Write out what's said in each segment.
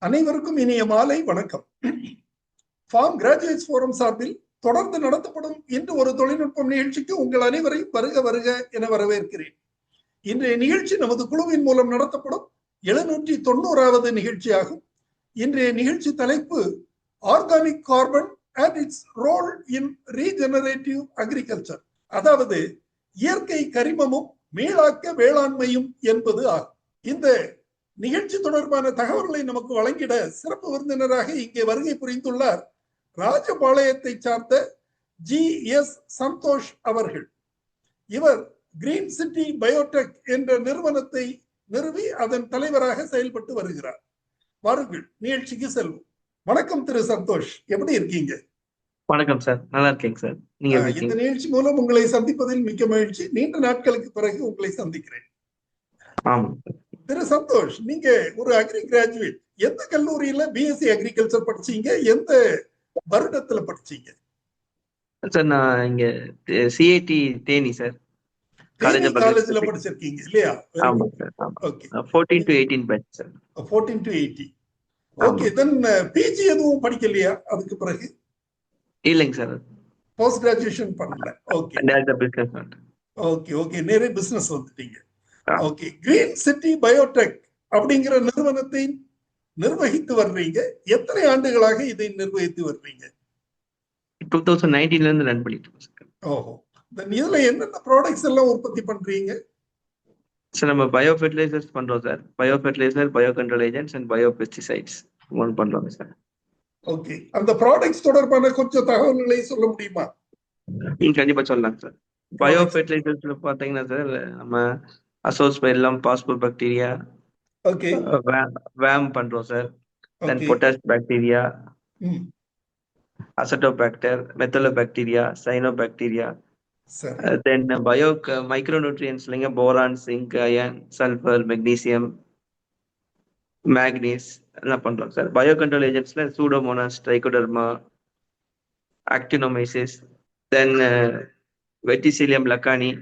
அனைவருக்கும் இனிய மாலை வணக்கம். ஃபார்ம் கிராஜுவேட்ஸ் ஃபோரம் சார்பில் தொடர்ந்து நடத்தப்படும் இன்று ஒரு தொழில்நுட்பம் நிகழ்ச்சிக்கு உங்கள் அனைவரையும் வருக வருக என வரவேற்கிறேன். இன்றைய நிகழ்ச்சி நமது குழுவின் மூலம் நடத்தப்படும் 790வது நிகழ்ச்சியாகும். இன்றைய நிகழ்ச்சி தலைப்பு organic carbon and its role in regenerative agriculture, அதாவது இயற்கை கரிமமும் மீளாக்க வேளாண்மையும் என்பது ஆகும். இந்த நிகழ்ச்சி தொடர்பான தகவல்களை நமக்கு வழங்கிட சிறப்பு விருந்தினராக இங்கே வருகை புரிந்துள்ளார் ராஜபாளையத்தை சார்ந்த GS சந்தோஷ் அவர்கள். இவர் கிரீன் சிட்டி பயோடெக் என்ற நிறுவனத்தை நிறுவி அதன் தலைவராக செயல்பட்டு வருகிறார். வாருங்கள், நிகழ்ச்சிக்கு செல்வோம். வணக்கம் திரு சந்தோஷ், எப்படி இருக்கீங்க? வணக்கம் சார், நல்லா இருக்கேங்க சார். நீங்க இந்த நிகழ்ச்சி மூலம் உங்களை சந்திப்பதில் மிக்க மகிழ்ச்சி. நீண்ட நாட்களுக்கு பிறகு உங்களை சந்திக்கிறேன். ஆமா திரு சந்தோஷ், நீங்க ஒரு அக்ரி கிராஜுவேட். எந்த கல்லூரியில பிஎஸ்சி அக்ரிகல்ச்சர் படிச்சீங்க? எந்த வருடத்துல படிச்சீங்க? சார் நான் இங்க சிஐடி தேனி சார் காலேஜ்ல படிச்சிருக்கீங்க இல்லையா? ஆமா sir. Okay, 14 to 18 batch sir. 14 to 18. Okay, then PG எதுவும் படிக்கலையா அதுக்கு பிறகு? இல்லைங்க சார், போஸ்ட் கிராஜுவேஷன் பண்ணல. ஓகே ஓகே ஓகே, நிறைய பிசினஸ் வந்துட்டீங்க. ஓகே, கிரீன் சிட்டி பயோடெக் அப்படிங்கிற நிறுவனத்தை நிர்வகித்து வர்றீங்க. எத்தனை ஆண்டுகளாக இதை நிர்வகித்து வர்றீங்க? 2019ல இருந்து ரன் பண்ணிட்டு இருக்கோம். ஓஹோ, இதுல என்னென்ன ப்ராடக்ட்ஸ் எல்லாம் உற்பத்தி பண்றீங்க? சார் நம்ம பயோ ஃபெர்டிலைசர்ஸ் பண்றோம் sir. Bio fertiliser, bio control agents and bio pesticides பண்றோம் சார். ஓகே, அந்த ப்ராடக்ட்ஸ் தொடர்பான கொஞ்சம் தகவல்களை சொல்ல முடியுமா? கண்டிப்பா சொல்லலாம் சார். பயோ ஃபெர்டிலைசர்ஸ்ல பாத்தீங்கன்னா சார், நம்ம அசோஸ்பைரிலம், பாஸ்போபாக்டீரியா, ஓகே, வேம் பண்றோம் sir. Then potash bacteria, azotobacter, methylobacteria, cyanobacteria, then bio மைக்ரோநியூட்ரியன்ஸ்லங்க boron, zinc, iron, sulphur, magnesium, manganese எல்லாம் பண்றோம் சார். பயோ கண்ட்ரோல் ஏஜென்ட்ஸ்ல pseudomonas, trichoderma, actinomycetes, then verticillium lecanii,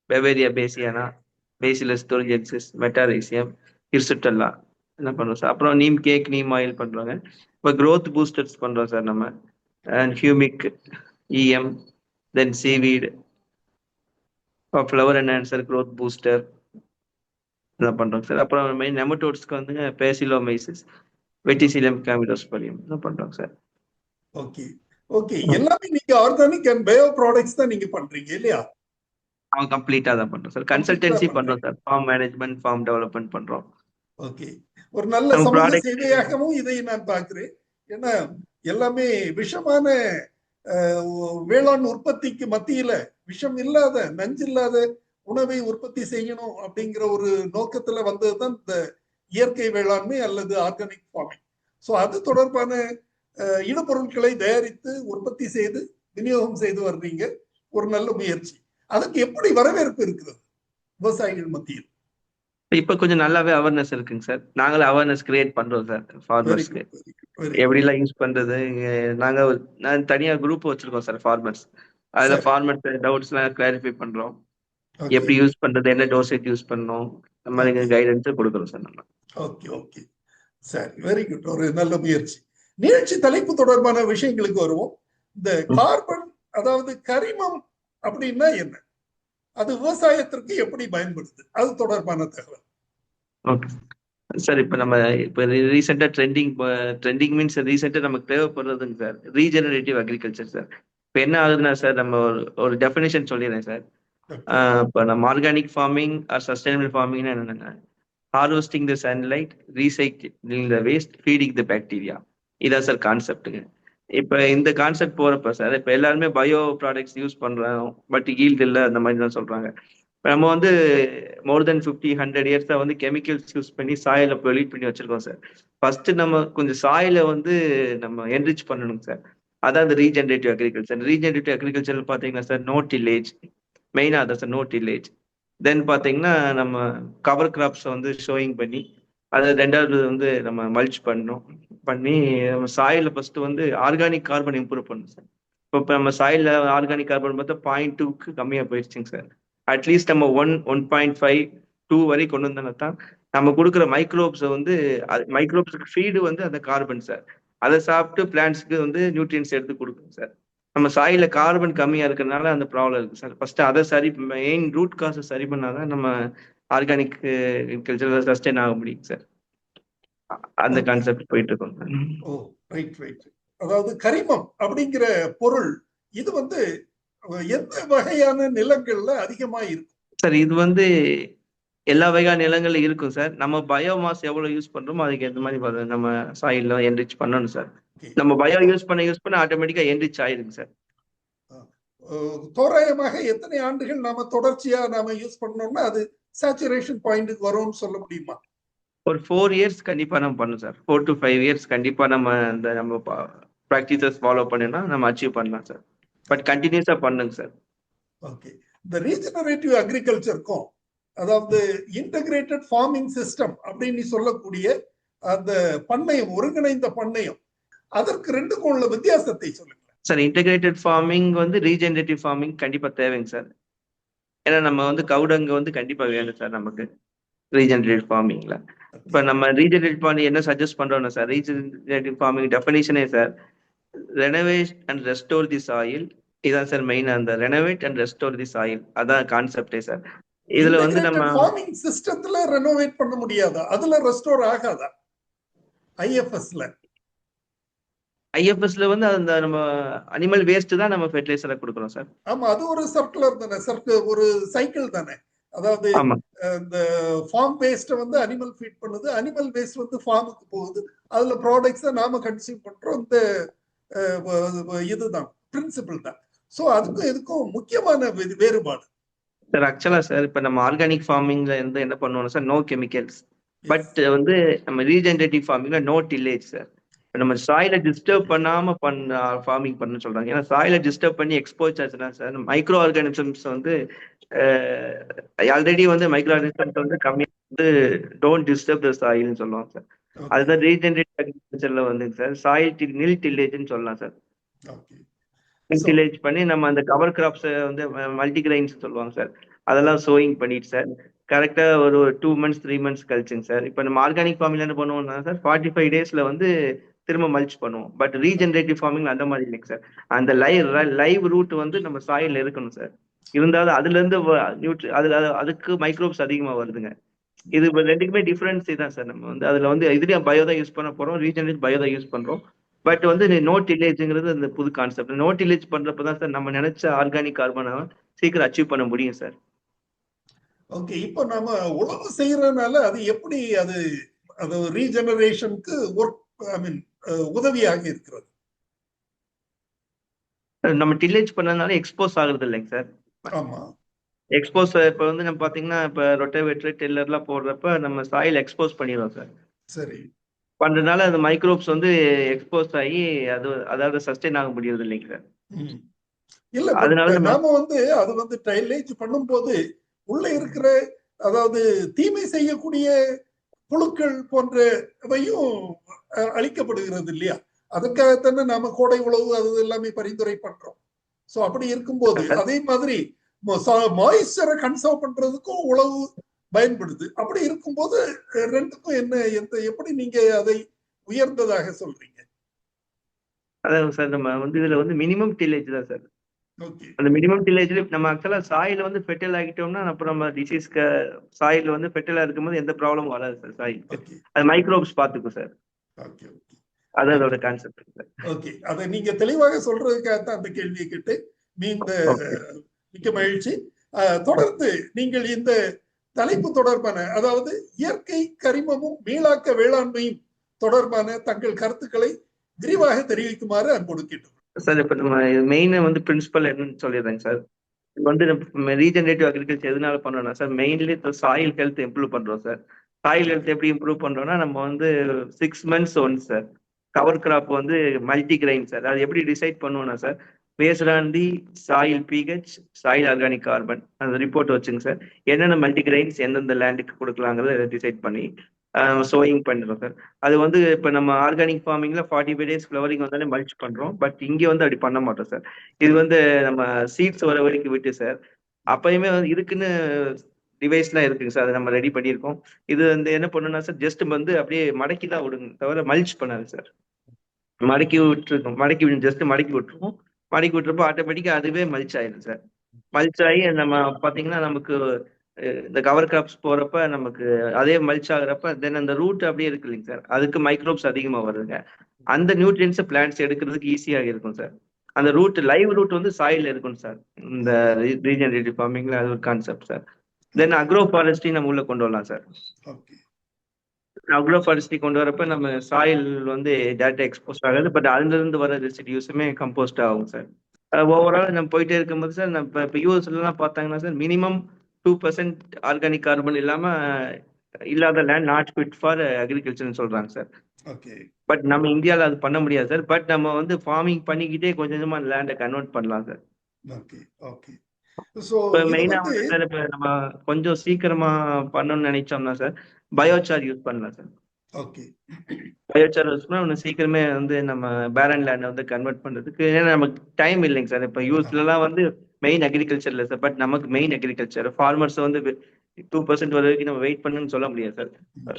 beauveria bassiana, bacillus thuringiensis, metarhizium, hirsutella என்ன பண்றோம் sir. அப்புறம் neem cake, neem oil பண்றோங்க. இப்போ growth boosters பண்றோம் சார் நம்ம. And humic, EM, then seaweed, flower enhancer, growth booster இதெல்லாம் பண்றோம் சார். அப்புறம் மெயின் நெமட்டோட்ஸ்க்கு வந்து பேசிலோமைசிஸ், வெட்டிசிலியம் கேமிடோஸ்போரியம் என்ன பண்றோம் சார். ஓகே ஓகே, எல்லாமே நீங்க ஆர்கானிக் அண்ட் பயோ ப்ராடக்ட்ஸ் தான் நீங்க பண்றீங்க இல்லையா? அவன் கம்ப்ளீட்டா தான் பண்றோம் சார். கன்சல்டன்சி பண்றோம் sir. Farm management, farm development பண்றோம். ஓகே, ஒரு நல்ல சமூக சேவையாகவும் இதை நான் பார்க்கிறேன். ஏன்னா எல்லாமே விஷமான வேளாண் உற்பத்திக்கு மத்தியில விஷம் இல்லாத, நஞ்சு இல்லாத உணவை உற்பத்தி செய்யணும் அப்படிங்கிற ஒரு நோக்கத்துல வந்ததுதான் இந்த இயற்கை வேளாண்மை அல்லது ஆர்கானிக் ஃபார்மிங். ஸோ அது தொடர்பான இடுபொருட்களை தயாரித்து உற்பத்தி செய்து விநியோகம் செய்து வர்றீங்க. ஒரு நல்ல முயற்சி. அதுக்கு எப்படி வரவேற்பு இருக்கிறது விவசாயிகள் மத்தியில்? இப்ப கொஞ்சம் நல்லாவே அவேர்னஸ் இருக்குங்க சார். நாங்களும் அவேர்னஸ் கிரியேட் பண்றோம் சார் ஃபார்மர்ஸ்க்கு. எப்படி எல்லாம் யூஸ் பண்றது, நான் தனியா குரூப் வச்சிருக்கோம் சார் ஃபார்மர்ஸ். அதுல ஃபார்மர்ஸ் டவுட்ஸ் எல்லாம் கிளாரிஃபை பண்றோம். எப்படி யூஸ் பண்றது, என்ன டோசேஜ் யூஸ் பண்ணணும், அந்த மாதிரி கைடன்ஸ் கொடுக்குறோம் சார் நம்ம. ஓகே ஓகே, சரி, வெரி குட். ஒரு நல்ல முயற்சி. நிகழ்ச்சி தலைப்பு தொடர்பான விஷயங்களுக்கு வருவோம். இந்த கார்பன், அதாவது கரிமம் அப்படின்னா என்ன, அது விவசாயத்திற்கு எப்படி பயன்படுது, அது தொடர்பான தகவல். Okay sir. இப்ப நம்ம ரீசெண்டா ட்ரெண்டிங் மீன்ஸ் ரீசெண்டா நமக்கு தேவைப்படுறதுங்க சார் ரீஜெனரேட்டிவ் அக்ரிகல்ச்சர் சார். இப்ப என்ன ஆகுதுன்னா சார், நம்ம ஒரு டெஃபினேஷன் சொல்லிடுறேன் சார். இப்போ நம்ம ஆர்கானிக் ஃபார்மிங் ஆர் சஸ்டைனபிள் ஃபார்மிங்னா என்னன்னா, harvesting the sunlight, recycling the waste, feeding the bacteria. இதான் சார் கான்செப்டுங்க. இப்ப இந்த கான்செப்ட் போறப்ப சார், இப்ப எல்லாருமே பயோ ப்ராடக்ட்ஸ் யூஸ் பண்றோம், பட் ஈல்டு இல்லை அந்த மாதிரி தான் சொல்றாங்க. இப்போ நம்ம வந்து மோர் தென் 50-100 இயர்ஸா வந்து கெமிக்கல்ஸ் யூஸ் பண்ணி சாயில பொல்யூட் பண்ணி வச்சிருக்கோம் சார். ஃபர்ஸ்ட் நம்ம கொஞ்சம் சாயில வந்து நம்ம என்ரிச் பண்ணணுங்க சார். அதான் இந்த ரீஜெனரேட்டிவ் அக்ரிகல்ச்சர். ரீஜெனரேட்டிவ் அக்ரிகல்ச்சர் பாத்தீங்கன்னா சார், நோ டில்லேஜ் மெயினா, அதான் சார், நோ டில்லேஜ். தென் பாத்தீங்கன்னா நம்ம கவர் கிராப்ஸ் வந்து ஷோயிங் பண்ணி, அது ரெண்டாவது வந்து நம்ம மல்ச் பண்ணி நம்ம சாயில ஃபர்ஸ்ட் வந்து ஆர்கானிக் கார்பன் இம்ப்ரூவ் பண்ணணும் சார். இப்போ நம்ம சாயில ஆர்கானிக் கார்பன் பார்த்தா 0.2க்கு கம்மியா போயிடுச்சுங்க சார். அட்லீஸ்ட் நம்ம 1.5-2 வரை கொண்டு வந்தோம்னா தான் நம்ம கொடுக்குற மைக்ரோப்ஸை வந்து மைக்ரோப்ஸுக்கு ஃபீடு வந்து அந்த கார்பன் சார். அதை சாப்பிட்டு பிளான்ட்ஸ்க்கு வந்து நியூட்ரியன்ஸ் எடுத்து கொடுக்கும் சார். நம்ம சாயில கார்பன் கம்மியா இருக்கிறதுனால அந்த ப்ராப்ளம் இருக்கு சார். ஃபர்ஸ்ட் அதை மெயின் ரூட் காசை சரி பண்ணாதான் நம்ம ஆர்கானிக் அக்ரிகல்ச்சர் சஸ்டெயின் ஆக முடியும் சார். அந்த கான்செப்ட் போயிட்டு இருக்கோம் சார். ஓ ரைட் ரைட். அதாவது கரிமம் அப்படிங்கிற பொருள் இது வந்து எந்த வகையான நிலங்கள்ல அதிகமா இருக்கும் சார்? இது வந்து எல்லா வகையான நிலங்கள்ல இருக்கும் சார். நம்ம பயோமாஸ் எவ்வளவு யூஸ் பண்றோமோ அதுக்கு ஏற்ற மாதிரி நம்ம சாயில்ல என்ரிச் பண்ணணும் சார். நம்ம பயோ யூஸ் பண்ண ஆட்டோமேட்டிக்கா என்ரிச் ஆயிருக்கு சார். தோராயமாக எத்தனை ஆண்டுகள் நாம தொடர்ச்சியா நாம யூஸ் பண்ணோம்னா அது சேச்சுரேஷன் பாயிண்ட்டுக்கு வரும்னு சொல்ல முடியுமா? ஒரு 4 இயர்ஸ் கண்டிப்பா நம்ம பண்ணணும் சார். 4 to 5 இயர்ஸ் கண்டிப்பா நம்ம ப்ராக்டிசஸ் ஃபாலோ பண்ணினா நம்ம அச்சீவ் பண்ணலாம் சார். பட் கண்டினியூஸா பண்ணுங்க சார். ஓகே. இந்த ரீஜெனரேட்டிவ் அக்ரிகல்ச்சருக்கும் அதாவது இன்டகிரேட்டட் ஃபார்மிங் சிஸ்டம் அப்படின்னு சொல்லக்கூடிய அந்த பண்ணையம், ஒருங்கிணைந்த பண்ணையம், அதற்கு ரெண்டுக்கும் உள்ள வித்தியாசத்தை சொல்லுங்க சார். இன்டகிரேட்டட் ஃபார்மிங் வந்து ரீஜெனரேட்டிவ் ஃபார்மிங் கண்டிப்பா தேவைங்க சார். ஏன்னா நம்ம வந்து கவுடங்க வந்து கண்டிப்பா வேணும் சார் நமக்கு ரீஜெனரேட்டிவ் ஃபார்மிங்ல. இப்ப நம்ம ரீஜெனரேட்டிவ் ஃபார்மிங் என்ன சஜஸ்ட் பண்றோம்னா சார், ரீஜெனரேட்டிவ் ஃபார்மிங் டெஃபினிஷனே sir renovate and restore the soil. இதான் சார் மெயின், அந்த renovate and restore the soil, அதான் கான்செப்டே சார். இதுல வந்து நம்ம ஃபார்மிங் சிஸ்டத்துல ரெனோவேட் பண்ண முடியாதா? அதுல ரெஸ்டோர் ஆகாதா? ஐஎஃப்எஸ்ல வந்து அந்த நம்ம அனிமல் வேஸ்ட் தான் நம்ம ஃபெர்டிலைசரா கொடுக்குறோம் சார். ஆமா, அது ஒரு சர்க்குலர் தானே, ஒரு சைக்கிள் தானே. அதாவது இந்த ஃபார்ம் வேஸ்ட் வந்து அனிமல் ஃபீட் பண்ணுது, அனிமல் வேஸ்ட் வந்து ஃபார்முக்கு போகுது, அதுல ப்ராடக்ட்ஸை நாம கன்சியூம் பண்றோம். இந்த இதுதான் பிரின்சிபிள் தான். சோ அதுக்கும் இதுக்கும் முக்கியமான வேறுபாடு சார். ஆக்சுவலா சார் இப்ப நம்ம ஆர்கானிக் ஃபார்மிங்ல இருந்து என்ன பண்ணுவோம் சார், நோ கெமிக்கல்ஸ். பட் வந்து நம்ம ரீஜெனரேட்டிவ் ஃபார்மிங்ல நோ டில்லேஜ் சார். நம்ம சாயில டிஸ்டர்ப் பண்ணாம ஃபார்மிங் பண்ண சொல்றாங்க. ஏன்னா சாயில டிஸ்டர்ப் பண்ணி எக்ஸ்போஸ் ஆச்சுன்னா சார் மைக்ரோ ஆர்கானிசம்ஸ் வந்து ஆல்ரெடி வந்து மைக்ரோ ஆர்கானிசம்ஸ் வந்து கம்மியா வந்து டோன்ட் டிஸ்டர்ப் த சாயில்னு சொல்லுவாங்க சார். அதுதான் ரீஜெனரேட்டிவ் அக்ரிகல்ச்சர்ல வந்து சார் சாயில் நில் டில்லேஜ்னு சொல்லலாம் சார். டில்லேஜ் பண்ணி நம்ம அந்த கவர் கிராப்ஸ் வந்து மல்டிகிரைன்ஸ் சொல்லுவாங்க சார், அதெல்லாம் சோயிங் பண்ணிட்டு சார் கரெக்டா ஒரு 2 months 3 months கழிச்சுங்க சார். இப்போ நம்ம ஆர்கானிக் ஃபார்மிங்ல என்ன பண்ணுவோம்னா சார் 45 daysல வந்து திரும்ப மல்ச் பண்ணுவோம். பட் ரீஜெனரேட்டிவ் ஃபார்மிங்ல அந்த மாதிரி இல்லைங்க சார். அந்த லைவ் ரூட் வந்து நம்ம சாயில் இருக்கணும் சார். இருந்தாலும் அதுல இருந்து அதுக்கு மைக்ரோப்ஸ் அதிகமா வருதுங்க. இது ரெண்டுக்குமே டிஃபரன்ஸ் தான் சார். நம்ம வந்து அதுல வந்து இதுலயும் பயோ தான் யூஸ் பண்ண போறோம், ரீஜெனரேட் பயோ தான் யூஸ் பண்றோம். பட் வந்து நோ டில்லேஜ்ங்கிறது அந்த புது கான்செப்ட். நோ டில்லேஜ் பண்றப்பதான் சார் நம்ம நினைச்ச ஆர்கானிக் கார்பனை சீக்கிரம் அச்சீவ் பண்ண முடியும் சார். ஓகே. இப்போ நம்ம உழவு செய்யறதுனால அது எப்படி அது ரீஜெனரேஷனுக்கு உதவியாக இருக்கிறது? நம்ம டில்லேஜ் பண்ணதுனால எக்ஸ்போஸ் ஆகுறது இல்லைங்க சார். ஆமா, எக்ஸ்போஸ் இப்ப வந்து நம்ம பாத்தீங்கன்னா இப்ப ரொட்டேவேட்டர் டில்லர்லாம் போடுறப்ப நம்ம சாயில் எக்ஸ்போஸ் பண்ணிடுவோம் சார். சரி. பண்றதுனால அந்த மைக்ரோப்ஸ் வந்து எக்ஸ்போஸ் ஆகி அதாவது சஸ்டெயின் ஆக முடியறது இல்லைங்க சார். இல்ல, அதனால நாம வந்து அது வந்து டைலேஜ் பண்ணும்போது உள்ள இருக்கிற அதாவது தீமை செய்யக்கூடிய புழுக்கள் போன்றவையும் அழிக்கப்படுகிறது இல்லையா? அதற்காகத்தானே நாம கோடை உழவு அது எல்லாமே பரிந்துரை பண்றோம். சோ அப்படி இருக்கும்போது அதே மாதிரி மாய்ஸ்சரை கன்சர்வ் பண்றதுக்கும் உழவு பயன்படுது. அப்படி இருக்கும்போது ரெண்டுக்கும் எப்படி நீங்க அதை உயர்ந்ததாக சொல்றீங்க? அதான் சார் நம்ம வந்து இதுல வந்து மினிமம் டில்லேஜ் தான் சார். அந்த மினிமம் டில்லேஜ்ல நம்ம ஆக்சுவலா சாயில வந்து ஃபெர்டைல் ஆகிட்டோம்னா அப்புறம் நம்ம டிசீஸ்க்கு சாயில வந்து ஃபெர்டைலா இருக்கும்போது எந்த ப்ராப்ளமும் வராது சார். சாயிலுக்கு அது மைக்ரோப்ஸ் பாத்துக்கும் சார். அது அதோட கான்செப்ட் சார். ஓகே, அதை நீங்க தெளிவாக சொல்றதுக்காக தான் அந்த கேள்வியை கேட்டு மிக்க மகிழ்ச்சி. தொடர்ந்து நீங்கள் இந்த தலைப்பு தொடர்பான அதாவது இயற்கை கரிமமும் மீளாக்க வேளாண்மையும் தொடர்பான தங்கள் கருத்துக்களை விரிவாக தெரிவிக்குமாறு அன்போடு கேட்டுக்கொள்கிறேன் சார். இப்ப நம்ம மெயின் வந்து பிரின்சிபல் என்னன்னு சொல்லிடுறேங்க சார். வந்து ரீஜெனரேட்டிவ் அக்ரிகல்ச்சர் எதனால பண்றோம்னா sir, mainly soil health improve பண்றோம் சார். சாயில் ஹெல்த் எப்படி இம்ப்ரூவ் பண்றோம்னா நம்ம வந்து 6 months once sir cover crop வந்து மல்டி கிரைன் சார். அது எப்படி டிசைட் பண்ணுவோம்னா sir, based on the soil pH, soil organic carbon அந்த ரிப்போர்ட் வச்சுங்க சார். என்னென்ன மல்டி கிரைன்ஸ் எந்தெந்த லேண்டுக்கு கொடுக்கலாங்கிறத டிசைட் பண்ணி சோயிங் பண்ணுறோம் சார். அது வந்து இப்போ நம்ம ஆர்கானிக் ஃபார்மிங்ல 45 days ஃப்ளவரிங் வந்தாலே மல்ச் பண்றோம். பட் இங்கே வந்து அப்படி பண்ண மாட்டோம் சார். இது வந்து நம்ம சீட்ஸ் வர வரைக்கும் விட்டு சார் அப்பயுமே வந்து இதுக்குன்னு டிவைஸ்லாம் இருக்குங்க சார். அதை நம்ம ரெடி பண்ணியிருக்கோம். இது வந்து என்ன பண்ணுன்னா சார், ஜஸ்ட் வந்து அப்படியே மடக்கி தான் விடுங்க தவிர மல்ச் பண்ணாது சார். ஜஸ்ட் மடக்கி விட்டுருவோம். மடக்கி விட்டுறப்போ ஆட்டோமேட்டிக்கா அதுவே மல்ச் ஆயிடும் சார். மல்ச் ஆகி நம்ம பாத்தீங்கன்னா நமக்கு இந்த கவர் கிராப்ஸ் போறப்ப நமக்கு அதே மல்ச் ஆகுறப்ப தென் அந்த ரூட் அப்படியே இருக்கு இல்லைங்க சார், அதுக்கு மைக்ரோப்ஸ் அதிகமா வருதுங்க. அந்த நியூட்ரியன்ஸை பிளான்ட்ஸ் எடுக்கிறதுக்கு ஈஸியாக இருக்கும் சார். அந்த ரூட் லைவ் ரூட் வந்து சாயில் இருக்கும் சார். இந்த ரீஜெனரேட்டிவ் ஃபார்மிங்ல அது ஒரு கான்செப்ட் சார். தென் அக்ரோ ஃபாரஸ்ட்ரி நம்ம உள்ள கொண்டு வரலாம் சார். அக்ரோ ஃபாரஸ்ட்ரி கொண்டு வரப்ப நம்ம சாயில் வந்து டேரக்டா எக்ஸ்போஸ் ஆகாது, பட் அதுல இருந்து வர ரெசிடியூஸுமே கம்போஸ்ட் ஆகும் சார். ஓவரால் நம்ம போயிட்டே இருக்கும்போது சார், நம்ம இப்போ யூஎஸ்லாம் பார்த்தாங்கன்னா சார், மினிமம் 2% ஆர்கானிக் கார்பன் இல்லாத லேண்ட் நாட் ஃபிட் ஃபார் அக்ரிகல்ச்சர்னு சொல்றாங்க சார். பட் நம்ம இந்தியாவில் அது பண்ண முடியாது சார். பட் நம்ம வந்து ஃபார்மிங் பண்ணிக்கிட்டே கொஞ்சம் கொஞ்சமா லேண்டை கன்வெர்ட் பண்ணலாம் சார். இப்போ மெயினா வந்து சார், இப்போ நம்ம கொஞ்சம் சீக்கிரமா பண்ணணும்னு நினைச்சோம்னா சார், பயோசார் யூஸ் பண்ணலாம் சார். பயோசார் யூஸ் பண்ணா இன்னும் சீக்கிரமே வந்து நம்ம பேரன் லேண்டை வந்து கன்வெர்ட் பண்றதுக்கு, ஏன்னா நமக்கு டைம் இல்லைங்க சார். இப்போ யூஸ்லாம் வந்து மெயின் அக்ரிகல்ச்சர் இல்லை சார், பட் நமக்கு மெயின் அக்ரிகல்ச்சர் ஃபார்மர்ஸ் வந்து 2% வர வரைக்கும் நம்ம வெயிட் பண்ணணும்னு சொல்ல முடியாது சார்.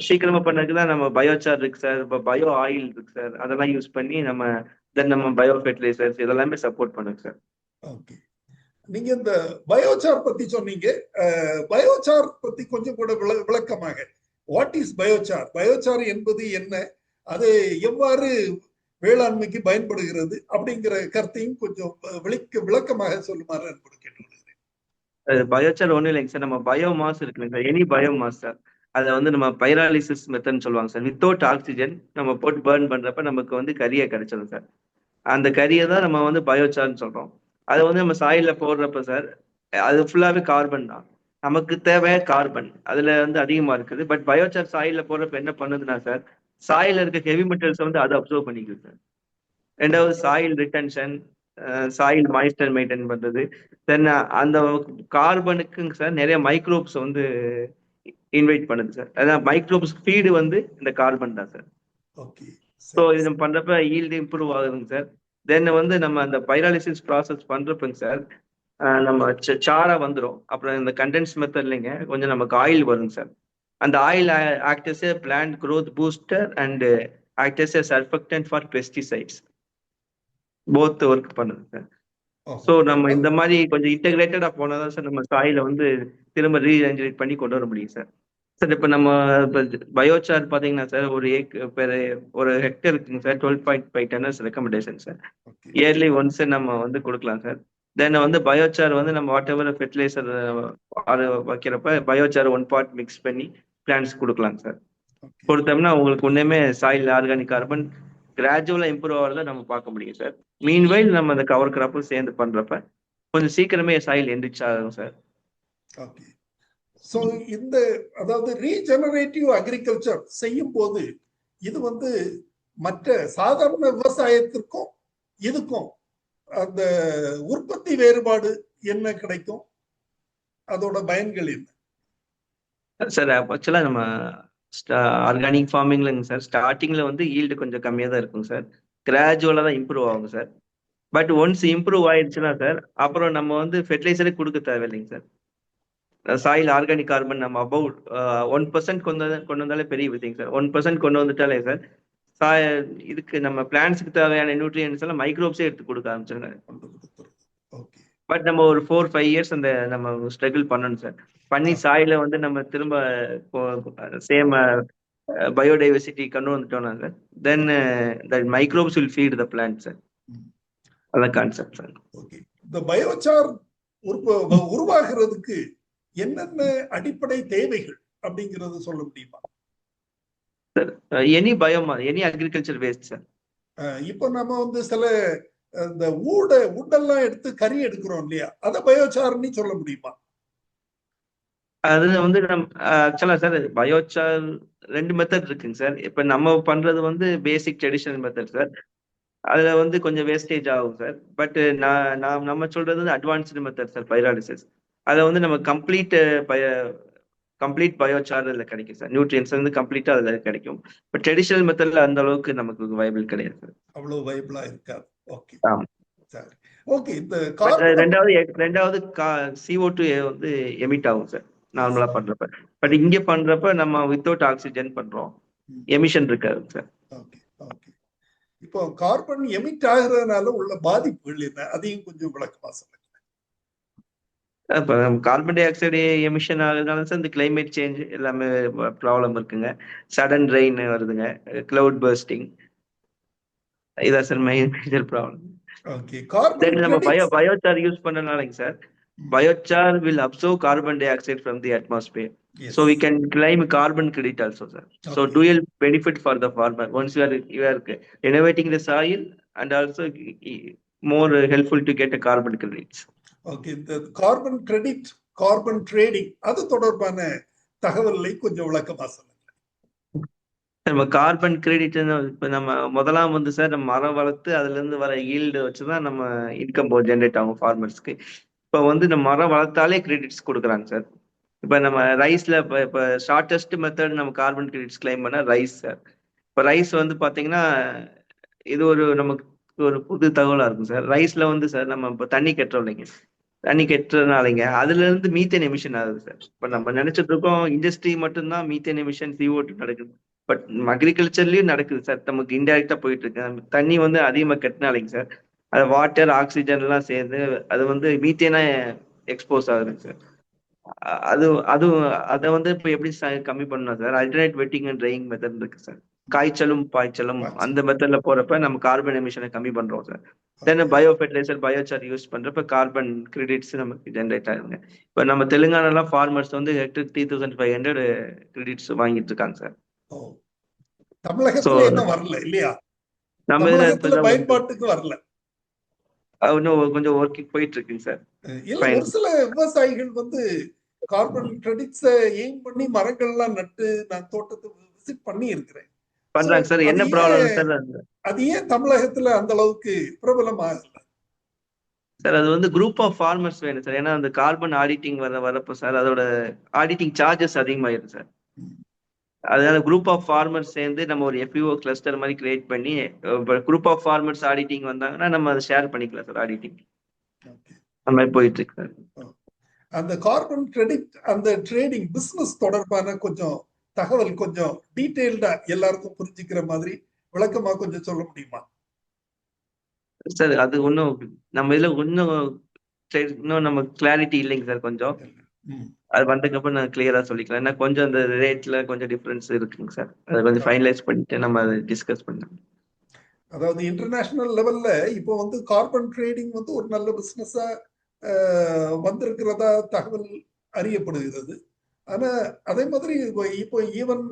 சீக்கிரமா பண்ணதுக்கு தான் நம்ம பயோசார் இருக்கு சார், இப்போ பயோ ஆயில் இருக்கு சார், அதெல்லாம் யூஸ் பண்ணி நம்ம பயோ ஃபெர்டிலைசர்ஸ் இதெல்லாமே சப்போர்ட் பண்ணுங்க சார். நீங்க இந்த பயோசார் பத்தி சொன்னீங்க. பயோசார் பத்தி கொஞ்சம் கூட விளக்கமாக, வாட் இஸ் பயோசார், பயோசார் என்பது என்ன, அது எவ்வாறு வேளாண்மைக்கு பயன்படுகிறது அப்படிங்கிற கருத்தையும் கொஞ்சம் விளக்கமாக சொல்லுமாறு அன்போடு கேட்டுக்கொள்கிறேன். பயோசார் ஒன்றும் இல்லைங்க சார், நம்ம பயோமாஸ் இருக்குல்லைங்க சார், எனி பயோமாஸ் சார், அதை வந்து நம்ம பைராலிசிஸ் மெத்தட்னு சொல்லுவாங்க சார். வித்தவுட் ஆக்சிஜன் நம்ம போட்டு பர்ன் பண்றப்ப நமக்கு வந்து கரியை கிடைச்சிடும் சார். அந்த கரியை தான் நம்ம வந்து பயோசார்னு சொல்றோம். அதை வந்து நம்ம சாயில போடுறப்ப சார், அது ஃபுல்லாவே கார்பன் தான். நமக்கு தேவை கார்பன் அதுல வந்து அதிகமா இருக்குது. பட் பயோசார் சாயில போடுறப்ப என்ன பண்ணுதுன்னா சார், சாயில இருக்க ஹெவி மெட்டல்ஸ் வந்து அதை அப்சர்வ் பண்ணிக்குது சார். ரெண்டாவது soil retention, soil moisture maintain பண்றது. தென் அந்த கார்பனுக்குங்க சார் நிறைய மைக்ரோப்ஸ் வந்து இன்வைட் பண்ணுது சார். அதான் மைக்ரோப்ஸ் ஃபீடு வந்து இந்த கார்பன் தான் சார். ஸோ இது நம்ம பண்றப்ப ஈல்டு இம்ப்ரூவ் ஆகுதுங்க சார். தென் வந்து நம்ம அந்த பைராலிசிஸ் ப்ராசஸ் பண்றப்பங்க சார், நம்ம சாரா வந்துடும். அப்புறம் இந்த கண்டென்ஸ் மெத்தட்லைங்க கொஞ்சம் நமக்கு ஆயில் வருங்க சார். அந்த oil act as a plant growth booster and act as a surfactant for pesticides. Both work பண்ணுது சார். ஸோ நம்ம இந்த மாதிரி கொஞ்சம் இன்டெகிரேட்டடா போனாதான் சார் நம்ம சாயில வந்து திரும்ப ரீஜெனரேட் பண்ணி கொண்டு வர முடியும் சார். சார் இப்போ நம்ம பயோசார் பார்த்தீங்கன்னா சார், ஒரு ஹெக்டர் இருக்குங்க sir, 12.5 tonnes recommendation sir. Yearly once நம்ம வந்து கொடுக்கலாம் சார். தென் வந்து பயோசார் வந்து நம்ம வாட் எவர் ஃபெர்டிலைசர் வைக்கிறப்ப பயோசார் 1 part மிக்ஸ் பண்ணி பிளான்ட்ஸ் கொடுக்கலாம் சார். கொடுத்தோம்னா உங்களுக்கு ஒன்றுமே சாயில் ஆர்கானிக் கார்பன் கிராஜுவலா இம்ப்ரூவ் ஆகிறத நம்ம பார்க்க முடியும் சார். மீன்வைல் நம்ம அந்த கவர் கிராப்பும் சேர்ந்து பண்றப்ப கொஞ்சம் சீக்கிரமே சாயில் என்ரிச் ஆகும் சார். ஸோ இந்த அதாவது ரீஜெனரேட்டிவ் அக்ரிகல்ச்சர் செய்யும் போது இது வந்து மற்ற சாதாரண விவசாயத்திற்கும் இதுக்கும் அந்த உற்பத்தி வேறுபாடு என்ன கிடைக்கும், அதோட பயன்கள் என்ன சார்? ஆக்சுவலா நம்ம ஆர்கானிக் ஃபார்மிங்லங்க சார், ஸ்டார்டிங்ல வந்து ஈல்டு கொஞ்சம் கம்மியாக தான் இருக்கும் சார். கிராஜுவலா தான் இம்ப்ரூவ் ஆகும் சார். பட் ஒன்ஸ் இம்ப்ரூவ் ஆயிடுச்சுன்னா சார், அப்புறம் நம்ம வந்து ஃபெர்டிலைசரே கொடுக்க தேவையில்லைங்க சார். சாயில் ஆர்கானிக் கார்பன் நம்ம அபவுட் 1% கொண்டு வந்தாலே பெரிய விஷயம் சார். 1% கொண்டு வந்துட்டாலே சார், இதுக்கு நம்ம பிளான்ட்ஸுக்கு தேவையான நியூட்ரியன்ஸ் எல்லாம் மைக்ரோப்ஸே எடுத்து கொடுக்க ஆரம்பிச்சிருங்க. பட் நம்ம ஒரு 4-5 இயர்ஸ் அந்த நம்ம ஸ்ட்ரகிள் பண்ணணும் சார். பண்ணி சாயில வந்து நம்ம திரும்ப சேம் பயோடைவர்சிட்டி கொண்டு வந்துட்டோம்னா sir, then the microbes will feed the plants sir. அதான் கான்செப்ட் சார். இந்த பயோசார் உருவாகிறதுக்கு என்னென்ன அடிப்படை தேவைகள் அப்படிங்கறது சொல்ல முடியுமா sir? Any biomass, any agriculture waste sir. இப்போ நம்ம வந்து சில இந்த உட்டெல்லாம் எடுத்து கறி எடுக்கிறோம் இல்லையா, அத பயோசார்னு சொல்ல முடியுமா? அது வந்து ஆக்சுவலா சார், பயோசார் 2 மெத்தட் இருக்குங்க சார். இப்ப நம்ம பண்றது வந்து பேசிக் ட்ரெடிஷனல் மெத்தட் சார். அதுல வந்து கொஞ்சம் வேஸ்டேஜ் ஆகும் சார். பட் நம்ம சொல்றது வந்து அட்வான்ஸ்டு மெத்தட் சார், பைராலிசிஸ். அதை வந்து நம்ம கம்ப்ளீட் பயோசார் அதில் கிடைக்கும் சார். நியூட்ரியன்ஸ் வந்து கம்ப்ளீட்டா அதுல கிடைக்கும். பட் ட்ரெடிஷனல் மெத்தட்ல அந்த அளவுக்கு நமக்கு வைபிள் கிடையாது சார். அவ்வளவு வைபிளா இருக்காது. Okay okay. இந்த ரெண்டாவது CO2 வந்து எமிட் ஆகும் சார். நார்மலா பண்றப்ப. பட் இங்க பண்றப்ப நம்ம வித்தவுட் ஆக்சிஜன் பண்றோம், எமிஷன் இருக்காது சார். Okay okay. இப்போ கார்பன் எமிட் ஆகுறதுனால உள்ள பாதிப்புகள் என்ன, அதையும் கொஞ்சம் விளக்கமா சொல்லுங்க. இப்போ கார்பன் டை ஆக்சைடு எமிஷன் ஆகுறதுனால சார் இந்த கிளைமேட் சேஞ்ச் எல்லாமே ப்ராப்ளம் இருக்குங்க. சடன் ரெயின் வருதுங்க, கிளவுட் பர்ஸ்டிங், இதான் sir major problem. Okay. Carbon then நம்ம கிரெடிட்ஸ். பயோசார் யூஸ் பண்ணனாலங்க sir, biochar will absorb carbon dioxide from the atmosphere. Yes. So we can claim carbon credit also, sir. So Okay. dual benefit for the farmer. Once you are renovating the soil and also more helpful to get a carbon credits. Okay. இந்த carbon credit, carbon trading, அது தொடர்பான தகவல்களை கொஞ்சம் விளக்கமா சொல்லுங்க. நம்ம carbon credit இப்ப நம்ம முதலாம் வந்து சார் நம்ம மரம் வளர்த்து அதுல இருந்து வர ஈல்டு வச்சுதான் நம்ம இன்கம் ஜென்ரேட் ஆகும் ஃபார்மர்ஸ்க்கு. இப்ப வந்து நம்ம மரம் வளர்த்தாலே கிரெடிட்ஸ் கொடுக்குறாங்க சார். இப்ப நம்ம ரைஸ்ல இப்ப ஷார்டஸ்ட் மெத்தட் நம்ம கார்பன் கிரெடிட்ஸ் கிளைம் பண்ண ரைஸ் சார். இப்ப ரைஸ் வந்து பாத்தீங்கன்னா இது ஒரு நமக்கு ஒரு புது தகவலா இருக்கும் சார். ரைஸ்ல வந்து சார் நம்ம இப்ப தண்ணி கட்டுறோம் இல்லைங்க, தண்ணி கட்டுறதுனாலங்க அதுல இருந்து மீத்தேன் எமிஷன் ஆகுது சார். இப்ப நம்ம நினைச்சிட்டு இருக்கோம் இண்டஸ்ட்ரி மட்டும்தான் மீத்தேன் எமிஷன் CO2 நடக்குது, பட் அக்ரிகல்ச்சர்லயும் நடக்குது சார். நமக்கு இன்டைரக்டா போயிட்டு இருக்கு. தண்ணி வந்து அதிகமா கட்டினாலைங்க சார், அது வாட்டர் ஆக்சிஜன் எல்லாம் சேர்ந்து அது வந்து மீத்தேனா எக்ஸ்போஸ் ஆகுதுங்க சார். அது அது அதை வந்து இப்ப எப்படி கம்மி பண்ணலாம் sir? Alternate wetting and drying method இருக்கு சார். காய்ச்சலும் பாய்ச்சலும் அந்த மெத்தட்ல போறப்ப நம்ம கார்பன் எமிஷனை கம்மி பண்றோம் sir. Then bio fertiliser, biochar use பண்றப்ப கார்பன் கிரெடிட்ஸ் நமக்கு ஜென்ரேட் ஆகுங்க. இப்ப நம்ம தெலுங்கானால ஃபார்மர்ஸ் வந்து ஹெக்டர் 3500 கிரெடிட்ஸ் வாங்கிட்டு இருக்காங்க சார். தமிழகத்துல என்ன வரல இல்லையா? நம்ம தமிழகத்துல பயன்பாட்டுக்கு வரல. இன்னும் கொஞ்சம் ஒர்க்கிங் போயிட்டு இருக்குங்க சார். இல்ல, ஒரு சில விவசாயிகள் வந்து கார்பன் கிரெடிட்ஸ் எய்ம் பண்ணி மரங்கள் எல்லாம் நட்டு நான் தோட்டத்தை விசிட் பண்ணி இருக்கிறேன். பண்றாங்க சார். என்ன ப்ராப்ளம் சார்? அது ஏன் தமிழகத்துல அந்த அளவுக்கு பிரபலம் ஆகல சார்? அது வந்து குரூப் ஆஃப் ஃபார்மர்ஸ் வேணும் சார். ஏன்னா அந்த கார்பன் ஆடிட்டிங் வரப்போ சார் அதோட ஆடிட்டிங் சார்ஜஸ் அதிகமாயிடும் சார். அதனால குரூப் ஆஃப் ஃபார்மர்ஸ் சேர்ந்து நம்ம ஒரு FPO கிளஸ்டர் மாதிரி கிரியேட் பண்ணி குரூப் ஆஃப் ஃபார்மர்ஸ் ஆடிட்டிங் வந்தாங்கன்னா நம்ம அதை ஷேர் பண்ணிக்கலாம் சார். ஆடிட்டிங் அந்த மாதிரி போயிட்டு இருக்கு சார். அந்த கார்பன் கிரெடிட் அந்த ட்ரேடிங் பிசினஸ் தொடர்பான கொஞ்சம் தகவல் கொஞ்சம் டீடைல்டா எல்லாருக்கும் புரிஞ்சுக்கிற மாதிரி விளக்கமா கொஞ்சம் சொல்ல முடியுமா சார்? அது ஒன்றும் நம்ம இதுல இன்னும் நம்ம கிளாரிட்டி இல்லைங்க சார். கொஞ்சம் அது வந்ததுக்கப்புறம் நான் கிளியரா சொல்லிக்கலாம். ஏன்னா கொஞ்சம் அந்த ரேட்ல கொஞ்சம் டிஃபரன்ஸ் இருக்குங்க சார். அதை கொஞ்சம் ஃபைனலைஸ் பண்ணிட்டு நம்ம அதை டிஸ்கஸ் பண்ணலாம். அதாவது இன்டர்நேஷனல் லெவல்ல இப்போ வந்து கார்பன் ட்ரேடிங் வந்து ஒரு நல்ல பிசினஸா வந்திருக்கிறதா தகவல் அறியப்படுகிறது. ஆனா அதே மாதிரி இப்போ ஈவன்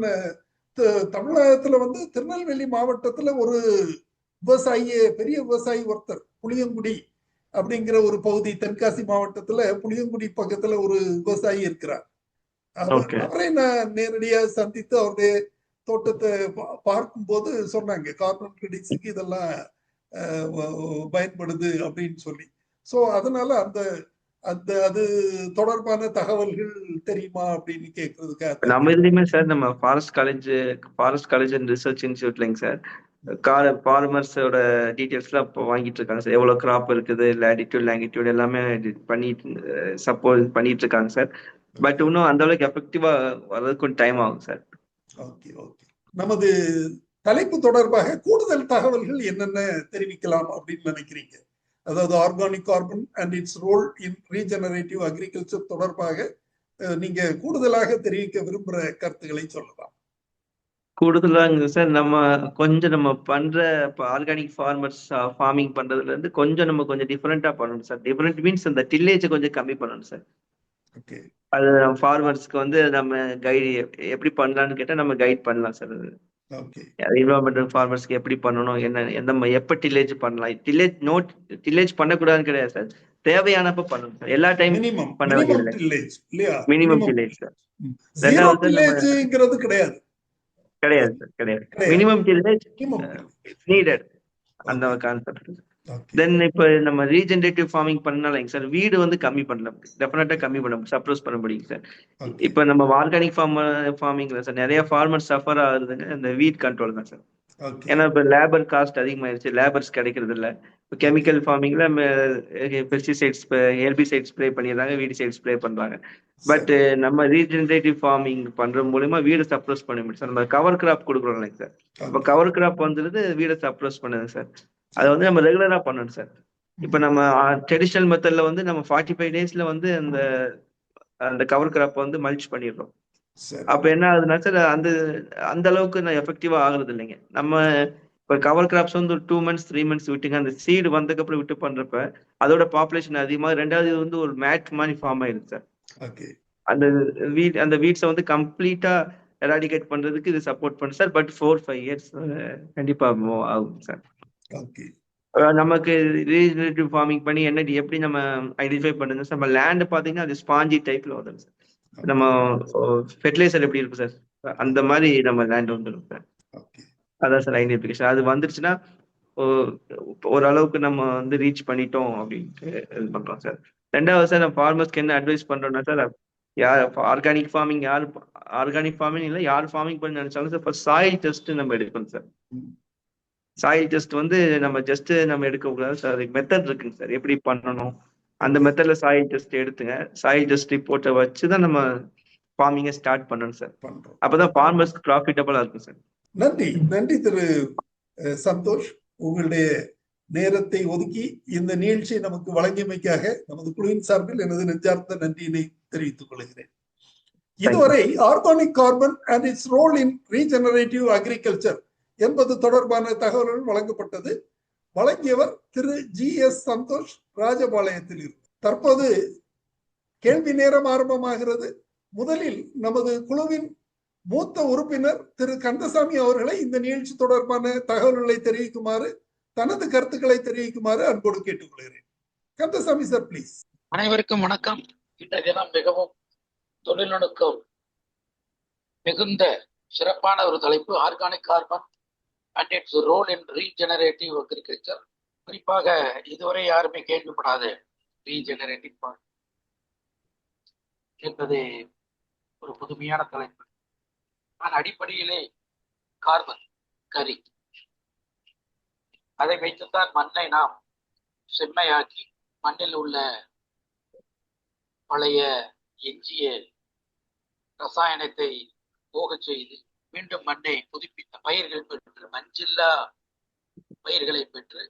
தமிழகத்துல வந்து திருநெல்வேலி மாவட்டத்துல ஒரு விவசாயியே, பெரிய விவசாயி ஒருத்தர், புளியங்குடி அப்படிங்கிற ஒரு பகுதி, தென்காசி மாவட்டத்துல புளியங்குடி பக்கத்துல ஒரு விவசாயி இருக்கிறார். அவரை நான் நேரடியா சந்தித்து அவருடைய தோட்டத்தை பார்க்கும் போது சொன்னாங்க கார்பன் கிரெடிட்ஸுக்கு இதெல்லாம் பயன்படுது அப்படின்னு சொல்லி. சோ அதனால அந்த அந்த அது தொடர்பான தகவல்கள் தெரியுமா அப்படின்னு கேட்கறதுக்காக நம்ம இதுலயுமே சார் நம்ம ஃபாரஸ்ட் காலேஜ் அண்ட் ரிசர்ச் இன்ஸ்டியூட்லங்க சார் ஃபார்மர்ஸோட டீடைல்ஸ்லாம் இப்போ வாங்கிட்டு இருக்காங்க சார். எவ்வளவு கிராப் இருக்குது, லேட்டிடியூட் லாங்கிடியூட் எல்லாமே சப்போர்ட் பண்ணிட்டு இருக்காங்க சார். பட் இன்னும் அந்த அளவுக்கு எஃபெக்டிவா வர்றதுக்கு கொஞ்சம் டைம் ஆகும் சார். Okay okay. நமது தலைப்பு தொடர்பாக கூடுதல் தகவல்கள் என்னென்ன தெரிவிக்கலாம் அப்படின்னு நினைக்கிறீங்க? அதாவது organic carbon and its role in regenerative agriculture தொடர்பாக நீங்க கூடுதலாக தெரிவிக்க விரும்புற கருத்துக்களை சொல்லலாம். கூடுதலாங்க சார், நம்ம பண்ற ஆர்கானிக் ஃபார்மிங் பண்றதுல இருந்து கொஞ்சம் டிஃபரெண்டா பண்ணணும் சார். டிஃபரெண்ட் மீன்ஸ் அந்த டில்லேஜை கொஞ்சம் கம்மி பண்ணணும் சார். ஓகே. அது ஃபார்மர்ஸ்க்கு வந்து நம்ம கைடு எப்படி பண்ணலாம்னு கேட்டா நம்ம கைட் பண்ணலாம் சார். என்விரான்மெண்டல் ஃபார்மர்ஸ்க்கு எப்படி பண்ணணும், எப்ப டில்லேஜ் பண்ணலாம், டில்லேஜ் பண்ணக்கூடாதுன்னு கிடையாது சார். தேவையானப்ப பண்ணணும் சார். எல்லா டைம் பண்ண வேண்டியது மினிமம் டில்லேஜ் சார். ரெண்டாவது கிடையாது சார், கிடையாது. மினிமம் டில்லேஜ் நீடட் அந்த கான்செப்ட். தென் இப்ப நம்ம ரீஜெனரேட்டிவ் ஃபார்மிங் பண்ணாலும் சார் வீடு வந்து கம்மி பண்ணலாம், டெஃபினட்டா கம்மி பண்ண சப்ரஸ் பண்ண முடியும் சார். இப்ப நம்ம ஆர்கானிக் ஃபார்மிங்ல சார் நிறைய ஃபார்மர் சஃபர் ஆகுதுங்க இந்த வீட் கண்ட்ரோல் தான் சார். ஓகே. ஏன்னா இப்ப லேபர் காஸ்ட் அதிகமாயிருச்சு, லேபர்ஸ் கிடைக்கிறது இல்ல. இப்போ ஓகே. கெமிக்கல் ஃபார்மிங்ல பெஸ்டிசைட்ஸ், ஹெர்பிசைட் ஸ்ப்ரே பண்ணிடுறாங்க, வீடிசைட் ஸ்ப்ரே பண்றாங்க. பட் சரி. நம்ம ரீஜெனரேட்டிவ் ஃபார்மிங் பண்ற மூலியமா வீடு சப்ரஸ் பண்ண முடியும் சார். நம்ம கவர் கிராப் கொடுக்குறோம் இல்லைங்க சார். இப்போ ஓகே. கவர் கிராப் வந்துருது, வீடை சப்ரஸ் பண்ணுது சார். அதை வந்து ஓகே. நம்ம ரெகுலரா பண்ணணும் சார். இப்போ ம். நம்ம ட்ரெடிஷனல் மெத்தட்ல வந்து நம்ம 45 டேஸ்ல வந்து அந்த அந்த கவர் கிராப் வந்து மல்ச் பண்ணிடுறோம். சரி. அப்ப என்ன ஆகுதுன்னா சார், அந்த அந்த அளவுக்கு நான் எஃபெக்டிவா ஆகுறது இல்லைங்க. நம்ம இப்ப கவர் கிராப்ஸ் வந்து ஒரு 2 மந்த்ஸ் 3 மந்த்ஸ் விட்டுங்க, அந்த சீடு வந்ததுக்கு அப்புறம் விட்டு பண்றப்ப அதோட பாப்புலேஷன் அதிகமா, ரெண்டாவது இது வந்து ஒரு மேட் மாதிரி ஃபார்ம் ஆயிடுது சார். ஓகே. அந்த அந்த வீட்ஸை வந்து கம்ப்ளீட்டா எராடிகேட் பண்றதுக்கு இது சப்போர்ட் பண்ணும் சார். பட் 4-5 இயர்ஸ் கண்டிப்பா ஆகும் சார். ஓகே. நமக்கு ரீஜெனரேட்டிவ் ஃபார்மிங் பண்ணி என்ன எப்படி நம்ம ஐடென்டிஃபை பண்ணுங்க சார். நம்ம லேண்ட் பாத்தீங்கன்னா அது ஸ்பாஞ்சி டைப்ல வந்துடும் சார். நம்ம ஓகே. ஃபெர்டிலைசர் எப்படி இருக்கும் சார், அந்த மாதிரி நம்ம லேண்ட் வந்துடும் சார். ஓகே. அதான் சார் ஐடென்டிஃபிகேஷன். அது வந்துருச்சுன்னா ஓ- ஓரளவுக்கு நம்ம வந்து ரீச் பண்ணிட்டோம் அப்படின்ட்டு இது பண்றோம் சார். ரெண்டாவது சார், நம்ம ஃபார்மர்ஸ்க்கு என்ன அட்வைஸ் பண்றோம்னா சார், யார் ஆர்கானிக் ஃபார்மிங் இல்லை, யார் ஃபார்மிங் பண்ணி நினைச்சாலும் சார், ஃபர்ஸ்ட் சாயில் டெஸ்ட் நம்ம எடுக்கணும் சார். ம். சாயில் டெஸ்ட் வந்து நம்ம ஜஸ்ட் நம்ம எடுக்கக்கூடாது சார், அதுக்கு மெத்தட் இருக்குங்க சார் எப்படி பண்ணணும். அந்த ஓகே. மெத்தட்ல சாயில் டெஸ்ட் எடுத்துங்க. சாயில் டெஸ்ட் ரிப்போர்ட்டை வச்சு தான் நம்ம ஃபார்மிங்கை ஸ்டார்ட் பண்ணணும் சார். பண்றோம். அப்பதான் ஃபார்மர்ஸ்க்கு ப்ராஃபிட்டபிளா இருக்கும் சார். நன்றி. நன்றி திரு சந்தோஷ். உங்களுடைய நேரத்தை ஒதுக்கி இந்த நிகழ்ச்சியை நமக்கு வழங்கியமைக்காக நமது குழுவின் சார்பில் எனது நெஞ்சார்ந்த நன்றியினை தெரிவித்துக் கொள்கிறேன். இதுவரை organic carbon and its role in regenerative agriculture என்பது தொடர்பான தகவல்கள் வழங்கப்பட்டது. வழங்கியவர் திரு GS சந்தோஷ், ராஜபாளையத்தில் இருந்து. தற்போது கேள்வி நேரம் ஆரம்பமாகிறது. முதலில் நமது குழுவின் மூத்த உறுப்பினர் திரு கந்தசாமி அவர்களை இந்த நிகழ்ச்சி தொடர்பான தகவல்களை தெரிவிக்குமாறு, தனது கருத்துக்களை தெரிவிக்குமாறு அன்போடு கேட்டுக்கொள்கிறேன். Kandasamy sir, please. அனைவருக்கும் வணக்கம். இன்றைய தினம் மிகவும் தொழில்நுட்பம் மிகுந்த சிறப்பான ஒரு தலைப்பு, organic carbon and its role in regenerative agriculture. குறிப்பாக இதுவரை யாருமே கேள்விப்படாத ரீஜெனரேட்டிவ் ஃபார்மிங் என்பது ஒரு புதுமையான தலைப்பு. ஆனால் அடிப்படையிலே கார்பன் கரி, அதை வைத்துத்தான் மண்ணை நாம் செம்மையாக்கி மண்ணில் உள்ள பழைய எஞ்சிய ரசாயனத்தை போகச் செய்து மீண்டும் மண்ணை புதுப்பித்த பயிர்கள் பெற்று, மஞ்சில்லா பயிர்களை பெற்று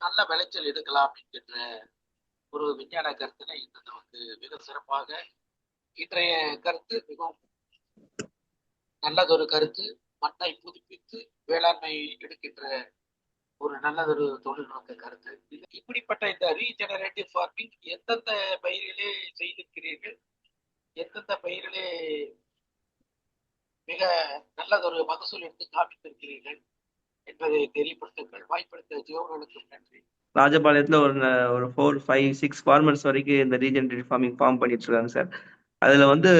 நல்ல விளைச்சல் எடுக்கலாம் என்கின்ற ஒரு விஞ்ஞான கருத்தினை இன்று நமக்கு மிக சிறப்பாக, இன்றைய கருத்து மிகவும் நல்லதொரு கருத்து. மண்ணை புதுப்பித்து வேளாண்மை எடுக்கின்ற ஒரு நல்லதொரு தொழில்நுட்ப கருத்து. இப்படிப்பட்ட இந்த ரீஜெனரேட்டிவ் ஃபார்மிங் எந்தெந்த பயிரிலே செய்திருக்கிறீர்கள், எந்தெந்த பயிரிலே மிக நல்லதொரு மகசூல் எடுத்து காமித்திருக்கிறீர்கள் என்பதை தெரியப்படுத்துங்கள். வாய்ப்படுத்த ஜீவர்களுக்கு நன்றி. ராஜபாளையத்துல ஒரு 4-5-6 ஃபார்மர்ஸ் வரைக்கும் இந்த ரீஜெனரேட்டிவ் ஃபார்மிங் ஃபார்ம் பண்ணிட்டு இருக்காங்க சார். அதுல வந்து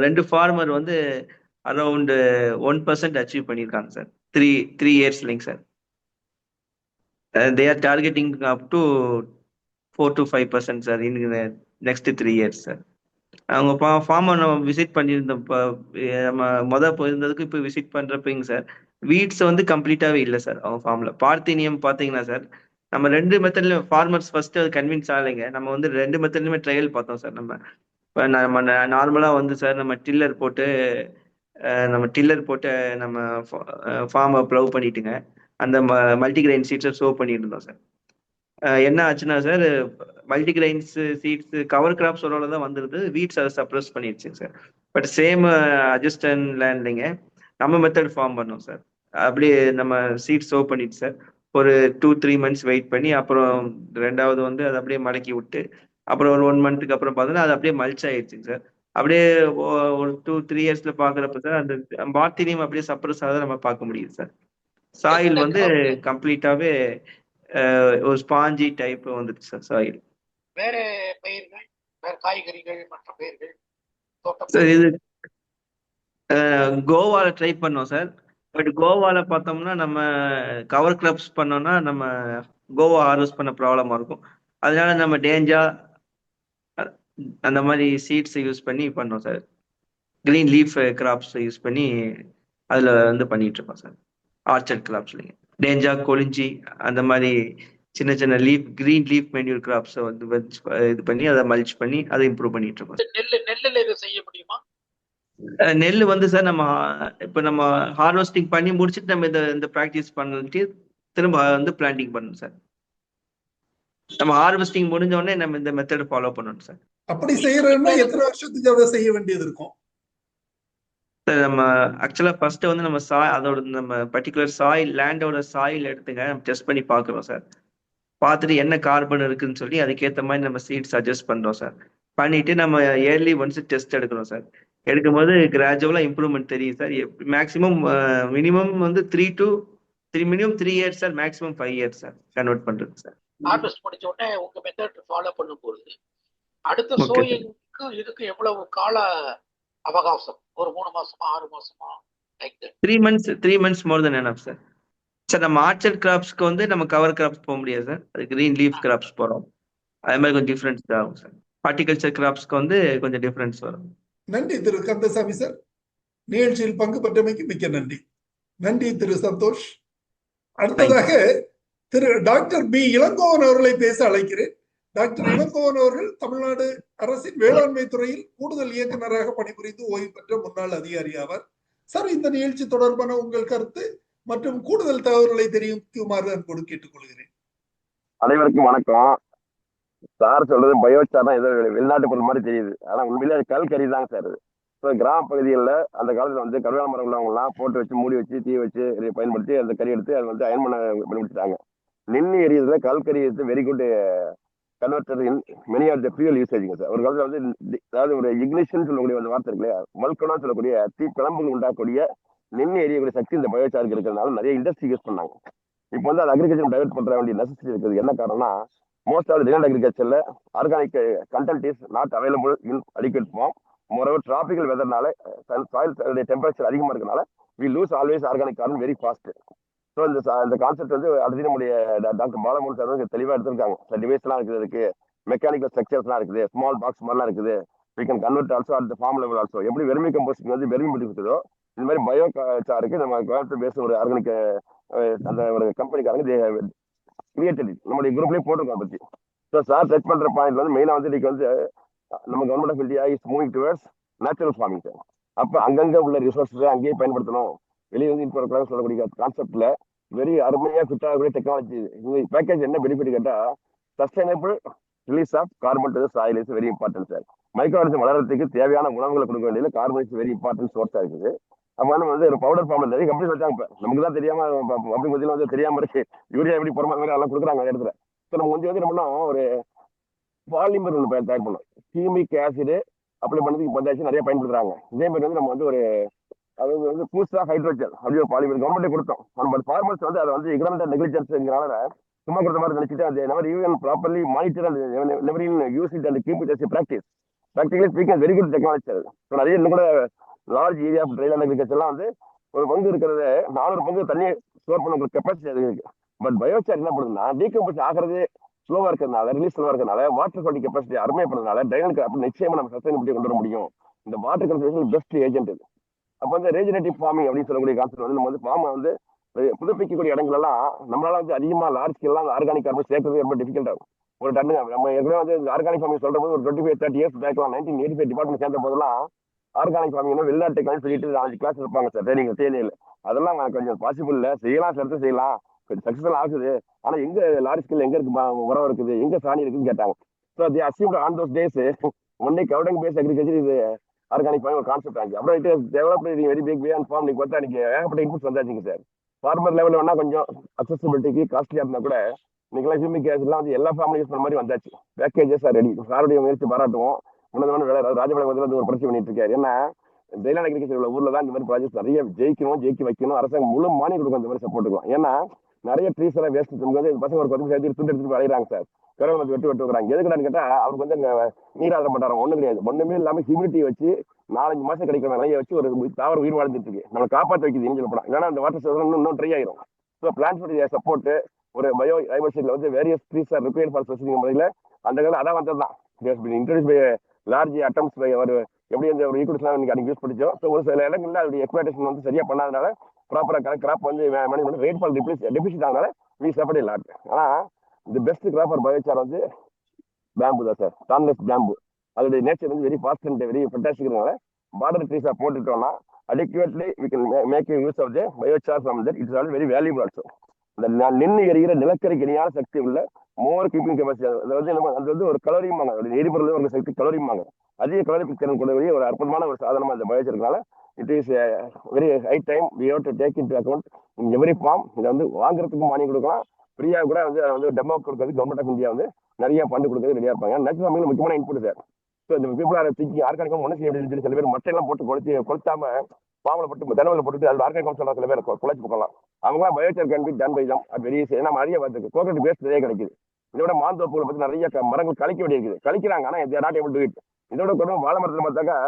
2 ஃபார்மர் வந்து அரௌண்ட் 1% அச்சீவ் பண்ணியிருக்காங்க சார். 3 இயர்ஸ் இல்லைங்க sir. They are targeting up to 4-5% sir in next 3 years sir. அவங்க ஃபார்மை நம்ம விசிட் பண்ணியிருந்தப்ப, நம்ம போயிருந்ததுக்கு இப்போ விசிட் பண்றப்பங்க சார், வீட்ஸ் வந்து கம்ப்ளீட்டாவே இல்லை சார் அவங்க ஃபார்ம்ல. பார்த்தீனியம் பார்த்தீங்கன்னா சார், நம்ம 2 மெத்தட்ல ஃபார்மர்ஸ் ஃபர்ஸ்ட் அது கன்வின்ஸ் ஆகலைங்க. நம்ம வந்து 2 மெத்தட்லயுமே ட்ரையல் பார்த்தோம் சார். இப்போ நம்ம நார்மலா வந்து சார் நம்ம டில்லர் போட்டு நம்ம ஃபார்மை ப்ளவ் பண்ணிட்டுங்க அந்த மல்டிகிரெயின் சீட்ஸை சோ பண்ணிட்டு இருந்தோம் சார். என்ன ஆச்சுன்னா சார், மல்டிகிரெயின்ஸ் சீட்ஸ் கவர் கிராப்ஸ் ஒரு தான் வந்துருது, வீட்ஸ் அதை சப்ரஸ் பண்ணிடுச்சுங்க சார். பட் சேம் அட்ஜஸ்டன் லேண்ட்லிங்க நம்ம மெத்தட் ஃபார்ம் பண்ணோம் சார். அப்படியே நம்ம சீட் சோ பண்ணிட்டு சார் ஒரு 2-3 மந்த்ஸ் வெயிட் பண்ணி, அப்புறம் ரெண்டாவது வந்து அதை அப்படியே மடக்கி விட்டு, அப்புறம் ஒரு 1 மந்த்துக்கு அப்புறம் பார்த்தோன்னா அது அப்படியே மல்ச் ஆயிடுச்சுங்க சார். அப்படியே ஒரு 2-3 இயர்ஸ்ல பாக்குறப்ப சார் அந்த பாத்தினியம் அப்படியே சப்ரஸ் ஆகுத நம்ம பார்க்க முடியுது சார். சாயில் வந்து கம்ப்ளீட்டாவே ஒரு ஸ்பாஞ்சி டைப் வந்துருச்சு சார் சாயில். வேற பயிர்கள், வேற காய்கறிகள், மற்ற பயிர்கள், சார் இது கோவால ட்ரை பண்ணோம் சார். பட் கோவால பார்த்தோம்னா நம்ம கவர் கிராப்ஸ் பண்ணோம்னா நம்ம கோவா ஹார்வெஸ்ட் பண்ண ப்ராப்ளமா இருக்கும். அதனால நம்ம டேஞ்சா அந்த மாதிரி சீட்ஸ் யூஸ் பண்ணி பண்ணோம் sir. Green leaf crops use பண்ணி அதுல வந்து பண்ணிட்டு இருக்கோம் சார். ஆர்ச்சர்ட் கிராப்ஸ்லங்க டேஞ்சா, கொளிஞ்சி அந்த மாதிரி சின்ன சின்ன கிரீன் லீஃப் மென்யூர் கிராப்ஸை வந்து இது பண்ணி அதை மல்ச் பண்ணி அதை இம்ப்ரூவ் பண்ணிட்டு இருக்கோம். நெல்லுல இதை செய்ய முடியுமா? நெல் வந்து சார் நம்ம இப்போ நம்ம ஹார்வெஸ்டிங் பண்ணி முடிச்சுட்டு நம்ம இந்த ப்ராக்டிஸ் பண்ணிட்டு திரும்ப வந்து பிளான்டிங் பண்ணணும் சார். நம்ம ஹார்வெஸ்டிங் முடிஞ்ச உடனே நம்ம இந்த மெத்தட் ஃபாலோ பண்ணணும் சார். அப்படி செய்யறதுன்னா எத்தனை வருஷத்துக்கு அதை செய்ய வேண்டியது இருக்கும்? நம்ம ஆக்சுவலா ஃபர்ஸ்ட் வந்து நம்ம அதோட நம்ம பர்டிகுலர் சாயில் லேண்டோட சாயில் எடுத்துங்க நம்ம டெஸ்ட் பண்ணி பார்க்குறோம் சார். பார்த்துட்டு என்ன கார்பன் இருக்குன்னு சொல்லி அதுக்கேற்ற மாதிரி நம்ம சீட் சஜஸ்ட் பண்றோம் சார். பண்ணிட்டு நம்ம இயர்லி ஒன்ஸ் டெஸ்ட் எடுக்கிறோம் சார். எடுக்கும்போது கிராஜுவலா இம்ப்ரூவ்மெண்ட் தெரியும் சார். மேக்ஸிமம் மினிமம் வந்து 3 years sir, maximum 5 years sir convert பண்றது சார். ஹார்வெஸ்ட் முடிச்ச உடனே உங்க மெத்தட் ஃபாலோ பண்ணும் பொழுது அடுத்த சோயிங்க்கு இதுக்கு எவ்வளவு கால அவகாசம்? ஒரு 3 மாசமா 6 மாசமா? 3 months மோர் தென் எனஃப் சார். சார் நம்ம ஆர்ச்சர்ட் கிராப்ஸ்க்கு வந்து நம்ம கவர் கிராப்ஸ் போக முடியாது சார். அது கிரீன் லீஃப் கிராப்ஸ் போறோம். அது மாதிரி கொஞ்சம் டிஃபரன்ஸ் ஆகும் சார். ஹார்டிகல்ச்சர் கிராப்ஸ்க்கு வந்து கொஞ்சம் டிஃபரன்ஸ் வரும். நன்றி திரு கந்தசாமி சார். நிகழ்ச்சியில் பங்கு பெற்றமைக்கு மிக்க நன்றி. நன்றி திரு சந்தோஷ். அடுத்ததாக திரு டாக்டர் பி இளங்கோவன் அவர்களை பேச அழைக்கிறேன். டாக்டர் இளங்கோவன் அவர்கள் தமிழ்நாடு அரசின் வேளாண்மை துறையில் கூடுதல் இயக்குநராக பணிபுரிந்து ஓய்வு பெற்ற முன்னாள் அதிகாரி ஆவார். சார், இந்த நிகழ்ச்சி தொடர்பான உங்கள் கருத்து மற்றும் கூடுதல் தகவல்களை தெரிவிக்குமாறு அன்போடு கேட்டுக்கொள்கிறேன். அனைவருக்கும் வணக்கம். சார் சொல்றது பயோசார் தான் ஏதோ வெளிநாட்டு பொருள் மாதிரி தெரியுது. ஆனா உண்மையிலே அது கல்கறி தாங்க சார். இப்போ கிராம பகுதிகளில் அந்த காலத்துல வந்து கருவேல மரம் உள்ளவங்க எல்லாம் போட்டு வச்சு மூடி வச்சு தீ வச்சு பயன்படுத்தி அந்த கறி எடுத்து அதை வந்து அயன் பண்ண பயன்படுத்திட்டாங்க. நின்று எரியதுல கல்கறி very good converter in many of the fuel யூசேஜிங்க சார். ஒரு காலத்துல வந்து அதாவது ஒரு இக்னிஷன் சொல்லக்கூடிய அந்த வார்த்தை இருக்கு இல்லையா, வல்கனா சொல்லக்கூடிய தீ கிளம்புகள் உண்டாக்கக்கூடிய நின்று எரியக்கூடிய சக்தி இந்த பயோசாருக்கு இருக்கிறதுனால நிறைய இண்டஸ்ட்ரி யூஸ் பண்ணாங்க. இப்போ வந்து அது அக்ரிகல்ச்சர் டைவர்ட் பண்ற வேண்டிய நெசசிட்டி இருக்குது. என்ன காரணம்னா most of the land agriculture organic content is not available in adequate form. Moreover, tropical weatherனால soil temperature அதிகமா இருக்கனால we lose always organic carbon very fast. So இந்த கான்செப்ட் வந்து ஆல்ரெடி நம்முடைய டாக்டர் பாலமோகன் சார் வந்து தெளிவாக எடுத்திருக்காங்க. சில டிவைஸ்லாம் இருக்குது, இருக்கு மெக்கானிக்கல் ஸ்ட்ரக்சர்ஸ்லாம் இருக்குது, ஸ்மால் பாக்ஸ் மாதிரிலாம் இருக்குது. we can convert also at the farm level also. எப்படி வெர்மி கம்போஸ்டிங் வந்து வெர்மி இருக்குதோ இந்த மாதிரி பயோ சாருக்கு நம்ம கோயம்புத்தூர் பேஸ் ஒரு ஆர்கானிக் அந்த ஒரு கம்பெனிக்காரங்க கிரியேட்டட் நம்மளுடைய குரூப்லேயே போட்டிருக்கோம் பற்றி. ஸோ சார் செட் பண்ணுற பாயிண்ட் வந்து மெயினாக வந்து இன்னைக்கு வந்து நம்ம government of India is moving towards natural farming sir. அப்போ அங்கங்கே உள்ள ரிசோர்ஸை அங்கேயே பயன்படுத்தணும். வெளியே வந்து இப்போ சொல்லக்கூடிய கான்செப்டில் வெரி அருமையாக ஃபிட் ஆகக்கூடிய டெக்னாலஜி. இந்த பேக்கேஜ் என்ன பெனிஃபிட் கேட்டால் sustainable release of carbon to soil is very important sir. Microorganism வளர்றதுக்கு தேவையான உணவுகளை கொடுக்க வேண்டியது கார்பன் இஸ் வெரி இம்பார்ட்டன்ட் சோர்ஸாக இருக்குது. அப்போ வந்து ஒரு பவுடர் ஃபார்ம்ல நிறைய கம்பெனி வச்சாங்க. இப்போ நமக்கு தான் தெரியாம அப்படி கொஞ்சம் வந்து தெரியாம இருக்கு. யூரியா எப்படி போற மாதிரி எல்லாம் கொடுக்குறாங்க அந்த இடத்துல. ஸோ நம்ம கொஞ்சம் வந்து என்ன பண்ணோம், ஒரு பாலிமர் ஒன்று தயார் பண்ணோம். கியூமிக் ஆசிட் அப்ளை பண்ணதுக்கு பஞ்சாச்சு நிறைய பயன்படுத்துறாங்க. இதே மாதிரி வந்து நம்ம வந்து ஒரு அது வந்து பூஸ்டா ஹைட்ரோஜன் அப்படி ஒரு பாலிமர் கவர்மெண்ட்டே கொடுத்தோம். நம்ம ஃபார்மர்ஸ் வந்து அதை வந்து இக்னரண்ட் நெக்லிஜென்ஸ்ங்கிறனால சும்மா கொடுத்த மாதிரி நினைச்சிட்டு அது never even properly monitor and never use it and keep it as practice. Practically speaking very good technology sir. So நிறைய இன்னும் கூட large area of dry land அக்ரிகல்ச்சர்லாம் வந்து ஒரு பங்கு இருக்கிறது 400 பங்கு தண்ணியை ஸ்டோர் பண்ண கெப்பாசிட்டி அது இருக்கு. பட் பயோசார் என்ன பண்ணுதுன்னா டீகம்போஸ் ஆகிறது ஸ்லோவா இருக்கிறதுனால, ரிலீஸ் ஸ்லோவா இருக்கிறதுனால, வாட்டர் குவாலிட்டி கெப்பாசிட்டி அருமையாக பண்ணதுனால ட்ரைனுக்கு அப்படி நிச்சயமா நம்ம சஸ்டைனபிலிட்டி கொண்டு வர முடியும். இந்த வாட்டர் கன்சர்வேஷன் பெஸ்ட் ஏஜென்ட் இது. அப்போ வந்து ரீஜெனரேட்டிவ் ஃபார்மிங் அப்படின்னு சொல்லக்கூடிய கான்செப்ட் வந்து நம்ம வந்து ஃபார்மை வந்து புதுப்பிக்கக்கூடிய இடங்களெல்லாம் நம்மளால வந்து அதிகமாக லார்ஜ் ஸ்கேல்லாம் ஆர்கானிக் கார்பன் சேர்க்கறது ரொம்ப டிஃபிகல்ட் ஆகும். ஒரு டன்னு நம்ம ஏற்கனவே வந்து ஆர்கானிக் ஃபார்மிங் சொல்ற போது ஒரு 25-30 இயர்ஸ் பேக்லாம் 1985 டிபார்ட்மெண்ட் சேர்ந்த போதெல்லாம் ஆர்கானிக் ஃபார்மிங் வெளிநாட்டு சொல்லிட்டு 5 கிளாஸ் இருப்பாங்க சார் ட்ரைனிங் தேனியில். அதெல்லாம் கொஞ்சம் பாசிபிள் இல்லை, செய்யலாம் சார், செய்யலாம், கொஞ்சம் சக்ஸஸ்ஃபுல் ஆகுது. ஆனால் எங்க லார்ஜ் ஸ்கேல் எங்க இருக்கு உரம் இருக்குது, எங்க சாணி இருக்குன்னு கேட்டாங்க. So the achieved on those days one day cow dung base agriculture இது ஆர்கானிக் ஃபார்மிங் ஒரு கான்செப்ட் ஆச்சு. அப்புறம் it develop very big way and farm. நீங்க பார்த்தா இன்னைக்கு ஏகப்பட்ட இன்புட்ஸ் வந்தாச்சுங்க சார். ஃபார்மர் லெவலில் வேணா கொஞ்சம் அக்சசிபிலிட்டிக்கு காஸ்ட்லியாக இருந்தால் கூட இன்னைக்கெல்லாம் ஹியூமிக் ஆசிட்லாம் வந்து எல்லா ஃபார்ம்லையும் யூஸ் பண்ண மாதிரி வந்தாச்சு. Packages are ready. சாருடைய முயற்சி பாராட்டுவோம். உன்னதமான வேலை ராஜபாளையம் வந்து ஒரு பிரச்சனை பண்ணிட்டு இருக்காரு. ஏன்னா ட்ரைலாண்ட் அக்ரிகல்ச்சர் ஊர்ல தான் இந்த மாதிரி ப்ராஜெக்ட் நிறைய ஜெயிக்க வைக்கணும். அரசாங்கம் முழு மானியம் கொடுக்கும் இந்த மாதிரி சப்போர்ட் இருக்கும். ஏன்னா நிறைய ட்ரீஸ் எல்லாம் வேஸ்ட் வந்து பசங்க ஒரு 10 சேர்த்து துண்டு எடுத்துட்டு வளையிறாங்க சார். கரவலை வெட்டு வைக்கிறாங்க. எதுக்குன்னு கேட்டா அவருக்கு வந்து நீராதாரம் பண்றாங்க. ஒண்ணு கிடையாது, ஒண்ணுமே இல்லாம ஹியூமிடிட்டி வச்சு 4-5 மாசம் கிடைக்கிற நிலையை வச்சு ஒரு தாவர உயிர் வாழ்ந்துட்டு இருக்கு. நம்ம காப்பாற்ற வைக்குது இன்ஜின் படம். இல்லைன்னா அந்த வாட்டர் சோர்ஸ் இன்னும் ட்ரை ஆயிரும். ஸோ பிளான்ட் சப்போர்ட் ஒரு பயோ டைவர்சிட்டியில் வந்து various trees are repair for specific முறையில் அந்த காலம் அதான் வந்தது தான். Introduce by large atoms by ஒரு எப்படி அந்த ஒரு ஈக்குவல்ஸ்லாம் அன்னைக்கு யூஸ் பண்ணிச்சோம். ஸோ ஒரு சில இடங்கள்ல அதோடைய எக்ஸ்பிளேஷன் வந்து சரியா பண்ணாதனால ப்ராப்பராக கிராப் வந்து மேனேஜ் பண்ணி ரெயின்ஃபால் டெபிசிட் ஆனால வி சப்போர்ட் லாட். ஆனால் இந்த பெஸ்ட் கிராப் ஃபார் பயோசார் வந்து பேம்பு தான் சார், டான்லெஸ் பேம்பு. அதோடைய நேச்சர் வந்து வெரி ஃபாஸ்ட் அண்ட் வெரி ஃபண்டாஸ்டிக்னால பார்டர் ட்ரீஸாக போட்டுட்டோம்னா adequately we can make use of the biochar from that. It's all very valuable also. இந்த நின்று எரிகிற நிலக்கரிக்கு இணையான சக்தி உள்ள மோர் கீப்பிங் கெப்பாசிட்டி, அதாவது அது வந்து ஒரு கலோரியுமாங்க, ஒரு எரிபொருள் ஒரு சக்தி கலோரியுமாங்க, அதிக கலோரி திறன் கொண்டக்கூடிய ஒரு அற்புதமான ஒரு சாதனமாக இந்த பயோச்சர் இருக்கனால it is very high time we have to take into account in every farm. இதை வந்து வாங்குறதுக்கு மானியம் கொடுக்கலாம், ஃப்ரீயாக கூட வந்து அதை வந்து டெமோ கொடுக்குறது கவர்மெண்ட் ஆஃப் இந்தியா வந்து நிறைய ஃபண்டு கொடுக்குறது ரெடியாக இருப்பாங்க. நேச்சுரல் ஃபார்மிங் முக்கியமான இன்புட் சார். ஸோ இந்த பீப்புள் ஆர் திங்கிங் ஆர்கானிக் ஒன்று செய்ய முடியும்னு சில பேர் மட்டையெல்லாம் போட்டு கொளுத்தாம பாவலை போட்டு தினவில் போட்டுட்டு அது ஆர்கானிக் சொல்ல சில பேர் குழைச்சி போகலாம். அவங்களாம் பயோச்சர் can be done by them அது வெரி ஏன்னா நிறைய பார்த்துருக்கு கோகனட் வேஸ்ட் நிறைய கிடைக்குது. இதோட மாந்தோப்புகளை பற்றி நிறைய மரங்கள் கழிக்க வேண்டியிருக்குது, கழிக்கிறாங்க. ஆனால் தேர் நாட் ஏபிள் டு இட். இதோட கூட வாழை மரத்தில் பார்த்தாக்கா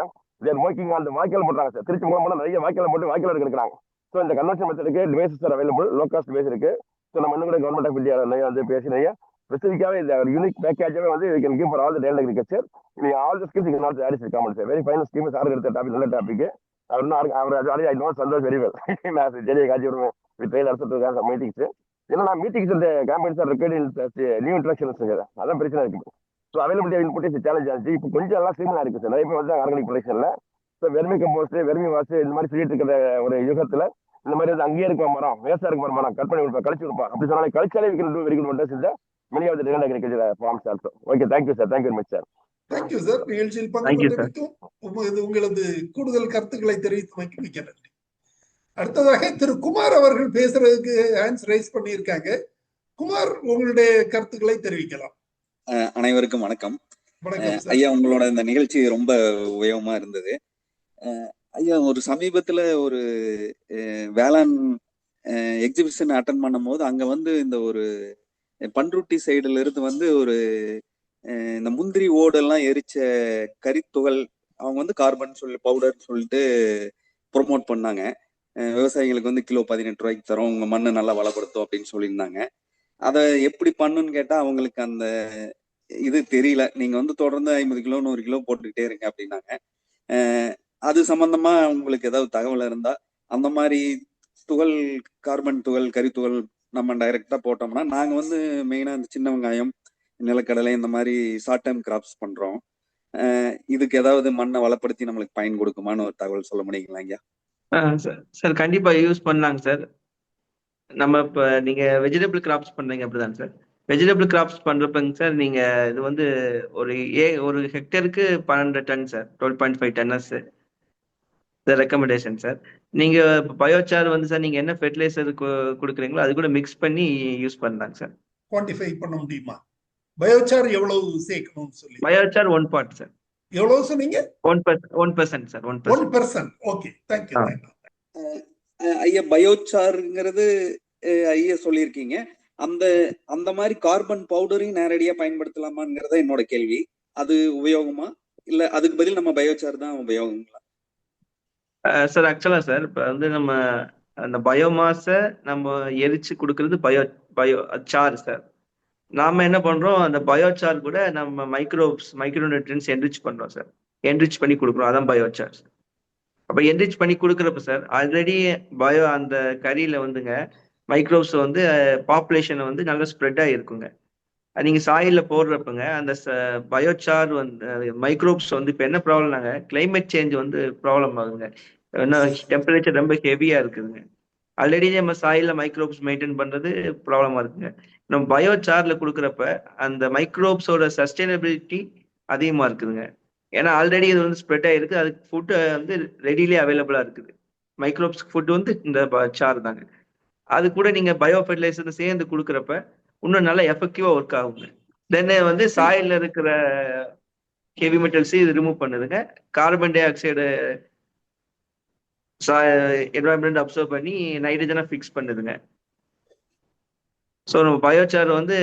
தேர் மோக்கிங் அந்த வாய்க்கால் போடுறாங்க சார். திருச்சி மூலம் நிறைய வாய்க்கால் போட்டு வாய்க்கால் எடுக்கிறாங்க. ஸோ இந்த கன்வர்ஷன் மெத்தடுக்கு devices are available, low cost device இருக்கு. ஸோ நம்ம இன்னும் கூட கவர்மெண்ட் ஆஃப் இந்தியா நிறைய வந்து பேசி நிறைய ஸ்பெசிஃபிக்காகவே இந்த யூனிக் பேக்கேஜாகவே வந்து we can give for all the tail agriculture. இது all the skills you not add is common sir. Very final scheme sir எடுத்த டாபிக் நல்ல டாபிக். அவர் I know Santhosh very well. நான் தெரிய காட்சி வருவேன் வித் ட்ரெயில் அரசு மீட்டிங்ஸ். ஏன்னா நான் மீட்டிங்ஸ் இந்த campaigns or record new interactions அதான் பிரச்சனை இருக்குது. So availability input is challenge ஆச்சு. இப்போ கொஞ்சம் எல்லாம் ஸ்ட்ரீம்லாம் இருக்குது சார். நிறைய பேர் வந்து ஆர்கானிக் ப்ரொடக்ஷனில் so vermicompost vermiwash இந்த மாதிரி சொல்லிட்டு இருக்கிற ஒரு யுகத்தில் இந்த மாதிரி வந்து அங்கேயே இருக்க மரம் வேஸ்டாக இருக்க மரம் கட் பண்ணி கொடுப்பா கழிச்சு கொடுப்பா அப்படி சொன்னாலே கழிச்சாலே we can do very good wonders இந்த many of the different agriculture farms also. Okay, thank you sir. Thank you very much sir. Thank you sir. நிகழ்ச்சியில் பங்கேற்றமைக்கும் உங்களது கூடுதல் கருத்துக்களை தெரிவித்தமைக்கு மிக்க நன்றி. அடுத்ததாக திரு குமார் அவர்கள் பேசுறதுக்கு ஹேண்ட்ஸ் ரைஸ் பண்ணியிருக்காங்க. குமார், உங்களுடைய கருத்துக்களை தெரிவிக்கலாம். அனைவருக்கும் வணக்கம். ஐயா, உங்களோட இந்த நிகழ்ச்சி ரொம்ப உபயோகமா இருந்தது. ஐயா, ஒரு சமீபத்துல ஒரு வேளாண் எக்ஸிபிஷன் அட்டன் பண்ணும் போது அங்க வந்து இந்த ஒரு பண்ருட்டி சைடுல இருந்து வந்து ஒரு இந்த முந்திரி ஓடெல்லாம் எரிச்ச கரித்துகள் அவங்க வந்து கார்பன் பவுடர் சொல்லிட்டு ப்ரொமோட் பண்ணாங்க. விவசாயிகளுக்கு வந்து கிலோ 18 ரூபாய்க்கு தரோம், உங்க மண்ணை நல்லா வளப்படுத்தும் அப்படின்னு சொல்லியிருந்தாங்க. அதை எப்படி பண்ணுன்னு கேட்டா அவங்களுக்கு அந்த இது தெரியல. நீங்க வந்து தொடர்ந்து 50 கிலோ 100 கிலோ போட்டுக்கிட்டே இருங்க அப்படின்னாங்க. அது சம்பந்தமா உங்களுக்கு ஏதாவது தகவல் இருந்தா, அந்த மாதிரி துகள் கார்பன் துகள் கரித்துகள் நம்ம டைரக்டா போட்டோம்னா, நாங்க வந்து மெயினா இந்த சின்ன வெங்காயம் நிலக்கடலை இந்த மாதிரி ஷார்ட் டைம் கிராப்ஸ் பண்றோம். இதுக்கு ஏதாவது மண்ணை வளப்படுத்தி நம்மளுக்கு பயன் கொடுக்குமான்னு ஒரு தகவல் சொல்ல முடியுங்களா ஐயா? சார் கண்டிப்பா யூஸ் பண்ணலாங்க சார். நம்ம இப்ப நீங்க வெஜிடபிள் கிராப்ஸ் பண்றீங்க அப்படிதான் சார். வெஜிடபிள் கிராப்ஸ் பண்றப்பங்க சார் நீங்க இது வந்து ஒரு ஹெக்டருக்கு 12 ton sir, 12.5 tonnes recommendation sir. நீங்க பயோசார் வந்து சார் நீங்க என்ன ஃபெர்டிலைசர் கொடுக்குறீங்களோ அது கூட மிக்ஸ் பண்ணி யூஸ் பண்ணலாங்க சார். குவான்டிஃபை பண்ண முடியுமா பயோசார் எவ்வளவு சேர்க்கணும்னு சொல்லி? Biochar 1 part sir. எவ்வளவு சொன்னீங்க? 1% சார். 1%. Okay, thank you. ஐயா, பயோசார்ங்கிறது ஐயா சொல்லியிருக்கீங்க. அந்த மாதிரி கார்பன் பவுடரையும் நேரடியா பயன்படுத்தலாமாங்கிறத என்னோட கேள்வி. அது உபயோகமா இல்ல அதுக்கு பதில் நம்ம பயோசார் தான் உபயோகங்களா? சார் ஆக்சுவலா சார் இப்போ வந்து நம்ம அந்த பயோமாஸை நம்ம எரிச்சு கொடுக்கறது பயோ சார் சார். நாம என்ன பண்றோம், அந்த பயோசார் கூட நம்ம மைக்ரோ நியூட்ரியன்ஸ் என்ரிச் பண்றோம் சார். என்ரிச் பண்ணி கொடுக்குறோம், அதான் பயோசார். அப்ப என்ரிச் பண்ணி கொடுக்குறப்ப சார் ஆல்ரெடி அந்த கரியில வந்துங்க மைக்ரோப்ஸ் வந்து பாப்புலேஷன் வந்து நல்லா ஸ்ப்ரெட் ஆகிருக்குங்க. நீங்க சாயில போடுறப்பங்க அந்த பயோசார் வந்து மைக்ரோப்ஸ் வந்து இப்போ என்ன ப்ராப்ளம்னாங்க, கிளைமேட் சேஞ்ச் வந்து ப்ராப்ளம் ஆகுங்க. ஏன்னா டெம்பரேச்சர் ரொம்ப ஹெவியா இருக்குதுங்க. ஆல்ரெடி நம்ம சாயில மைக்ரோப்ஸ் மெயின்டைன் பண்றது ப்ராப்ளமா இருக்குங்க. நம்ம பயோசார்ல கொடுக்குறப்ப அந்த மைக்ரோப்ஸோட சஸ்டைனபிலிட்டி அதிகமா இருக்குதுங்க. ஏன்னா ஆல்ரெடி இது வந்து ஸ்ப்ரெட் ஆகிருக்கு, அதுக்கு ஃபுட்டு வந்து ரெடியிலே அவைலபிளா இருக்குது. மைக்ரோப்ஸ்க்கு ஃபுட் வந்து இந்த சார் தாங்க. அது கூட நீங்க பயோ ஃபெர்டிலைசர் சேர்ந்து கொடுக்குறப்ப இன்னும் நல்லா எஃபெக்டிவா ஒர்க் ஆகுங்க. தென் வந்து சாயில்ல இருக்கிற ஹெவி மெட்டல்ஸ் இது ரிமூவ் பண்ணுதுங்க. Carbon dioxide environment absorb பண்ணி நைட்ரஜனை ஃபிக்ஸ் பண்ணுதுங்க. ஸோ நம்ம பயோசார் வந்து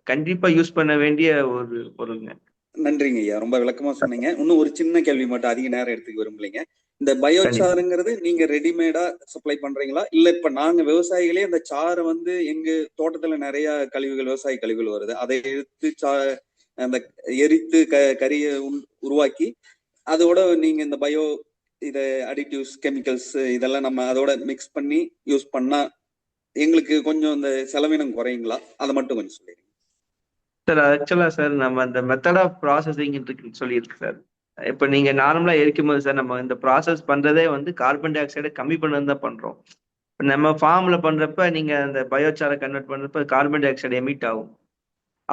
கண்டிப்பா யூஸ் பண்ண வேண்டிய ஒரு பொருளுங்க. நன்றிங்க ஐயா, ரொம்ப விளக்கமா சொன்னீங்க. இன்னும் ஒரு சின்ன கேள்வி மட்டும், அதிக நேரம் எடுத்துக்க விரும்பலைங்க. இந்த பயோசாருங்கிறது நீங்க ரெடிமேடா சப்ளை பண்றீங்களா, இல்ல இப்ப நாங்க விவசாயிகளே அந்த சாரை வந்து எங்க தோட்டத்துல நிறைய கழிவுகள் விவசாய கழிவுகள் வருது, அதை எடுத்து அந்த எரித்து கரியை உருவாக்கி அதோட நீங்க இந்த பயோ இதை அடிட்டிவ்ஸ் கெமிக்கல்ஸ் இதெல்லாம் நம்ம அதோட மிக்ஸ் பண்ணி யூஸ் பண்ணா எங்களுக்கு கொஞ்சம் இந்த செலவினம் குறையுங்களா? அதை மட்டும் கொஞ்சம் சொல்லிடுங்க சார். ஆக்சுவலா சார் நம்ம அந்த மெத்தட் ஆஃப் ப்ராசஸிங் சொல்லியிருக்கு சார். இப்போ நீங்க நார்மலா எரிக்கும் போது சார் நம்ம இந்த ப்ராசஸ் பண்றதே வந்து கார்பன் டை ஆக்சைடை கம்மி பண்ணது தான் பண்றோம். நம்ம ஃபார்ம்ல பண்றப்ப நீங்க அந்த பயோசாரை கன்வெர்ட் பண்றப்ப கார்பன் டை ஆக்சைடு எமிட் ஆகும்.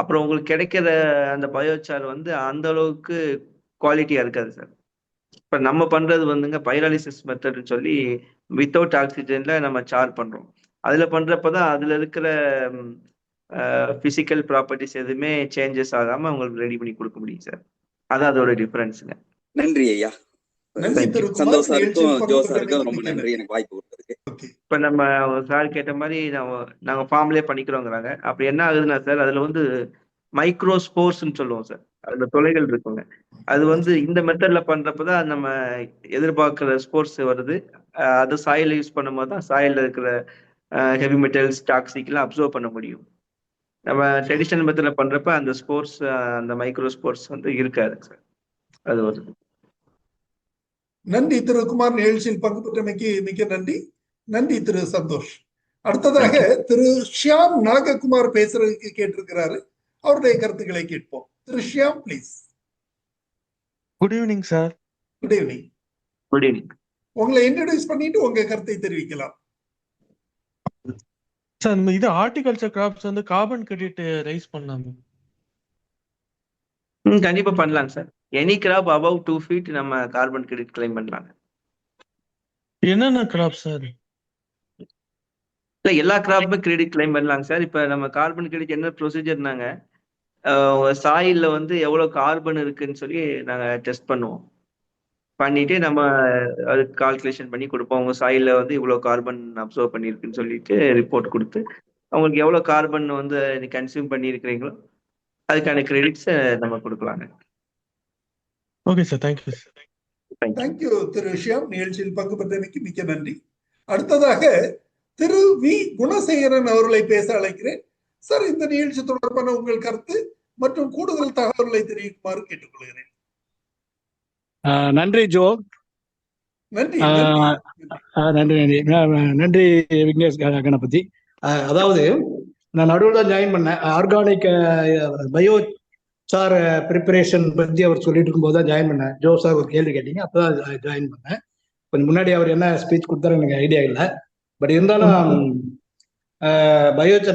அப்புறம் உங்களுக்கு கிடைக்கிற அந்த பயோசார் வந்து அந்த அளவுக்கு குவாலிட்டியா இருக்காது சார். இப்ப நம்ம பண்றது வந்துங்க பைராலிசிஸ் மெத்தட்னு சொல்லி வித்தவுட் ஆக்சிஜன்ல நம்ம சார் பண்றோம். அதுல பண்றப்பதான் அதுல இருக்கிற பிசிக்கல் ப்ராப்பர்ட்டிஸ் எதுவுமே சேஞ்சஸ் ஆகாம உங்களுக்கு ரெடி பண்ணி கொடுக்க முடியும் சார். அதான் அதோட டிஃபரன்ஸுங்க. நன்றி ஐயா. நன்றி சந்தோஷ் சாருக்கும் ஜோ சாருக்கும் ரொம்ப நன்றி எனக்கு வாய்ப்பு கொடுத்ததுக்கு. இப்ப நம்ம சார் கேட்ட மாதிரி நாங்க ஃபார்ம்லயே பண்ணிக்கிறோங்கிறாங்க. அப்படி என்ன ஆகுதுன்னா சார் அதுல வந்து மைக்ரோ ஸ்போர்ஸ்ன்னு சொல்லுவோம் சார். அதுல துளைகள் இருக்குங்க. அது வந்து இந்த மெத்தட்ல பண்றப்பதான் நம்ம எதிர்பார்க்கிற ஸ்போர்ட்ஸ் வருது. அது சாயில யூஸ் பண்ணும்போது தான் சாயில இருக்கிற ஹெவி மெட்டல்ஸ் டாக்ஸிக் எல்லாம் அப்சர்வ் பண்ண முடியும். நம்ம ட்ரெடிஷனல் மெத்தட்ல பண்றப்ப அந்த ஸ்போர்ட்ஸ் அந்த மைக்ரோ ஸ்போர்ட்ஸ் வந்து இருக்காது சார். அது வருது. நன்றி திரு குமார். நிகழ்ச்சியில் பங்கு பெற்றமைக்கு மிக நன்றி. நன்றி திரு சந்தோஷ். அடுத்ததாக திரு ஷியாம் நாககுமார் பேசுறதுக்கு கேட்டிருக்கிறாரு. அவருடைய கருத்துக்களை கேட்போம். திரு Shyam please. Good evening sir. Good evening. Good evening. உங்களை இன்ட்ரோடியூஸ் பண்ணிட்டு உங்க கருத்தை தெரிவிக்கலாம் சார். நம்ம இது ஹார்டிகல்ச்சர் கிராப்ஸ் வந்து கார்பன் கிரெடிட் ரைஸ் பண்ணலாமா? கண்டிப்பா பண்ணலாங்க sir. Any crop above 2 feet நம்ம கார்பன் கிரெடிட் கிளைம் பண்ணலாம். என்னென்ன கிராப் சார்? இல்ல எல்லா கிராப்புமே கிரெடிட் கிளைம் பண்ணலாங்க சார். இப்ப நம்ம கார்பன் கிரெடிட் என்ன ப்ரொசீஜர்னாங்க, சாயில்ல வந்து எவ்வளவு கார்பன் இருக்குன்னு சொல்லி நாங்க டெஸ்ட் பண்ணுவோம். பண்ணிட்டு நம்ம அதுக்கு கால்குலேஷன் பண்ணி கொடுப்போம். உங்க சாயில்ல வந்து இவ்வளவு கார்பன் அப்சர்வ் பண்ணிருக்குன்னு சொல்லிட்டு ரிப்போர்ட் கொடுத்து அவங்களுக்கு எவ்வளவு கார்பன் வந்து கன்சியூம் பண்ணியிருக்கிறீங்களோ அதுக்கான கிரெடிட்ஸ் நம்ம கொடுக்கலாங்க. Okay sir. Thank you sir. Thank you திரு ஷியாம். நிகழ்ச்சியில் பங்கு பெற்றமைக்கு மிக்க நன்றி. அடுத்ததாக திரு வி குணசேகரன் அவர்களை பேச அழைக்கிறேன். சார், இந்த நிகழ்ச்சி தொடர்பான உங்கள் கருத்து மற்றும் கூடுதல் தகவல்களை தெரிவிக்குமாறு கேட்டுக்கொள்கிறேன். நன்றி ஜோ. நன்றி நன்றி நன்றி விக்னேஷ் கணபதி. அதாவது நான் நடுவில் ஜாயின் பண்ணேன். ஆர்கானிக் பயோ சார் ப்ரிப்பரேஷன் பற்றி அவர் சொல்லிட்டு இருக்கும்போது தான் ஜாயின் பண்ணேன். ஜோ சார் ஒரு கேள்வி கேட்டீங்க, அப்போதான் ஜாயின் பண்ணேன். கொஞ்சம் முன்னாடி அவர் என்ன ஸ்பீச் கொடுத்தாரு எனக்கு ஐடியா இல்லை. பட் இருந்தாலும்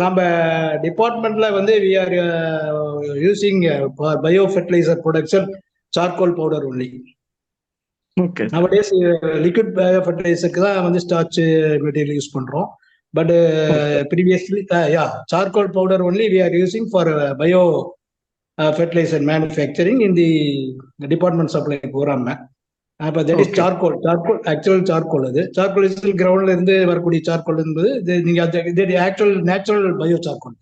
நம்ம டிபார்ட்மெண்ட்ல வந்து we are using bio fertiliser production charcoal powder only. Nowadays liquid bio ஃபெர்டிலைசருக்கு தான் வந்து ஸ்டார்ச் மெட்டீரியல் யூஸ் பண்றோம். But previously charcoal powder only we are using for bio fertilizer manufacturing in the department supply program. But that is charcoal, actual charcoal. Charcoal is ground இருந்து வரக்கூடிய charcoal என்பது நீங்க actual natural bio charcoal.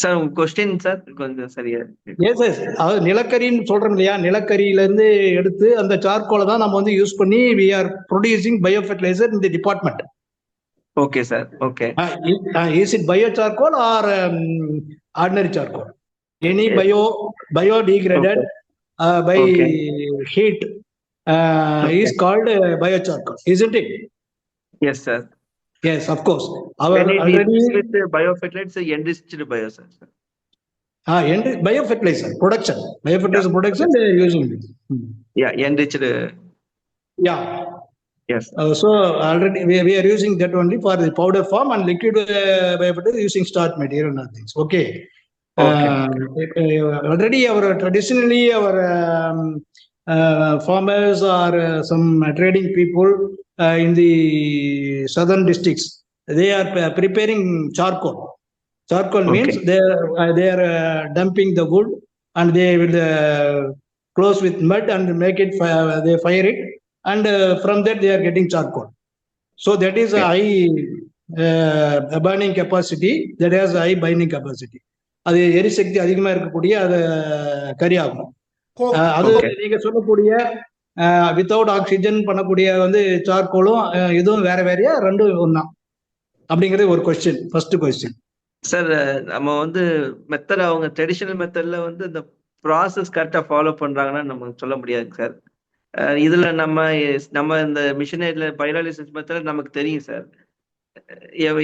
Sir உங்க question sir கொஞ்சம் சரியா. S S, அதாவது நிலக்கரின்னு சொல்றோம் இல்லையா, நிலக்கரியில இருந்து எடுத்து அந்த சார்கோலை தான் நம்ம வந்து யூஸ் பண்ணி we are producing bio fertilizer in the department. Okay, sir. Okay. Is it biocharcoal or ordinary charcoal? Any biodegraded by heat is called biocharcoal, isn't it? Yes, sir. Yes, of course. With biofertilizer, enriched bio, sir. Biofertilizer production. Biofertilizer production they are using it. Yeah, enriched. Yeah. Yes. So already we are using that only for the powder form, and liquid biofertilizer using starch material and other things. Okay. Already traditionally our farmers or some trading people in the southern districts, they are preparing charcoal. Charcoal means they are dumping the wood and they will close with mud and make it they fire it. And from that they are getting charcoal. So that is a high burning capacity. That has a high burning capacity. அது எரிசக்தி அதிகமா இருக்கக்கூடிய அது கரி ஆகும். அது நீங்க சொல்லக்கூடிய without oxygen பண்ணக்கூடிய வந்து சார்கோலும் இதுவும் வேற வேறையா ரெண்டும் ஒண்ணா அப்படிங்கிறது ஒரு கொஸ்டின். ஃபர்ஸ்ட் கொஸ்டின் சார், நம்ம வந்து மெத்தட் அவங்க ட்ரெடிஷனல் மெத்தட்ல வந்து இந்த ப்ராசஸ் கரெக்டா ஃபாலோ பண்றாங்கன்னா நம்ம சொல்ல முடியாது சார். இதுல நம்ம இந்த மிஷினரியில பைராலிசிஸ் மெத்தட் நமக்கு தெரியும் சார்.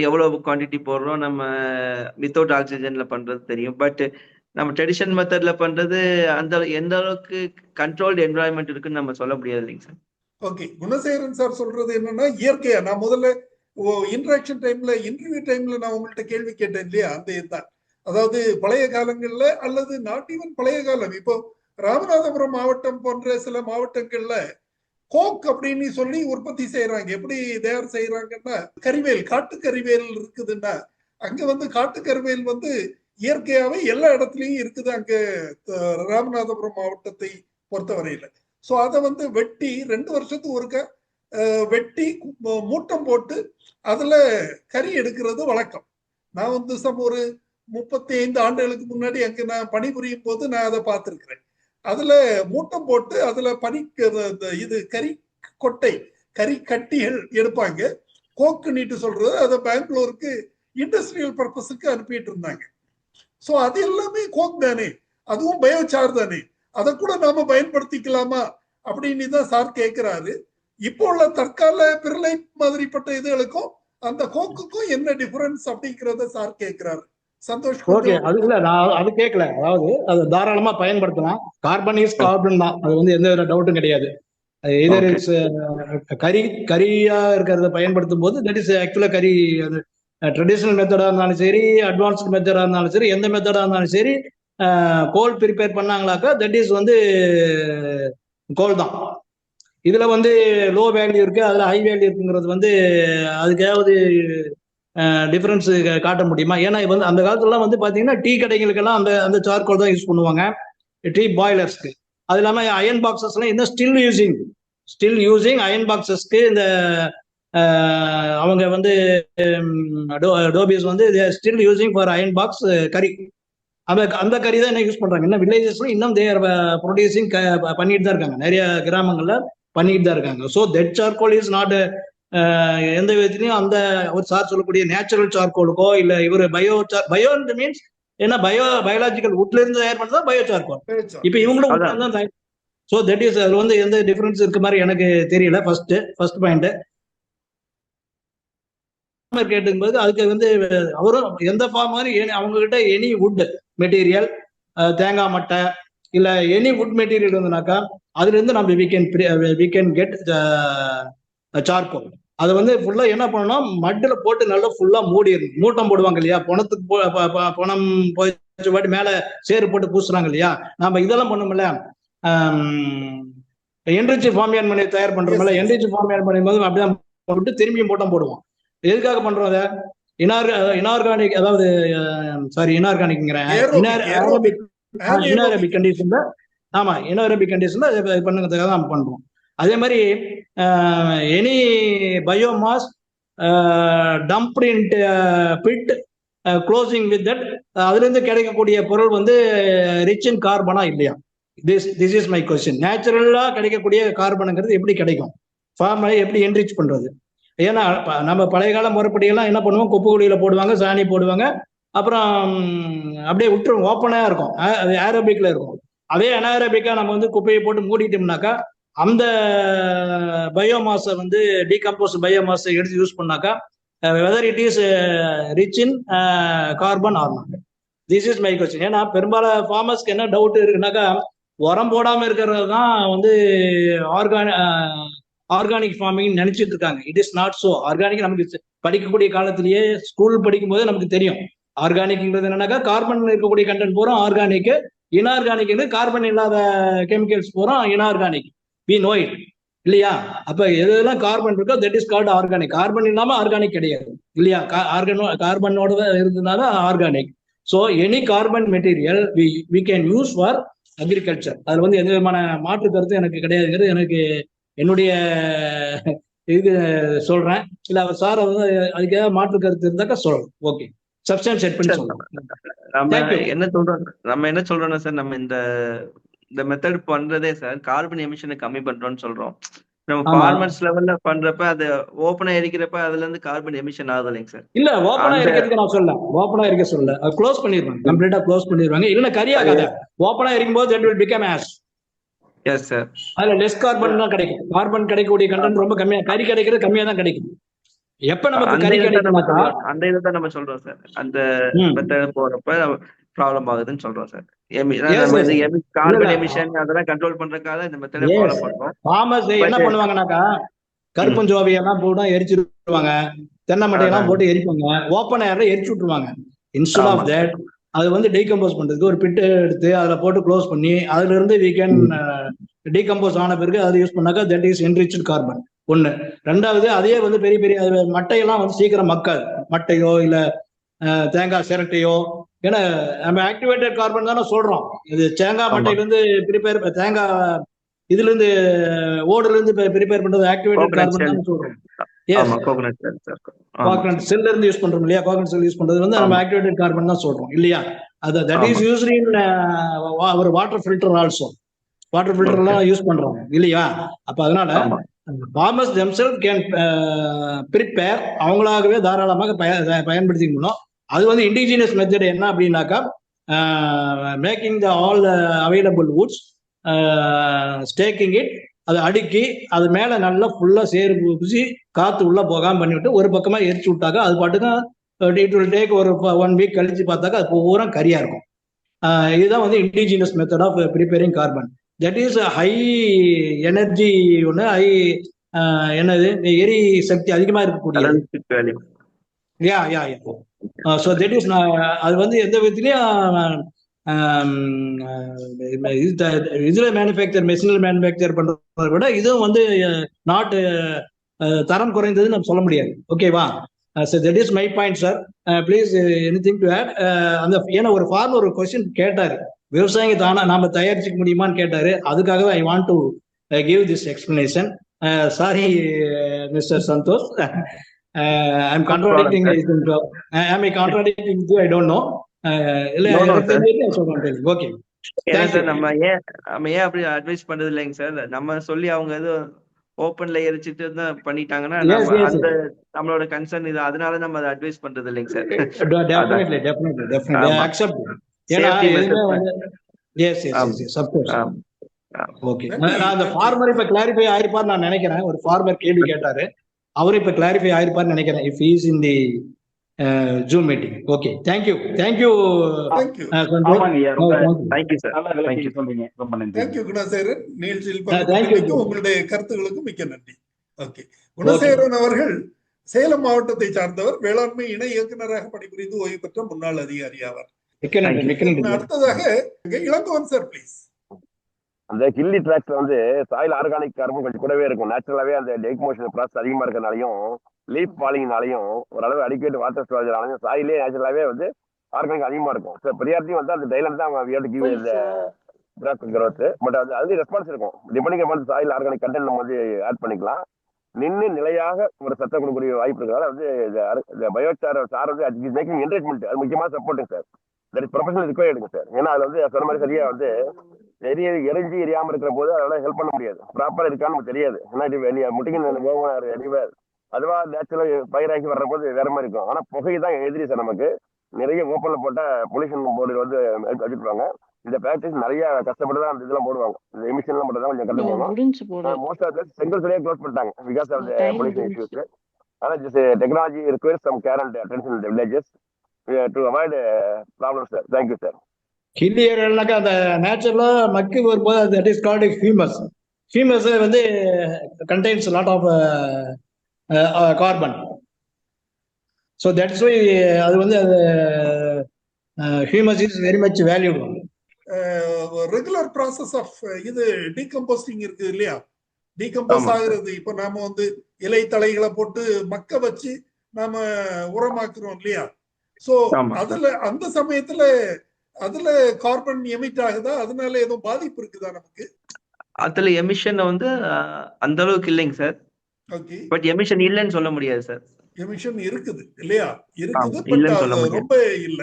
எவ்வளவு குவான்டிட்டி போடுறோம் நம்ம வித்தவுட் ஆக்சிஜன்ல பண்றது தெரியும். பட் நம்ம ட்ரெடிஷன் மெத்தட்ல பண்றது எந்த அளவுக்கு கண்ட்ரோல்டு என்வரான்மெண்ட் இருக்குன்னு நம்ம சொல்ல முடியாது இல்லைங்க சார். ஓகே, குணசேகரன் சார் சொல்றது என்னன்னா இயற்கையா நான் முதல்ல இன்ட்ராக்ஷன் டைம்ல இன்டர்வியூ டைம்ல நான் உங்கள்கிட்ட கேள்வி கேட்டேன் இல்லையா, அந்த இதுதான். அதாவது பழைய காலங்கள்ல அல்லது நாட் ஈவன் பழைய காலம், இப்போ ராமநாதபுரம் மாவட்டம் போன்ற சில மாவட்டங்கள்ல கோக் அப்படின்னு சொல்லி உற்பத்தி செய்யறாங்க. எப்படி தயார் செய்யறாங்கன்னா, கறிவேல், காட்டு கறிவேல் இருக்குதுன்னா அங்க வந்து காட்டு கறிவேல் வந்து இயற்கையாவே எல்லா இடத்துலயும் இருக்குது அங்க ராமநாதபுரம் மாவட்டத்தை பொறுத்தவரையில. சோ அதை வந்து வெட்டி 2 வருஷத்துக்கு ஒருக்க வெட்டி மூட்டம் போட்டு அதுல கறி எடுக்கிறது வழக்கம். நான் வந்து ஒரு 35 ஆண்டுகளுக்கு முன்னாடி அங்க நான் பணிபுரியும் போது நான் அதை பார்த்திருக்கிறேன். அதுல மூட்டம் போட்டு அதுல இது கறி கொட்டை, கறி கட்டிகள் எடுப்பாங்க. கோக்கு நீட்டு சொல்றது அதை பெங்களூருக்கு இண்டஸ்ட்ரியல் பர்பஸுக்கு அனுப்பிட்டு இருந்தாங்க. சோ அது எல்லாமே கோக் தானே, அதுவும் பயோசார் தானே, அதை கூட நாம பயன்படுத்திக்கலாமா அப்படின்னு தான் சார் கேட்கிறாரு. இப்போ உள்ள தற்கால பிறலை மாதிரிப்பட்ட இதுகளுக்கும் அந்த கோக்குக்கும் என்ன டிஃபரன்ஸ் அப்படிங்கிறத சார் கேட்கிறாரு. சந்தோஷ். ஓகே, அது இல்ல, நான் அது கேட்கல. அதாவது அது தாராளமா பயன்படுத்தலாம். கார்பன் இஸ் கார்பன் தான், அது வந்து எந்த டவுட்டும் கிடையாது. எதர் இட்ஸ் கரியா இருக்கிறத பயன்படுத்தும் போது தட் இஸ் ஆக்சுவலா கரி. ட்ரெடிஷனல் மெத்தடா இருந்தாலும் சரி, அட்வான்ஸ்டு மெத்தடா இருந்தாலும் சரி, எந்த மெத்தடா இருந்தாலும் சரி, கோல் ப்ரிப்பேர் பண்ணாங்களாக்கா தட் இஸ் வந்து கோல் தான். இதுல வந்து லோ வேல்யூ இருக்கு, அதுல ஹை வேல்யூ இருக்குங்கிறது வந்து அதுக்காவது டிஃபரன்ஸ் காட்ட முடியுமா? ஏன்னா வந்து அந்த காலத்துலலாம் வந்து பாத்தீங்கன்னா டீ கடைகளுக்கெல்லாம் அந்த சார்கோல் தான் யூஸ் பண்ணுவாங்க, டீ பாய்லர்ஸ்க்கு. அது இல்லாம அயன் பாக்ஸஸ்லாம் இன்னும் ஸ்டில் யூசிங் அயன் பாக்ஸஸ்க்கு இந்த அவங்க வந்து டோபிஸ் வந்து still using for iron box கறி. அந்த கறி தான் என்ன யூஸ் பண்றாங்க. இன்னும் வில்லேஜஸ்ல இன்னும் தேர் ப்ரொடியூசிங் பண்ணிட்டு தான் இருக்காங்க, நிறைய கிராமங்கள்ல பண்ணிட்டு தான் இருக்காங்க. So that charcoal is not எந்த விதத்திலையும் அந்த ஒரு சார் சொல்லக்கூடிய நேச்சுரல் சார்கோலுக்கோ இல்ல இவர் பயோ மீன்ஸ் என்ன பயாலஜிக்கல் வுட்ல இருந்து தயார் பண்ணதான் பயோ சார்கோல். இப்ப இவங்களும் தான். ஸோ தட் இஸ் அது வந்து எந்த டிஃபரன்ஸ் இருக்க மாதிரி எனக்கு தெரியல. ஃபர்ஸ்ட் பாயிண்ட் கேட்டுக்கும்போது அதுக்கு வந்து அவரும் எந்த ஃபார்ம் மாதிரி அவங்க கிட்ட எனி வுட் மெட்டீரியல், தேங்காய் மட்டை இல்ல எனி வுட் மெட்டீரியல் இருந்ததுனாக்கா அதுல இருந்து நம்ம we can get சார்கோல். அதை வந்து ஃபுல்லா என்ன பண்ணணும், மட்டில போட்டு நல்லா ஃபுல்லா மூட்டம் போடுவாங்க இல்லையா, பணம் போய் மேல சேறு போட்டு பூசுறாங்க இல்லையா, நாம இதெல்லாம் பண்ணும்ல. என்ரிச் ஃபார்மியான் பண்ணி தயார் பண்றோம்ல, என்ரிச் ஃபார்மியான் பண்ணும் போது அப்படிதான் போட்டு திரும்பியும் மூட்டம் போடுவோம். எதுக்காக பண்றோம் அதை? இனார்கானிக், அதாவது சாரி இனார்கானிக்ங்கிறேன், இனாரபிக் கண்டிஷன்ல. ஆமா, இனாரபிக் கண்டிஷன்ல பண்ணுறதுக்காக தான் பண்றோம். அதே மாதிரி any biomass dumped in bit closing with that, அதுல இருந்து கிடைக்கக்கூடிய பொருள் வந்து ரிச் இன் கார்பனா இல்லையா? This is my question. நேச்சுரலா கிடைக்கக்கூடிய கார்பனுங்கிறது எப்படி கிடைக்கும், ஃபார்மை எப்படி என்ரிச் பண்றது? ஏன்னா நம்ம பழைய கால முறைப்படியெல்லாம் என்ன பண்ணுவோம், குப்பை குழியில போடுவாங்க, சாணி போடுவாங்க, அப்புறம் அப்படியே விட்டுருவோம், ஓப்பனா இருக்கும், அது ஏரோபிக்ல இருக்கும். அதே அனாரோபிக்கா நம்ம வந்து குப்பையை போட்டு மூடிட்டோம்னாக்கா அந்த பயோமாஸை வந்து டீகம்போஸ் பயோமாஸை எடுத்து யூஸ் பண்ணாக்கா whether it is rich in carbon R not. This is my question. ஏன்னா பெரும்பாலான ஃபார்மர்ஸ்க்கு என்ன டவுட் இருக்குனாக்கா, உரம் போடாம இருக்கிறது தான் வந்து ஆர்கானிக் ஃபார்மிங் நினைச்சிட்டு இருக்காங்க. It is not so. Organic நமக்கு படிக்கக்கூடிய காலத்திலேயே ஸ்கூல் படிக்கும் போது நமக்கு தெரியும் ஆர்கானிக்ங்கிறது என்னன்னாக்கா கார்பன் இருக்கக்கூடிய கண்டென்ட் போறோம் ஆர்கானிக், இன்ஆர்கானிக் கார்பன் இல்லாத கெமிக்கல்ஸ் போறோம் இன்ஆர்கானிக். வி நோ இட் இல்லையா? அப்ப எதெல்லாம் கார்பன் இருக்கோ that is called organic. Carbon இல்லாம ஆர்கானிக் கிடையாது இல்லையா? கார்பனோட இருந்ததுனால organic. So any carbon material we can use for agriculture. அதுல வந்து எந்த விதமான மாற்று கருத்து எனக்கு கிடையாதுங்கிறது எனக்கு என்னுடைய இது சொல்றேன். இல்ல அவர் சார் வந்து அதுக்கு ஏதாவது மாற்று கருத்து இருந்தாக்கா சொல்லணும். ஓகே, சப்ஸ்டன்ஸ் செட் பண்ணி சொல்லலாம். நம்ம என்ன சொல்றோம்னா சார், நம்ம இந்த மெத்தட் பண்றதே சார் கார்பன் எமிஷனை கம்மி பண்றோம்னு சொல்றோம். நம்ம ஃபார்மர்ஸ் லெவல்ல பண்றப்ப அது ஓபனா எரிக்கிறப்ப அதுல இருந்து கார்பன் எமிஷன் ஆகுது இல்லைங்க சார்? இல்ல, ஓபனா எரிக்கிறதுக்கு நான் சொல்ல, ஓபனா எரிக்க சொல்ல, அது க்ளோஸ் பண்ணிடுவாங்க, கம்ப்ளீட்டா க்ளோஸ் பண்ணிடுவாங்க. இல்ல கரியாகாத, ஓபனா எரிக்கும் போது that will become ash. Yes sir. அதுல லெஸ் கார்பன் தான் கிடைக்கும். கார்பன் கிடைக்கக்கூடிய கண்டென்ட் ரொம்ப கம்மியா, கறி கிடைக்கிறது கம்மியா தான் கிடைக்கும். எப்ப நமக்கு அந்த கறி இதை தான் நம்ம கிடைக்குமாக்கா, சொல்றோம், அந்த இதை தான் நம்ம சொல்றோம் சார். அந்த மெத்தட் போறப்ப ப்ராப்ளம் ஆகுதுன்னு சொல்றோம் சார். நம்ம இது கார்பன் எமிஷன் அதெல்லாம் கண்ட்ரோல் பண்றதுக்காக இந்த மெத்தடை ஃபாலோ பண்றோம். ஃபார்மர்ஸ் என்ன பண்ணுவாங்கன்னாக்கா, கருப்பஞ்சோவியெல்லாம் போட்டு எரிச்சிருவாங்க, தென்னை மட்டையெல்லாம் போட்டு எரிப்பாங்க, ஓப்பன் ஏர்ல எரிச்சு விட்டுருவாங்க. இன்ஸ்டெட் ஆஃப் தட் அது வந்து டீகம்போஸ் பண்றதுக்கு ஒரு பிட்டு எடுத்து அதுல போட்டு க்ளோஸ் பண்ணி அதுல இருந்து we can டீகம்போஸ் ஆன பிறகு அதை யூஸ் பண்ணாக்கா தட் இஸ் enriched கார்பன். ஒண்ணு. ரெண்டாவது, அதே வந்து பெரிய பெரிய மட்டையெல்லாம் வந்து சீக்கிரம் மக்காது. மட்டையோ இல்ல தேங்காய் சிரட்டையோ, ஏன்னா நம்ம ஆக்டிவேட்டட் கார்பன் தானே சொல்றோம். இது தேங்காய் மட்டையில இருந்து ப்ரிப்பேர், தேங்காய் இதுல இருந்து ஓடுல இருந்து ப்ரிப்பேர் பண்றது ஆக்டிவேட்டட் கார்பன் தான் சொல்றோம். கோகனட் செல்ல இருந்து யூஸ் பண்றோம் இல்லையா, கோகனட் செல் யூஸ் பண்றது வந்து நம்ம ஆக்டிவேட்டட் கார்பன் தான் சொல்றோம் இல்லையா. அது தட் இஸ் யூஸ்டு இன் ஒரு water filter also. Water filter எல்லாம் யூஸ் பண்றோம் இல்லையா. அப்ப அதனால farmers themselves can prepare, அவங்களாகவே தாராளமாக பயன்படுத்திக்க முடியும். அது வந்து இண்டிஜினியஸ் மெத்தட் என்ன அப்படின்னாக்கா, making the all available Woods, staking it, அதை அடுக்கி அது மேல நல்லா ஃபுல்லா சேரு பூசி காத்து உள்ள போகாம பண்ணிவிட்டு ஒரு பக்கமா எரிச்சு விட்டாக்கா அது பாட்டுக்கு இட் வில் டேக் ஒரு 1 வீக் கழிச்சு பார்த்தாக்கா அது பூரா கரியா இருக்கும். இதுதான் வந்து indigenous method of preparing carbon. That is high energy ஒன்று, ஹை என்னது எரி சக்தி அதிகமா இருக்கக்கூடிய. Yeah yeah yeah. So that is, அது வந்து எந்த விதத்துலயும் இதுல மேனுஃபேக்சர், மெஷினல் மேனுஃபேக்சர் பண்றதை விட இதுவும் வந்து நாட்டு தரம் குறைந்ததுன்னு நம்ம சொல்ல முடியாது. ஓகேவா? So that is my point sir. Please anything to add. அந்த ஏன்னா ஒரு ஃபார்மர் ஒரு கொஸ்டின் கேட்டாரு, விவசாயிங்க தானா நாம தயாரிச்சுக்க முடியுமான்னு கேட்டாரு. அதுக்காகவே I want to give this explanation. Sorry mister Santosh, I'm contradicting. Am I contradicting you? I don't know. Okay. நம்ம ஏன் அப்படி அட்வைஸ் பண்றது இல்லைங்க சார். நம்ம சொல்லி அவங்க ஏதோ ஓப்பன்ல எரிச்சிட்டு தான் பண்ணிட்டாங்கன்னா அந்த நம்மளோட கன்சர்ன் இது, அதனால நம்ம அதை அட்வைஸ் பண்றது இல்லைங்க சார். Definitely I accept. ஏன்னா yes of course. ஓகே. நான் அந்த ஃபார்மர் இப்ப கிளாரிஃபை ஆயிருப்பார் நான் நினைக்கிறேன். ஒரு ஃபார்மர் கேள்வி கேட்டாரு, அவரு இப்ப கிளாரிஃபை ஆயிருப்பார்னு நினைக்கிறேன். If he is in the Zoom meeting. Okay, thank you. Thank you. Thank you. Thank you sir. Thank you சொல்றீங்க. ரொம்ப நன்றி. Thank you Gunasekaran. நிகழ்ச்சியில் பங்கேற்றமைக்கு உங்களுடைய கருத்துக்களுக்கு மிக்க நன்றி. ஓகே. குணசேகரன் அவர்கள் சேலம் மாவட்டத்தை சார்ந்தவர், வேளாண்மை இணை இயக்குநராக பணிபுரிந்து ஓய்வு பெற்ற முன்னாள் அதிகாரி ஆவார். அடுத்ததாக இளங்கோவன் சார் ப்ளீஸ். அந்த கில்லி டிராக்ஸ்ல வந்து சாயில் ஆர்கானிக் கார்பன் கொஞ்சம் கூடவே இருக்கும். நேச்சுரலாவே அந்த டெக்மோஷன் ப்ராசஸ் அதிகமா இருக்கிறனாலையும் லீஃப் ஃபாலிங்னாலையும் ஓரளவு அடிக்கேட் வாட்டர் ஸ்டோரேஜ்னாலையும் சாயிலே நேச்சுரலாவே வந்து ஆர்கானிக் அதிகமா இருக்கும். ஸோ ப்ரியாரிட்டி வந்து அந்த டைலண்ட் தான் அவங்க கிவ் இந்த growth. பட் அது ரெஸ்பான்ஸ் இருக்கும். Depending upon soil organic content நம்ம வந்து ஆட் பண்ணிக்கலாம். நின்று நிலையாக ஒரு சத்தம் கொடுக்கக்கூடிய வாய்ப்பு இருக்கிறதால வந்து இந்த பயோசார் சார் வந்து மேக்கிங் என்கரேஜ்மெண்ட் அது முக்கியமாக சப்போர்ட்டுங்க சார். தட் இஸ் ப்ரொஃபஷனல் ரிக்வயர்டுங்க சார். ஏன்னா அது வந்து சொன்ன மாதிரி சரியா வந்து எரிஞ்சு எரியாமல் இருக்கிற போது அதெல்லாம் ஹெல்ப் பண்ண முடியாது. ப்ராப்பராக இருக்கான்னு நமக்கு தெரியாது. ஏன்னா இது முட்டிக்கு எரிவார் அதுவா நேச்சுரல் பயிராக்கி வர்ற போது வேற மாதிரி இருக்கும். ஆனால் புகை தான் எதிரி சார். நமக்கு நிறைய ஓப்பனில் போட்டால் பொல்யூஷன் போர்டு வந்து வச்சுருப்பாங்க. இந்த ஃபேக்டரிஸ் நிறைய கஷ்டப்பட்டு தான் அந்த இதெல்லாம் போடுவாங்க. இந்த எமிஷன்லாம் மட்டும் தான் கொஞ்சம் கண்டுபிடிப்பாங்க. மோஸ்ட் ஆஃப் செங்கல் சரியாக க்ளோஸ் பண்ணிட்டாங்க because of the pollution issues. ஆனால் technology requires some care and attention in the villages to avoid problem sir. Thank you sir. கில்லி ஏரியானாக்கா அந்த நேச்சுரலா மக்கி வரும்போது that is called humus. Humus வந்து contains lot of carbon. So that's why அது வந்து அது humus is very much valued. Regular process of இது டீகம்போஸ்டிங் இருக்கு இல்லையா, டீகம்போஸ் ஆகுறது. இப்ப நாம வந்து இலை தலைகளை போட்டு மக்க வச்சு நாம உரமாக்குறோம் இல்லையா. சோ அதுல அந்த சமயத்துல அதுல கார்பன் எமிட் ஆகுதா, அதனால ஏதோ பாதிப்பு இருக்குதா நமக்கு? அதுல எமிஷன் வந்து அந்த அளவுக்கு இல்லைங்க சார். ஓகே. பட் எமிஷன் இல்லைன்னு சொல்ல முடியாது சார். எமிஷன் இருக்குது இல்லையா, இருக்குது, பட் ரொம்ப இல்ல.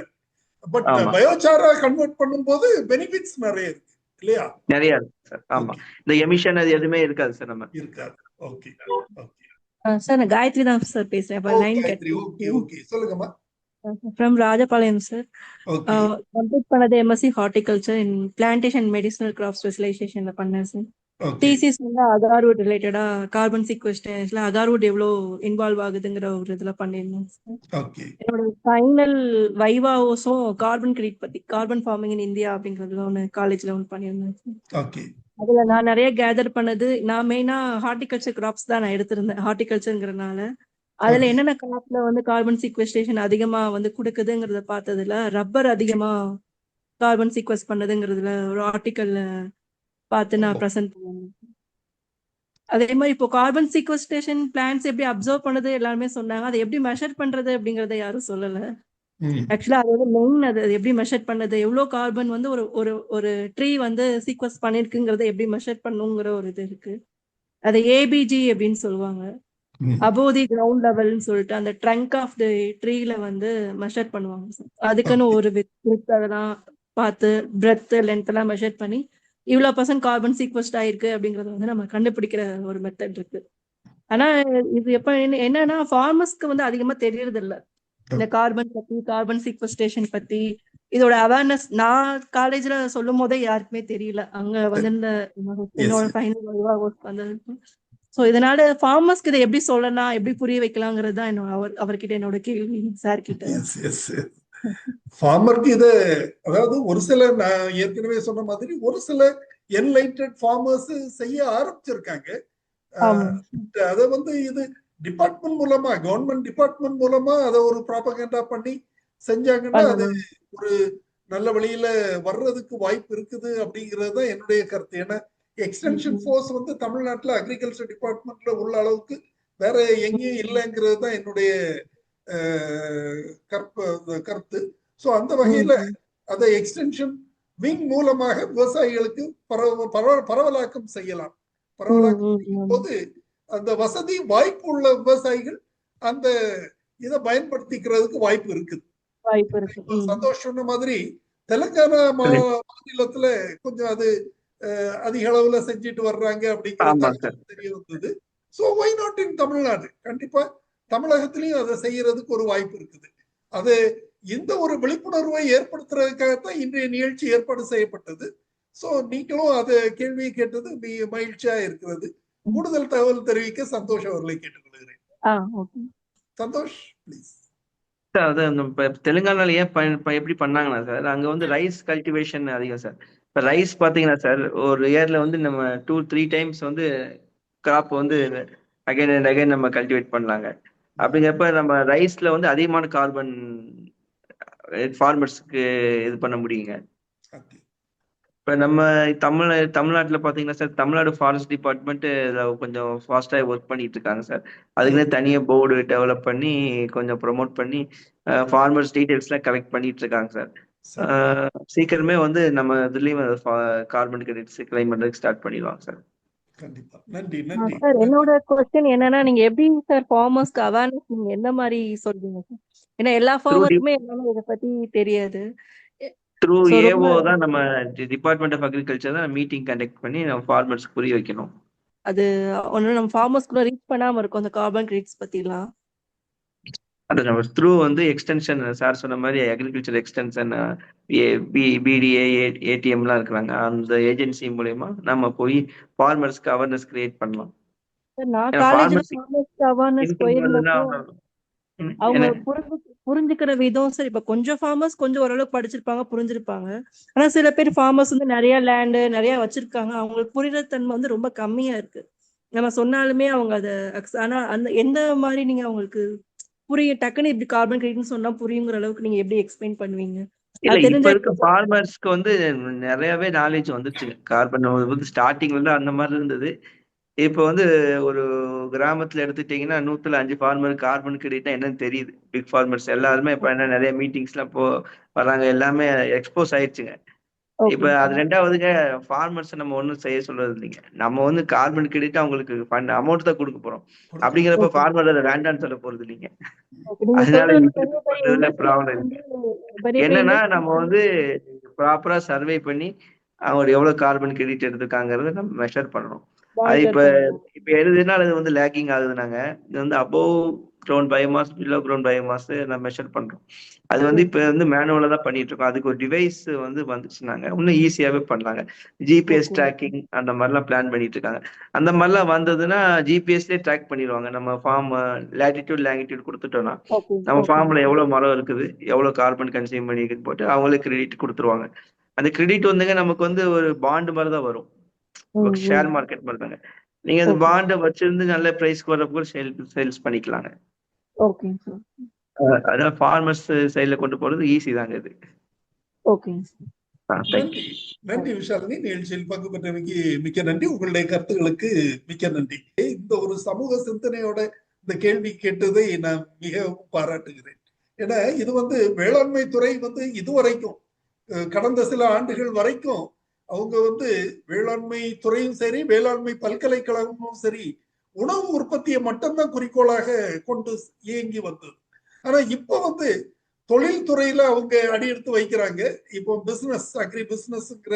பட் பயோசாரா கன்வெர்ட் பண்ணும்போது பெனிஃபிட்ஸ் நிறைய இருக்கு இல்லையா, நிறைய இருக்கு சார். ஆமா, இந்த எமிஷன் அது எதுவுமே இருக்காது சார். நம்ம இருக்காது. ஓகே சார் நான் காயத்ரி தான் சார் பேசுறேன். ஓகே ஓகே சொல்லுங்கம்மா. From Rajapalayam sir. Okay complete பண்ணது எம்எஸ்சி ஹார்டிகல்ச்சர் இன் பிளான்டேஷன் மெடிசனல் கிராப் ஸ்பெஷலைசேஷன்ல பண்ணேன் சார். ஓகே தீசிஸ் வந்து அகார்வுட் ரிலேட்டடா கார்பன் சீக்வெஸ்டேஷன்ல அகார்வுட் எவ்வளோ இன்வால்வ் ஆகுதுங்கிற ஒரு இதுல பண்ணியிருந்தேன் சார். ஓகே என்னோட ஃபைனல் வைவாவோஸும் கார்பன் கிரெடிட் பத்தி கார்பன் ஃபார்மிங் இன் இந்தியா அப்படிங்கிறதுல ஒன்று காலேஜ்ல ஒன்று பண்ணியிருந்தேன் சார். ஓகே அதுல நான் நிறைய கேதர் பண்ணது, நான் மெயினா ஹார்டிகல்ச்சர் கிராப்ஸ் தான் நான் எடுத்திருந்தேன் ஹார்டிகல்ச்சருங்கிறனால. அதுல ஓகே என்னென்ன கிராப்ல வந்து கார்பன் சீக்வெஸ்டேஷன் அதிகமா வந்து கொடுக்குதுங்கிறத பார்த்ததுல ரப்பர் அதிகமா கார்பன் சீக்வெஸ்ட் பண்ணதுங்கிறதுல ஒரு ஆர்டிக்கல்ல பார்த்து நான் ப்ரெசென்ட் பண்ணுவேன். அதே மாதிரி இப்போ கார்பன் சீக்வெஸ்டேஷன் பிளான்ஸ் எப்படி அப்சர்வ் பண்ணுது எல்லாருமே சொன்னாங்க. அதை எப்படி மெஷர் பண்றது அப்படிங்கறத யாரும் சொல்லல. ஆக்சுவலா அது வந்து மெயின் அது எப்படி மெஷர் பண்ணது, எவ்வளவு கார்பன் வந்து ஒரு ஒரு ஒரு ட்ரீ வந்து சீக்வெஸ்ட் பண்ணிருக்குங்கிறத எப்படி மெஷர் பண்ணுங்கிற ஒரு இது இருக்கு. அதை ஏபிஜி அப்படின்னு சொல்லுவாங்க, அபோவ் தி கிரவுண்ட் லெவல்னு சொல்லிட்டு அந்த ட்ரங்க் ஆஃப் தி ட்ரீல வந்து மெஷர் பண்ணுவாங்க சார். அதுக்குன்னு ஒரு வித் அதெல்லாம் பார்த்து பிரெத் லென்த் எல்லாம் மெஷர் பண்ணி இவ்வளவு % கார்பன் சீக்வெஸ்ட் ஆயிருக்கு அப்படிங்கறத வந்து நம்ம கண்டுபிடிக்கிற ஒரு மெத்தட் இருக்கு. ஆனா இது எப்ப என்னன்னா ஃபார்மர்ஸ்க்கு வந்து அதிகமா தெரியறது இல்ல இந்த கார்பன் பத்தி, கார்பன் சீக்வெஸ்டேஷன் பத்தி. இதோட அவேர்னஸ் நான் காலேஜ்ல சொல்லும் போதே யாருக்குமே தெரியல. அங்க வந்து என்னோட ஃபைனல் வந்து சோ இதனால ஃபார்மர்ஸ்க்கு இதை எப்படி சொல்லலாம், எப்படி புரிய வைக்கலாங்கிறது தான் அவர்கிட்ட என்னோட கேள்வி சார் கிட்ட. ஃபார்மருக்கு இது அதாவது ஒரு சில நான் ஏற்கனவே சொன்ன மாதிரி ஒரு சில என்லைட்டட் ஃபார்மர்ஸ் செய்ய ஆரம்பிச்சிருக்காங்க. அதை வந்து இது டிபார்ட்மெண்ட் மூலமா, கவர்மெண்ட் டிபார்ட்மெண்ட் மூலமா அதை ஒரு ப்ராபகண்டா பண்ணி செஞ்சாங்கன்னா அது ஒரு நல்ல வழியில வர்றதுக்கு வாய்ப்பு இருக்குது அப்படிங்கிறது தான் என்னுடைய கருத்து. ஏன்னா எக்ஸ்டென்ஷன் ஃபோர்ஸ் வந்து தமிழ்நாட்டுல அக்ரிகல்ச்சர் டிபார்ட்மெண்ட்ல உள்ள அளவுக்கு வேற எங்கேயும் இல்லைங்கிறது தான் என்னுடைய கருத்து. சோ அந்த வகையில அதை எக்ஸ்டென்ஷன் விங் மூலமாக விவசாயிகளுக்கு பரவலாக்கம் செய்யலாம். பரவலாக்கம் செய்யும் போது அந்த வசதி வாய்ப்பு உள்ள விவசாயிகள் அந்த இதை பயன்படுத்திக்கிறதுக்கு வாய்ப்பு இருக்குது. சந்தோஷ் சொன்ன மாதிரி தெலுங்கானா மாநிலத்துல கொஞ்சம் அது அதிக அளவுல செஞ்சுட்டு வர்றாங்க அப்படிங்கிறது தெரிய வந்தது. So why not in Tamil Nadu, கண்டிப்பா தமிழகத்திலையும் அதை செய்யறதுக்கு ஒரு வாய்ப்பு இருக்குது. அது இந்த ஒரு விழிப்புணர்வை ஏற்படுத்துறதுக்காகத்தான் இன்றைய நிகழ்ச்சி ஏற்பாடு செய்யப்பட்டது. சோ நீங்களும் அதை கேள்வியை கேட்டது மகிழ்ச்சியா இருக்கிறது. கூடுதல் தகவல் தெரிவிக்க சந்தோஷ் அவர்களை கேட்டுக்கொள்கிறேன். சந்தோஷ் பிளீஸ். தெலுங்கானால ஏன் எப்படி பண்ணாங்கன்னா சார், அங்க வந்து ரைஸ் கல்டிவேஷன் அதிகம் சார். இப்ப ரைஸ் பாத்தீங்கன்னா சார் ஒரு இயர்ல வந்து நம்ம 2-3 டைம்ஸ் வந்து கிராப் வந்து அகைன் அண்ட் அகைன் நம்ம கல்டிவேட் பண்ணலாங்க. அப்படிங்கிறப்ப நம்ம ரைஸ்ல வந்து அதிகமான கார்பன் ஃபார்மர்ஸ்க்கு இது பண்ண முடியுங்க. இப்ப நம்ம தமிழ்நாட்டுல பாத்தீங்கன்னா சார், தமிழ்நாடு ஃபாரஸ்ட் டிபார்ட்மெண்ட் கொஞ்சம் ஃபாஸ்டா ஒர்க் பண்ணிட்டு இருக்காங்க சார். அதுக்குன்னு தனியா போர்டு டெவலப் பண்ணி கொஞ்சம் ப்ரொமோட் பண்ணி ஃபார்மர்ஸ் டீடைல்ஸ் எல்லாம் கலெக்ட் பண்ணிட்டு இருக்காங்க சார். சீக்கிரமே வந்து நம்ம இதுலயும் கார்பன் கிரெடிட்ஸ் கிளைம் பண்றதுக்கு ஸ்டார்ட் பண்ணிடுவாங்க சார். கண்டிப்பா. நன்றி நன்றி சார். என்னோட क्वेश्चन என்னன்னா, நீங்க எப்படி சார் ஃபார்மர்ஸ்க்கு அவேர்னஸ் நீங்க எந்த மாதிரி சொல்றீங்க சார்? ஏன்னா எல்லா ஃபார்மருக்குமே எல்லாமே இத பத்தி தெரியாது. த்ரூ ஏஓ தான் நம்ம டிபார்ட்மெண்ட் ஆஃப் அக்ரிகல்ச்சர் தான் மீட்டிங் கண்டக்ட் பண்ணி நம்ம ஃபார்மர்ஸ்க்கு புரிய வைக்கணும். அது ஒண்ணு நம்ம ஃபார்மர்ஸ்க்குள்ள ரீச் பண்ணாம இருக்கும் அந்த கார்பன் கிரெடிட்ஸ் பத்திலாம். அது நம்ம த்ரூ வந்து எக்ஸ்டென்ஷன் சார் சொன்ன மாதிரி அக்ரிகல்ச்சர் எக்ஸ்டென்ஷன் பிடிஏ ஏடிஎம்லாம் இருக்கிறாங்க. அந்த ஏஜென்சி மூலமா நம்ம போய் ஃபார்மர்ஸ்க்கு அவேர்னஸ் கிரியேட் பண்ணலாம். நான் காலேஜ்ல ஃபார்மர்ஸ்க்கு அவேர்னஸ் போயிருந்தப்போ அவங்க புரிஞ்சுக்கிற விதம் சார். இப்ப கொஞ்சம் ஃபார்மர்ஸ் கொஞ்சம் ஓரளவுக்கு படிச்சிருப்பாங்க, புரிஞ்சிருப்பாங்க. ஆனா சில பேர் ஃபார்மர்ஸ் வந்து நிறைய லேண்டு நிறைய வச்சிருக்காங்க, அவங்களுக்கு புரியுற தன்மை வந்து ரொம்ப கம்மியா இருக்கு. நம்ம சொன்னாலுமே அவங்க அதை ஆனா அந்த எந்த மாதிரி நீங்க அவங்களுக்கு புரியும் டக்குன்னு இப்படி கார்பன் கிரெடிட்னு சொன்னா புரியுங்கிற அளவுக்கு நீங்க எப்படி எக்ஸ்பிளைன் பண்ணுவீங்க? இப்ப இருக்க ஃபார்மர்ஸ்க்கு வந்து நிறையவே நாலேஜ் வந்துருச்சுங்க. கார்பன் வந்து ஸ்டார்டிங்ல இருந்து அந்த மாதிரி இருந்தது. இப்ப வந்து ஒரு கிராமத்துல எடுத்துட்டீங்கன்னா 100-5 ஃபார்மர் கார்பன் கிரெடிட்னா என்னன்னு தெரியுது. பிக் ஃபார்மர்ஸ் எல்லாருமே இப்ப என்ன நிறைய மீட்டிங்ஸ் எல்லாம் வராங்க, எல்லாமே எக்ஸ்போஸ் ஆயிடுச்சுங்க. இப்ப அது ரெண்டாவதுங்க, ஃபார்மர்ஸ் நம்ம ஒண்ணும் செய்ய சொல்றது இல்லைங்க. நம்ம வந்து கார்பன் கிரெடிட் அவங்களுக்கு ஃபண்ட் அமௌண்ட் தான் கொடுக்க போறோம். அப்படிங்கிறப்ப ஃபார்மர் அதை வேண்டான்னு சொல்ல போறது இல்லைங்க. அதனால ப்ராப்ளம் இருக்கு. என்னன்னா நம்ம வந்து ப்ராப்பரா சர்வே பண்ணி அவங்க எவ்வளவு கார்பன் கிரெடிட் எடுத்திருக்காங்கிறத நம்ம மெஷர் பண்ணணும். அது இப்ப எதுனால இது வந்து லேக்கிங் ஆகுதுனாங்க, இது வந்து above ground biomass, below ground biomass நம்ம மெஷர் பண்றோம். அது வந்து இப்ப வந்து மேனுவலா தான் பண்ணிட்டு இருக்கோம். அதுக்கு ஒரு டிவைஸ் வந்து வந்துச்சுனாங்க இன்னும் ஈஸியாவே பண்ணலாங்க. ஜிபிஎஸ் ட்ராக்கிங் அந்த மாதிரிலாம் பிளான் பண்ணிட்டு இருக்காங்க. அந்த மாதிரிலாம் வந்ததுன்னா ஜிபிஎஸ்லேயே ட்ராக் பண்ணிடுவாங்க. நம்ம ஃபார்ம் லேட்டிடியூட் லாங்கிடியூட் கொடுத்துட்டோம்னா நம்ம ஃபார்ம்ல எவ்வளவு மரம் இருக்குது, எவ்வளவு கார்பன் கன்சியூம் பண்ணிக்குன்னு போட்டு அவங்களே கிரெடிட் கொடுத்துருவாங்க. அந்த கிரெடிட் வந்துங்க நமக்கு வந்து ஒரு பாண்ட் மாதிரி தான் வரும். ஷேர் மார்க்கெட் மாதிரி தாங்க. நீங்க அந்த பாண்டை வச்சிருந்து நல்ல பிரைஸ்க்கு வரப்போ சேல்ஸ் பண்ணிக்கலாங்க. அதான் ஃபார்மர்ஸ் சைட்ல கொண்டு போறது ஈஸி தாங்க இது. நன்றி விஷாலினி. நிகழ்ச்சியில் பங்கு பெற்றமைக்கு மிக்க நன்றி. உங்களுடைய கருத்துக்களுக்கு மிக்க நன்றி. இந்த ஒரு சமூக சிந்தனையோட இந்த கேள்வி கேட்டதை நான் மிகவும் பாராட்டுகிறேன். ஏன்னா இது வந்து வேளாண்மை துறை வந்து இதுவரைக்கும் கடந்த சில ஆண்டுகள் வரைக்கும் அவங்க வந்து வேளாண்மை துறையும் சரி, வேளாண்மை பல்கலைக்கழகமும் சரி, உணவு உற்பத்தியை மட்டும்தான் குறிக்கோளாக கொண்டு இயங்கி வந்தது. ஆனா இப்ப வந்து தொழில்துறையில அவங்க அடியெடுத்து வைக்கிறாங்க. இப்போ பிசினஸ், அக்ரி பிசினஸ்ங்கிற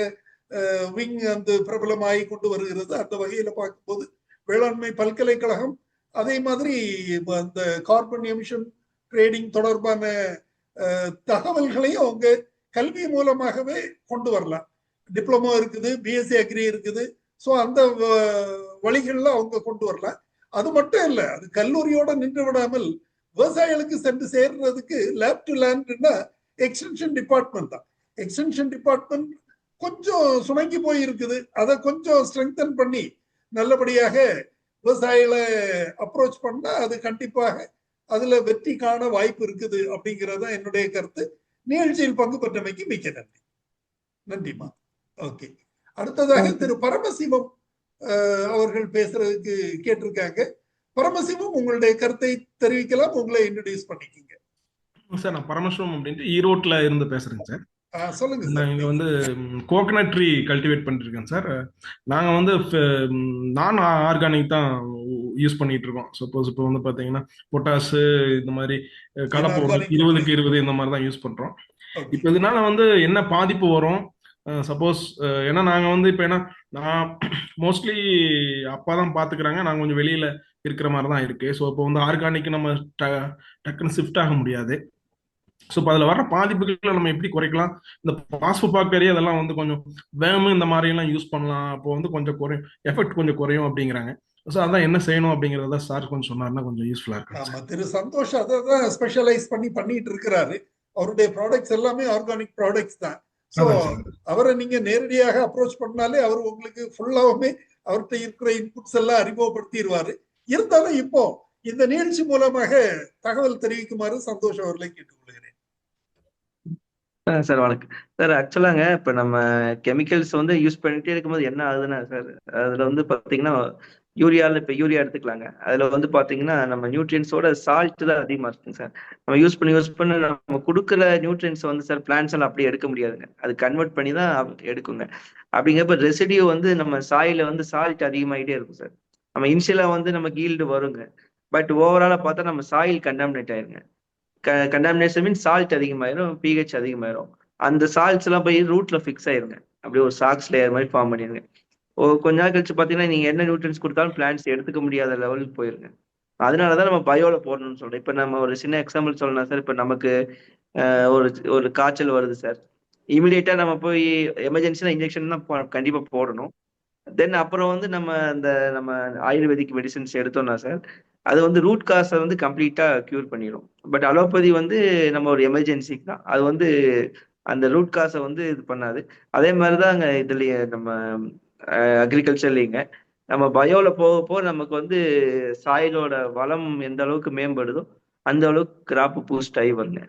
விங் வந்து பிரபலமாகி கொண்டு வருகிறது. அந்த வகையில பார்க்கும்போது வேளாண்மை பல்கலைக்கழகம் அதே மாதிரி அந்த கார்பன் எமிஷன் ட்ரேடிங் தொடர்பான தகவல்களையும் அவங்க கல்வி மூலமாகவே கொண்டு வரலாம். டிப்ளமோ இருக்குது, பிஎஸ்சி அக்ரி இருக்குது. ஸோ அந்த வழிகள்ல அவங்க கொண்டு வரலாம். அது மட்டும் இல்லை, அது கல்லூரியோட நின்று விடாமல் விவசாயிகளுக்கு சென்று சேர்றதுக்கு லேப் டு லேண்ட்னா எக்ஸ்டென்ஷன் டிபார்ட்மெண்ட் தான். எக்ஸ்டென்ஷன் டிபார்ட்மெண்ட் கொஞ்சம் சுணங்கி போய் இருக்குது. அதை கொஞ்சம் ஸ்ட்ரெங்தன் பண்ணி நல்லபடியாக விவசாயிகளை அப்ரோச் பண்ணா அது கண்டிப்பாக அதுல வெற்றி காண வாய்ப்பு இருக்குது அப்படிங்கிறத என்னுடைய கருத்து. நிகழ்ச்சியில் பங்கு பெற்றமைக்கு மிக்க நன்றி. நன்றிமா. ஓகே, அடுத்ததாக திரு பரமசிவம் அவர்கள் பேசுறதுக்கு கேட்டிருக்காங்க. பரமசிவம், உங்களுடைய கருத்தை தெரிவிக்கலாம். உங்களை இன்ட்ரோடியூஸ் பண்ணிக்கிங்க சார். நான் பரமசிவம் அப்படின்ட்டு ஈரோட்ல இருந்து பேசுறேங்க சார். சொல்லுங்க சார். நான் இங்க வந்து கோகனட் ட்ரீ கல்டிவேட் பண்ணிட்டு இருக்கேன் சார். நாங்க வந்து நான் ஆர்கானிக் தான் யூஸ் பண்ணிட்டு இருக்கோம். சப்போஸ் இப்போ வந்து பாத்தீங்கன்னா பொட்டாஸ் இந்த மாதிரி கலப்பு 20க்கு 20 இந்த மாதிரி தான் யூஸ் பண்றோம். இப்போ இதனால வந்து என்ன பாதிப்பு வரும்? சப்போஸ் ஏன்னா நாங்க வந்து இப்போ ஏன்னா நான் மோஸ்ட்லி அப்பா தான் பாத்துக்கிறாங்க, நாங்க கொஞ்சம் வெளியில இருக்கிற மாதிரி தான் இருக்கு. ஸோ இப்போ வந்து ஆர்கானிக் நம்ம டக்குன்னு ஷிஃப்ட் ஆக முடியாது. ஸோ இப்போ அதில் வர பாதிப்புகளை நம்ம எப்படி குறைக்கலாம்? இந்த பாஸ்போபாக்டீரியா அதெல்லாம் வந்து கொஞ்சம் வேமு இந்த மாதிரி எல்லாம் யூஸ் பண்ணலாம். அப்போ வந்து கொஞ்சம் குறையும், எஃபெக்ட் கொஞ்சம் குறையும் அப்படிங்கிறாங்க. ஸோ அதான் என்ன செய்யணும் அப்படிங்கிறத சார் கொஞ்சம் சொன்னார்னா கொஞ்சம் யூஸ்ஃபுல்லா இருக்கும். ஆமா, திரு சந்தோஷ் அதை தான் ஸ்பெஷலைஸ் பண்ணிட்டு இருக்கிறாரு. அவருடைய ப்ராடக்ட்ஸ் எல்லாமே ஆர்கானிக் ப்ராடக்ட்ஸ் தான். ஸோ அவரை நீங்க நேரடியாக அப்ரோச் பண்ணாலே அவர் உங்களுக்கு ஃபுல்லாவுமே அவர்கிட்ட இருக்கிற இன்புட்ஸ் எல்லாம் அறிமுகப்படுத்திடுவாரு. இருந்தாலும் இப்போ இந்த நிகழ்ச்சி மூலமாக தகவல் தெரிவிக்குமாறு சந்தோஷ் அவர்களை கேட்டுக்கொள்கிறேன். சார் வணக்கம் சார். ஆக்சுவலாங்க இப்போ நம்ம கெமிக்கல்ஸ் வந்து யூஸ் பண்ணிட்டே இருக்கும்போது என்ன ஆகுதுன்னா சார், அதுல வந்து பாத்தீங்கன்னா யூரியாவில் இப்போ யூரியா எடுத்துக்கலாங்க. அதுல வந்து பாத்தீங்கன்னா நம்ம நியூட்ரியன்ஸோட சால்ட் தான் அதிகமா இருக்குங்க சார். நம்ம யூஸ் பண்ணி நம்ம கொடுக்குற நியூட்ரியன்ஸ் வந்து சார் பிளான்ஸ் எல்லாம் அப்படியே எடுக்க முடியாதுங்க. அது கன்வெர்ட் பண்ணி தான் எடுக்குங்க. அப்படிங்கிறப்ப ரெசிடியூ வந்து நம்ம சாயில வந்து சால்ட் அதிகமாகிட்டே இருக்கும் சார். நம்ம இனிஷியலா வந்து நமக்கு ஈல்டு வருங்க, பட் ஓவராலா பார்த்தா நம்ம சாயில் கண்டாமினேட் ஆயிருங்க. கண்டாமினேஷன் மீன்ஸ் சால்ட் அதிகமாயிரும், பிஹெச் அதிகமாயிரும். அந்த சால்ட்ஸ் எல்லாம் போய் ரூட்ல ஃபிக்ஸ் ஆயிருங்க. அப்படியே ஒரு சாக்ஸ் லேயர் மாதிரி ஃபார்ம் பண்ணிருங்க. கொஞ்ச நாள் கழிச்சு பாத்தீங்கன்னா நீங்க என்ன நியூட்ரியன்ஸ் கொடுத்தாலும் பிளான்ஸ் எடுத்துக்க முடியாத லெவலுக்கு போயிருங்க. அதனாலதான் நம்ம பயோல போடணும்னு சொல்றேன். இப்ப நம்ம ஒரு சின்ன எக்ஸாம்பிள் சொல்லலாம் சார். இப்ப நமக்கு ஒரு காய்ச்சல் வருது சார், இமிடியேட்டா நம்ம போய் எமர்ஜென்சினா இன்ஜெக்ஷன் தான் கண்டிப்பா போடணும். தென் அப்புறம் வந்து நம்ம ஆயுர்வேதிக் மெடிசின்ஸ் எடுத்தோம்னா சார் அது வந்து ரூட் காசை வந்து கம்ப்ளீட்டா கியூர் பண்ணிடும். பட் அலோபதி வந்து நம்ம ஒரு எமர்ஜென்சிக்கு தான், அது வந்து அந்த ரூட் காசை வந்து இது பண்ணாது. அதே மாதிரிதான் அங்க இதுலயே நம்ம அக்ரிகல்ச்சர்லீங்க நம்ம பயோல போக நமக்கு வந்து சாயிலோட வளம் எந்த அளவுக்கு மேம்படுதோ அந்த அளவுக்கு கிராப் பூஸ்ட் ஆகி வருங்க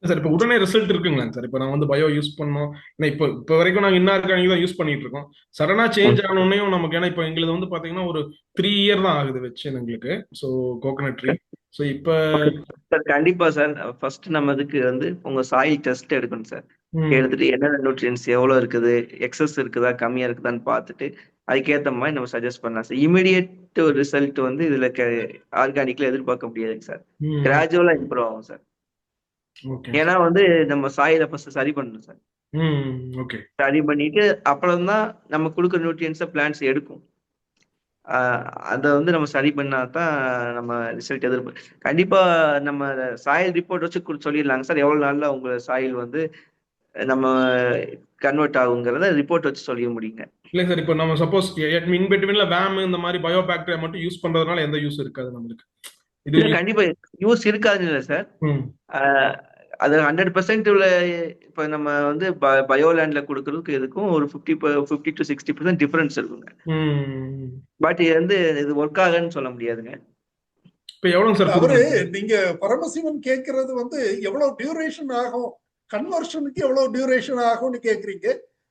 சார். இப்போ உடனே ரிசல்ட் இருக்குங்களா சார்? இப்போ நான் வந்து பயோ யூஸ் பண்ணோம், ஏன்னா இப்போ வரைக்கும் நாங்கள் இன்ஆர்கானிக் தான் யூஸ் பண்ணிட்டு இருக்கோம். சடனா சேஞ்ச் ஆனோடனையும் நமக்கு, ஏன்னா இப்போ எங்களுக்கு வந்து பாத்தீங்கன்னா ஒரு 3 year தான் ஆகுது வச்சு எங்களுக்கு. So coconut tree. ஸோ இப்போ சார் கண்டிப்பா சார் ஃபர்ஸ்ட் நம்ம இதுக்கு வந்து உங்க சாயில் டெஸ்ட் எடுக்கணும் சார். எடுத்துட்டு என்னென்ன நியூட்ரியன்ஸ் எவ்வளவு இருக்குது, எக்ஸஸ் இருக்குதா கம்மியா இருக்குதான்னு பார்த்துட்டு அதுக்கேற்ற மாதிரி நம்ம சஜஸ்ட் பண்ணலாம் சார். இமிடியேட் ரிசல்ட் வந்து இதுல ஆர்கானிக்ல எதிர்பார்க்க முடியாதுங்க சார். கிராஜுவலா இம்ப்ரூவ் ஆகும் சார். ஏன்னா வந்து நம்ம சாயில ஃபர்ஸ்ட் சரி பண்ணணும் சார். சரி பண்ணிட்டு அப்புறம் தான் நம்ம கொடுக்குற நியூட்ரியன்ஸை பிளான்ட்ஸ் எடுக்கும். அதை வந்து நம்ம சரி பண்ணா தான் நம்ம ரிசல்ட் கண்டிப்பா நம்ம சாயில் ரிப்போர்ட் வச்சு சொல்லிடலாங்க சார் எவ்வளவு நாள்ல உங்க சாயில் வந்து நம்ம கன்வெர்ட் ஆகுங்கிறத ரிப்போர்ட் வச்சு சொல்லிட முடியுங்க. இல்லை சார், இப்போ நம்ம சப்போஸ் இன் பிட்வீன்ல வேம் இந்த மாதிரி பயோ பாக்டீரியா மட்டும் யூஸ் பண்றதுனால எந்த யூஸ் இருக்காது நம்மளுக்கு? இது கண்டிப்பா யூஸ் இருக்காதுன்னு இல்லை சார். அது 100% உள்ள இப்ப நம்ம வந்து பயோலேண்ட்ல கொடுக்கறதுக்கு இதுக்கும் ஒரு 50 to 60% டிஃபரன்ஸ் இருக்குங்க. பட் இது வந்து இது ஒர்க் ஆகுன்னு சொல்ல முடியாதுங்க. இப்ப எவ்வளவு சார் அவரு நீங்க பரமசிவன் கேட்கறது வந்து எவ்வளவு டியூரேஷன் ஆகும், கன்வர்ஷனுக்கு எவ்வளவு டியூரேஷன் ஆகும்னு கேக்குறீங்க.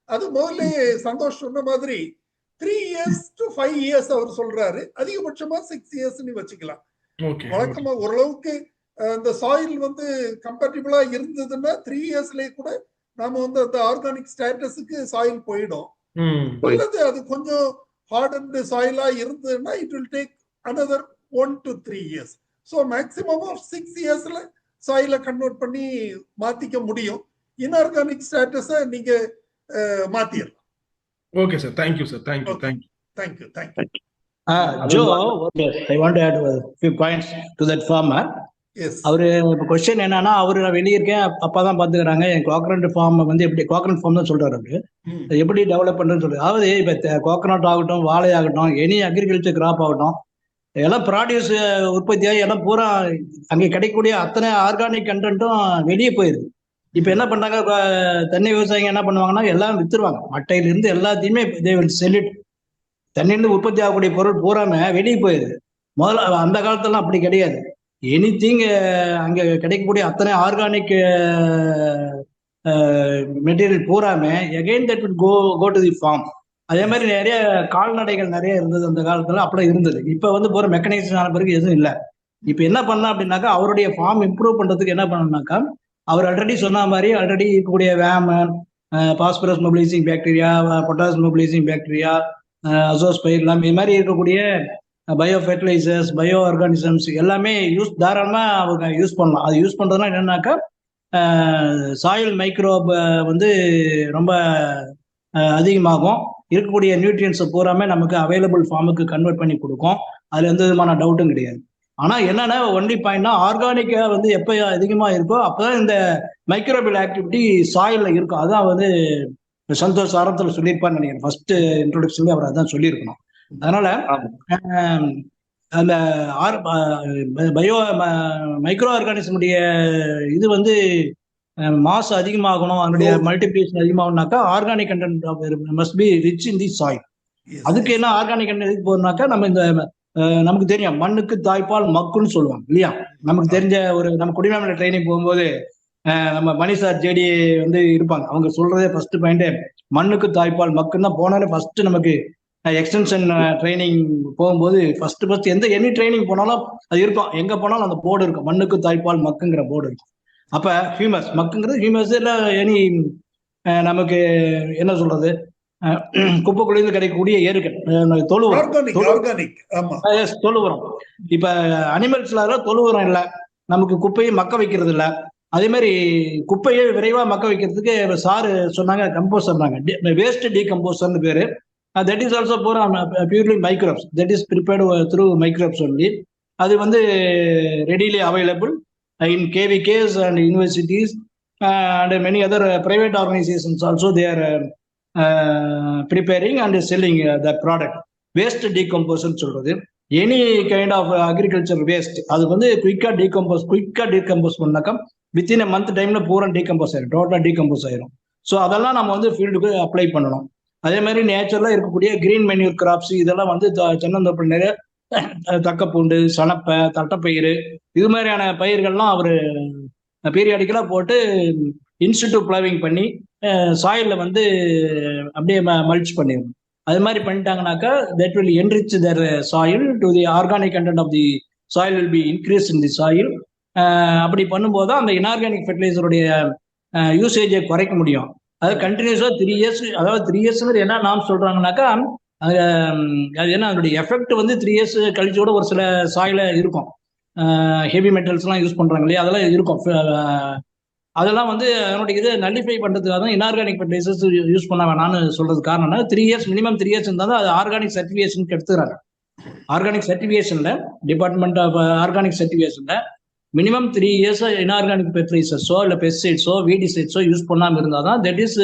அது முதல்ல சந்தோஷ் சொன்ன மாதிரி 3 years to 5 years அவர் சொல்றாரு. அதிகபட்சமா 6 years வச்சுக்கலாம். வழக்கமா ஓரளவுக்கு அந்த சாயில் வந்து கம்பேட்டிபிளா இருந்ததுன்னா 3 yearsலயே கூட நாம வந்து அந்த ஆர்கானிக் ஸ்டேட்டஸுக்கு சாயில் போயிடும். அல்லது அது கொஞ்சம் ஹார்டன்டு சாயிலா இருந்ததுன்னா it will take another 1 to 3 years. So maximum of 6 yearsல சாயில கன்வெர்ட் பண்ணி மாத்திக்க முடியும். இன்ஆர்கானிக் ஸ்டேட்டஸை நீங்க மாத்திடலாம். Okay sir, thank you sir, thank you. Joe, I want to add a few points to that farmer. அவரு இப்போ கொஸ்டின் என்னன்னா, அவரு நான் வெளியே இருக்கேன், அப்பாதான் பாத்துக்கிறாங்க, என் கோகனட் ஃபார்ம் வந்து எப்படி கோகனட் ஃபார்ம் தான் சொல்றாரு அவரு, எப்படி டெவலப் பண்றேன்னு சொல்றாரு. அதாவது இப்ப கோகனட் ஆகட்டும், வாழை ஆகட்டும், எனி அக்ரிகல்ச்சர் கிராப் ஆகட்டும், எல்லாம் ப்ராடியூஸ் உற்பத்தியாகி எல்லாம் பூரா அங்கே கிடைக்கக்கூடிய அத்தனை ஆர்கானிக் கண்டென்ட்டும் வெளியே போயிருது. இப்ப என்ன பண்றாங்க, தென்னை விவசாயிங்க என்ன பண்ணுவாங்கன்னா எல்லாம் வித்துருவாங்க. மட்டையிலிருந்து எல்லாத்தையுமே செல்லிட் தண்ணியிலிருந்து உற்பத்தி ஆகக்கூடிய பொருள் பூராம வெளியே போயிருது. முதல்ல அந்த காலத்துலாம் அப்படி கிடையாது. எனிதிங் அங்க கிடைக்கக்கூடிய அத்தனை ஆர்கானிக் மெட்டீரியல் பூராமே again that will go to the farm. அதே மாதிரி நிறைய கால்நடைகள் நிறைய இருந்தது அந்த காலத்துல, அப்படியே இருந்தது. இப்ப வந்து போற மெக்கனைசேஷன் ஆன பிறகு எதுவும் இல்லை. இப்ப என்ன பண்ணலாம் அப்படின்னாக்கா, அவருடைய ஃபார்ம் இம்ப்ரூவ் பண்றதுக்கு என்ன பண்ணணும்னாக்கா, அவர் ஆல்ரெடி சொன்ன மாதிரி ஆல்ரெடி இருக்கக்கூடிய VAM, phosphorus mobilising bacteria, potash mobilising bacteria, அசோஸ்பைர் எல்லாம் இது மாதிரி இருக்கக்கூடிய பயோ ஃபெர்டிலைசர்ஸ், பயோ ஆர்கானிசம்ஸ் எல்லாமே தாராளமா அவங்க யூஸ் பண்ணலாம். அது யூஸ் பண்றதுனா என்னன்னாக்கா, சாயில் மைக்ரோப் வந்து ரொம்ப அதிகமாகும். இருக்கக்கூடிய நியூட்ரியன்ஸை பூராமே நமக்கு அவைலபிள் ஃபார்முக்கு கன்வெர்ட் பண்ணி கொடுக்கும். அதுல எந்த விதமான டவுட்டும் கிடையாது. ஆனா என்னன்னா, ஒன்லி பாயிண்ட்னா ஆர்கானிக்கா வந்து எப்ப அதிகமா இருக்கோ அப்பதான் இந்த மைக்ரோபியல் ஆக்டிவிட்டி சாயில்ல இருக்கும். அதான் வந்து சந்தோஷ் ஆரம்பத்தில் சொல்லியிருப்பான்னு நினைக்கிறேன். ஃபர்ஸ்ட் இன்ட்ரோடக்ஷன்ல அவர் அதான் சொல்லியிருக்கணும். அதனால அந்த பயோ மைக்ரோ ஆர்கானிசமுடைய இது வந்து மாஸ் அதிகமாகணும், அதனுடைய மல்டிபிளேஷன் அதிகமாகணும்னாக்கா organic content must be rich in the soil. அதுக்கு என்ன ஆர்கானிக் கண்டென்ட் எதுக்கு போகணும்னாக்கா, நம்ம இந்த நமக்கு தெரியும் மண்ணுக்கு தாய்ப்பால் மக்குன்னு சொல்லுவாங்க இல்லையா. நமக்கு தெரிஞ்ச நம்ம குடிமையில ட்ரைனிங் போகும்போது நம்ம மணிசார் ஜேடி வந்து இருப்பாங்க. அவங்க சொல்றதே ஃபர்ஸ்ட் பாயிண்ட் மண்ணுக்கு தாய்ப்பால் மக்குன்னு தான். போனாலே ஃபர்ஸ்ட் நமக்கு எக்ஸ்டென்ஷன் ட்ரைனிங் போகும்போது ஃபர்ஸ்ட் எனி ட்ரைனிங் போனாலும் அது இருக்கும். எங்க போனாலும் அந்த போர்டு இருக்கும், மண்ணுக்கு தாய்ப்பால் மக்குங்கிற போர்டு இருக்கும். அப்ப ஹியூமஸ் மக்குங்கிறது ஹியூமஸ் இல்ல எனி நமக்கு என்ன சொல்றது, குப்பைக்குள்ளேருந்து கிடைக்கக்கூடிய எருக்கள், தொழு உரம். இப்ப அனிமல்ஸ்ல தொழு உரம் இல்லை, நமக்கு குப்பையை மக்க வைக்கிறது இல்லை. அதே மாதிரி குப்பையை விரைவா மக்க வைக்கிறதுக்கு சாரு சொன்னாங்க, கம்போஸ் சொன்னாங்க, வேஸ்ட் டீகம்போசர்னு பேரு. That is also purely microbes, that is prepared through microbes only. அது வந்து readily available in KVKs and universities and many other private organizations also. They are preparing and selling the product. Waste decomposer சொல்றது any kind of agriculture waste, அது வந்து குயிக்கா decompose பண்ணாக்கா within month டைம்ல பூரா decompose ஆயிரும், டோட்டலா டீகம்போஸ் ஆயிரும். ஸோ அதெல்லாம் நம்ம வந்து ஃபீல்டுக்கு அப்ளை பண்ணணும். அதே மாதிரி நேச்சுரலா இருக்கக்கூடிய கிரீன் மென்யூர் கிராப்ஸ் இதெல்லாம் வந்து தென்னந்தோப்பு நிறைய தக்கப்பூண்டு, சணப்பை, தட்டைப்பயிறு இது மாதிரியான பயிர்கள்லாம் அவரு பீரியாடிக்கலா போட்டு இன்ஸ்டிடியூ பிளவிங் பண்ணி சாயில்ல வந்து அப்படியே மல்ச் பண்ணிடணும். அது மாதிரி பண்ணிட்டாங்கனாக்கா that will enrich their soil to the organic content of the soil will be increased in the soil. அப்படி பண்ணும்போது தான் அந்த இன்ஆர்கானிக் ஃபெர்டிலைசருடைய யூசேஜை குறைக்க முடியும். அது கண்டினியூஸா 3 years, அதாவது 3 years என்ன நாம் சொல்றாங்கனாக்கா, அது என்ன அதனுடைய எஃபெக்ட் வந்து 3 years கழிச்சோட ஒரு சில சாயில இருக்கும். ஹெவி மெட்டல்ஸ்லாம் யூஸ் பண்றாங்க இல்லையா, அதெல்லாம் இருக்கும். அதெல்லாம் வந்து அதனுடைய இதை நல்லிஃபை பண்றதுக்காக தான் இன்ஆர்கானிக் ஃபெர்டிலைசர்ஸ் யூஸ் பண்ண வேணாம்னு சொல்றது காரணம்னா 3 years மினிமம் 3 years இருந்தால் தான் அது ஆர்கானிக் சர்டிஃபிகேஷனுக்கு எடுத்துக்கிறாங்க. ஆர்கானிக் சர்டிஃபிகேஷன்ல, டிபார்ட்மெண்ட் ஆஃப் ஆர்கானிக் சர்டிஃபிகேஷன்ல மினிமம் 3 years இன்ஆர்கானிக் ஃபெர்டிலைசர்ஸோ இல்லை பெஸ்டிசைட்ஸோ வீடிசைட்ஸோ யூஸ் பண்ணாமல் இருந்தால் தான் that is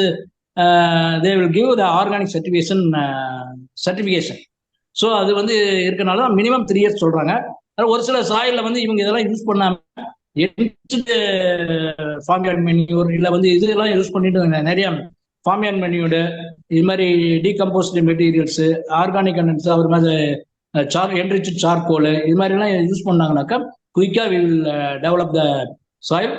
they will give the organic certification. So அது வந்து இருக்கனால மினிமம் 3 years சொல்றாங்க. ஒரு சில சாயில்ல வந்து இவங்க இதெல்லாம் யூஸ் பண்ணாம ஃபார்ம்யார்ட் மென்யூர் இல்லை வந்து இதெல்லாம் யூஸ் பண்ணிட்டு நிறைய ஃபார்ம்யார்ட் மென்யூடு இது மாதிரி டீகம்போஸ்டு மெட்டீரியல்ஸ் ஆர்கானிக் கண்டென்ட்ஸ் அவர் மாதிரி என்ரிச் சார்கோல் இது மாதிரிலாம் யூஸ் பண்ணாங்கனாக்கா குயிக்கா will develop the soil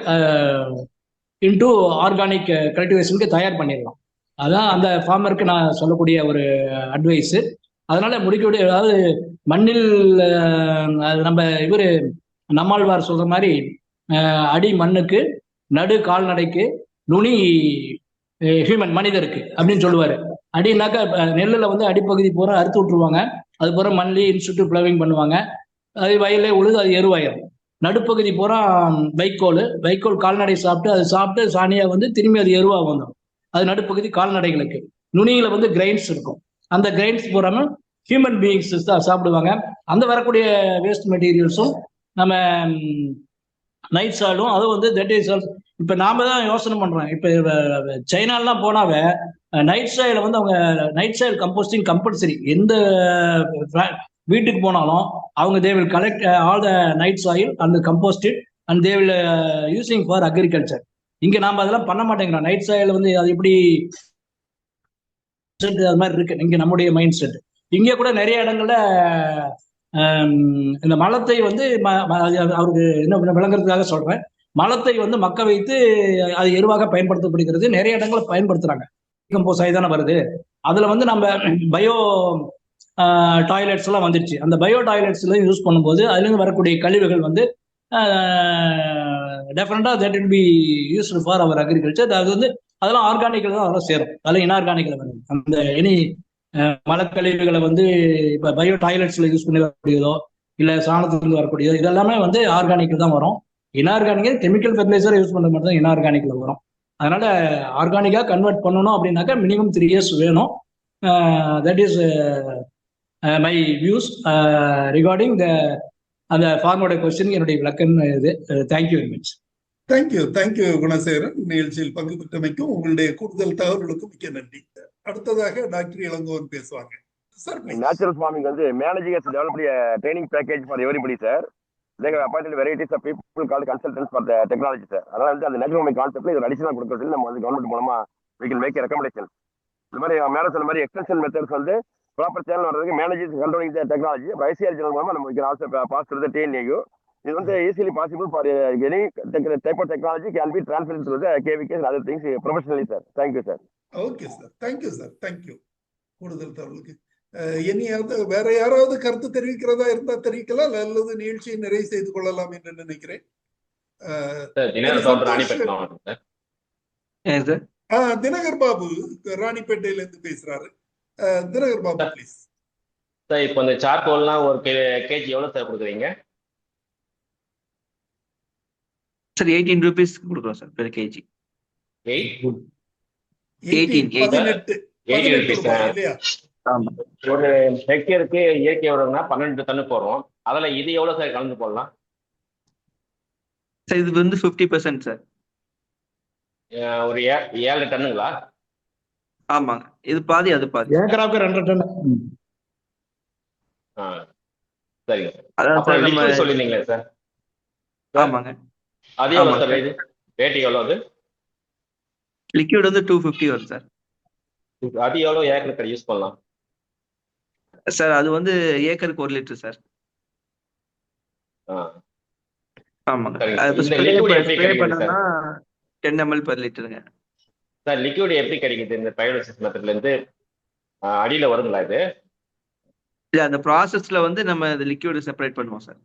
into organic கல்டிவேஷனுக்கு தயார் பண்ணிடலாம். அதான் அந்த ஃபார்மருக்கு நான் சொல்லக்கூடிய ஒரு அட்வைஸு. அதனால முடிக்கக்கூடிய அதாவது மண்ணில் நம்ம இவர் நம்மாழ்வார் சொல்ற மாதிரி அடி மண்ணுக்கு நடு கால்நடைக்கு நுனி ஹியூமன் மனிதருக்கு அப்படின்னு சொல்லுவாரு. அடினாக்கா நெல்லுல வந்து அடிப்பகுதி பூரா அறுத்து விட்டுருவாங்க, அது பூரா மண்லி இன்ஸ்டியூட் பிளவிங் பண்ணுவாங்க, அது வயல்ல உழுது அது எருவாயிரும். நடுப்பகுதி பூரா வைக்கோல் கால்நடை சாப்பிட்டு சாணியா வந்து திரும்பி அது எருவா வந்துடும். அது நடுப்பகுதி கால்நடைகளுக்கு. நுனியில வந்து கிரைன்ஸ் இருக்கும், அந்த கிரைன்ஸ் பூராம ஹியூமன் பீயிங்ஸ் தான் சாப்பிடுவாங்க. அந்த வரக்கூடிய வேஸ்ட் மெட்டீரியல்ஸும் நம்ம நைட் சாயிலும் அது வந்து தட் இஸ் இப்போ நாம தான் யோசனை பண்றோம். இப்போ சைனாலாம் போனாவே நைட் சாயில வந்து அவங்க நைட் சாயில் கம்போஸ்டிங் கம்பல்சரி. எந்த வீட்டுக்கு போனாலும் அவங்க they will collect all the night soil and compost and they will using for agriculture. இங்க நாம அதெல்லாம் பண்ண மாட்டேங்கிறோம். நைட் சாயில் வந்து அது எப்படி அது மாதிரி இருக்கு இங்க நம்முடைய மைண்ட் செட். இங்க கூட நிறைய இடங்கள்ல இந்த மலத்தை வந்து அவருக்கு என்ன விளங்குறதுக்காக சொல்றேன், மலத்தை வந்து மக்க வைத்து அது எருவாக பயன்படுத்தப்படுகிறது. நிறைய இடங்களை பயன்படுத்துறாங்க. கம்போஸ் ஆகி தானே வருது. அதுல வந்து நம்ம பயோ டாய்லெட்ஸ் எல்லாம் வந்துடுச்சு. அந்த பயோ டாய்லெட்ஸ்ல யூஸ் பண்ணும்போது அதுல இருந்து வரக்கூடிய கழிவுகள் வந்து டெஃபினட்டா that will be used for our agriculture. அது வந்து அதெல்லாம் ஆர்கானிக்ல தான் அதெல்லாம் சேரும், அதெல்லாம் இன்ஆர்கானிக்ல வரும். அந்த எனி மலக்கழிவுகளை வந்து இப்போ பயோ டாய்லெட்ஸ்ல யூஸ் பண்ணி வரக்கூடியதோ இல்லை சாணத்துலேருந்து வரக்கூடியதோ இதெல்லாமே வந்து ஆர்கானிக்ல தான் வரும். இன்ஆர்கானிக் கெமிக்கல் ஃபெர்டிலைசர் யூஸ் பண்ணுறது மட்டும் தான் இன்ஆர்கானிக்ல வரும். அதனால ஆர்கானிக்காக கன்வெர்ட் பண்ணணும் அப்படின்னாக்கா மினிமம் 3 years வேணும். That is my views regarding அந்த ஃபார்மோட கொஸ்டின் என்னுடைய விளக்கம் இது. Thank you very much. Thank you Gunasekaran. நிகழ்ச்சியில் பங்கு பெற்றமைக்கும் உங்களுடைய கூடுதல் தகவல்களுக்கும் மிக்க நன்றி. அடுத்ததாக டாக்டர் இளங்கோவன் பேசுவாங்க. சார், நேச்சுரல் ஃபார்மிங் வந்து managing has developed training package for everybody sir. they have appointed varieties of people called consultants for the technology sir. அதனால வந்து அந்த நேச்சுரல் ஃபார்மிங் கான்செப்ட்ல இது அடிஷனல் கொடுக்கறது நம்ம வந்து கவர்மெண்ட் மூலமா we can make a recommendation. இந்த மாதிரி மேல சொன்ன மாதிரி எக்ஸ்டென்ஷன் மெத்தட்ஸ் வந்து ப்ராப்பர் சேனல் வர்றதுக்கு managers controlling the technology ICR channel மூலமா நம்ம we can also pass through the TNAU. இது வந்து easily possible for any type of technology can be transferred through the KVK and other things professionally sir. Thank you sir. Okay sir, thank you sir, thank you. கூடுதல் தகவலுக்கு இனியாவது வேற யாராவது கருத்து தெரிவிக்கிறதா இருந்தா தெரிவிக்கலாம், அல்லது நிகழ்ச்சியை நிறைவு செய்து கொள்ளலாம் என்று நினைக்கிறேன். தினகர் பாபு ராணிப்பேட்டையில இருந்து பேசுறாரு. தினகர் பாபு ப்ளீஸ். சார், இப்போ இந்த சார்கோல்லாம் ஒரு கேஜி எவ்வளவு சார் கொடுக்குறீங்க? சார் 18 rupees கொடுக்குறோம் சார் பெர் கேஜி. 18 rupees. ஒரு ஹெக்டேருக்கு இயற்கை உரம்னா 12 டன் போடுறோம். அதுல இது எவ்வளவு சார் கலந்து போடலாம்? சார் இது வந்து 50% சார். ஒரு 7 டன்னுங்களா? ஆமாங்க, இது பாதி அது பாதி. ஏக்கராவுக்கு 2 டன். சரிங்க. அப்புறம் லிக்விட் சொல்லிருந்தீங்களா சார்? ஆமாங்க. அது எவ்வளவு சார் ரேட் எவ்வளவு? லிக்விட் வந்து 250 வரும் சார். அது எவ்வளவு ஏக்கருக்கு யூஸ் பண்ணலாம் சார்? அது வந்து ஏக்கருக்கு 1 லிட்டர் சார். ஆமாங்க. அது ஸ்ப்ரே பண்ணா 10 ml per லிட்டருங்க சார். லிக்விட் எப்படி கிடைக்குது இந்த பயோடைசிஸ் மெத்தட்ல இருந்து? அடியில வருங்களா இது? இல்ல, அந்த ப்ராசஸ்ல வந்து நம்ம இந்த லிக்விட் செப்பரேட் பண்ணுவோம் சார்.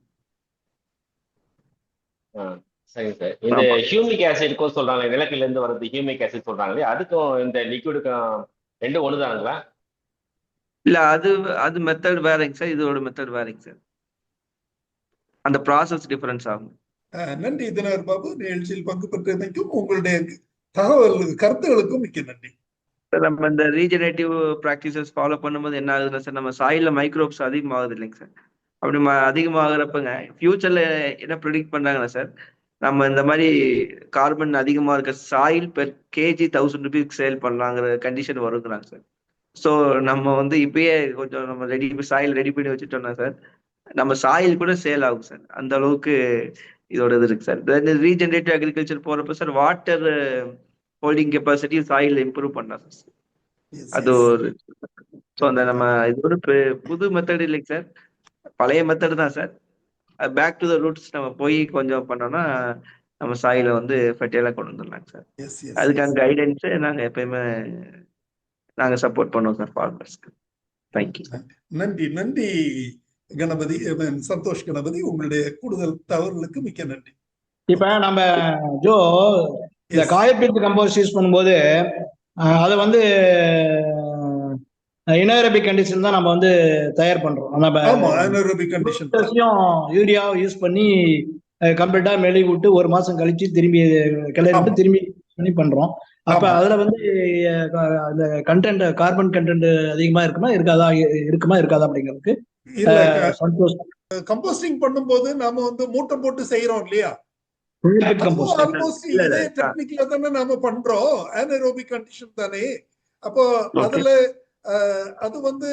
சரிங்க சார். இந்த ஹியூமிக் ஆசிட்க்கும் சொல்றாங்க, நிலக்கரில இருந்து வருது ஹியூமிக் ஆசிட் சொல்றாங்களே, அதுக்கும் இந்த லிக்விடுக்கும் ரெண்டும் ஒண்ணுதானுங்களா? இல்ல, அது மெத்தட் வேறங்க சார், இதோட மெத்தட் வேறங்க சார். அந்த ப்ராசஸ் டிஃபரன்ஸ் ஆகும். நன்றி தினகர் பாபு. நிகழ்ச்சியில் பங்கு பெற்றமைக்கும் உங்களுடைய தகவல் கருத்துகளுக்கும் மிக்க நன்றி. நம்ம இந்த ரீஜெனரேட்டிவ் ப்ராக்டிசஸ் ஃபாலோ பண்ணும்போது என்ன ஆகுதுன்னா சார், நம்ம சாயில்ல மைக்ரோப்ஸ் அதிகமாகுது இல்லைங்க சார். அப்படி அதிகமாகிறப்பங்க ஃபியூச்சர்ல என்ன ப்ரிடிக்ட் பண்றாங்கன்னா சார், நம்ம இந்த மாதிரி கார்பன் அதிகமா இருக்க soil per KG 1000 rupees sale பண்ணலாங்கிற கண்டிஷன் வருங்கிறாங்க சார். ஸோ நம்ம வந்து இப்பயே கொஞ்சம் நம்ம சாயில் ரெடி பண்ணி வச்சுட்டோம்னா சார், நம்ம சாயில் கூட சேல் ஆகும் சார். அந்த அளவுக்கு இதோட இது இருக்கு சார். ரீஜெனரேட்டிவ் அக்ரிகல்ச்சர் போறப்ப sir water holding capacity soil improve பண்ணலாம் சார். அது ஒரு ஸோ அந்த நம்ம இது ஒரு புது மெத்தட் இல்லைங்க சார், பழைய மெத்தட் தான் sir. Back to the roots நம்ம போய் கொஞ்சம் பண்ணோம்னா நம்ம சாயில வந்து ஃபெர்டைலா கொண்டு வந்துடலாங்க சார். அதுக்கான கைடன்ஸ் நாங்க எப்பயுமே நாங்க சப்போர்ட் பண்ணுவோம் சார் ஃபார்மர்ஸ்க்கு. தேங்க்யூ. நன்றி நன்றி கணபதி, சந்தோஷ் கணபதி, உங்களுடைய கூடுதல் தகவல்களுக்கு மிக்க நன்றி. இப்ப நம்ம ஜோ இந்த காயப்பித்து கம்போஸ்ட் யூஸ் பண்ணும்போது அதை வந்து இனோரபிக் கண்டிஷன் தான் நம்ம வந்து தயார் பண்றோம். யூரியா யூஸ் பண்ணி கம்ப்ளீட்டா மெழுகி விட்டு ஒரு மாசம் கழிச்சு திரும்பி கிளறி விட்டு திரும்பி பண்ணி பண்றோம். அப்ப அதுல வந்து அந்த கண்டென்ட் கார்பன் கண்டென்ட் அதிகமா இருக்குமா இருக்காதா அப்படிங்கிறதுக்கு கம்போஸ்டிங் பண்ணும்போது நாம வந்து மூட்டை போட்டு செய்யறோம் இல்லையா, ஆல்மோஸ்ட் இதே டெக்னிக்ல தானே நாம பண்றோம், அனேரோபிக் கண்டிஷன் தானே. அப்போ அதுல அது வந்து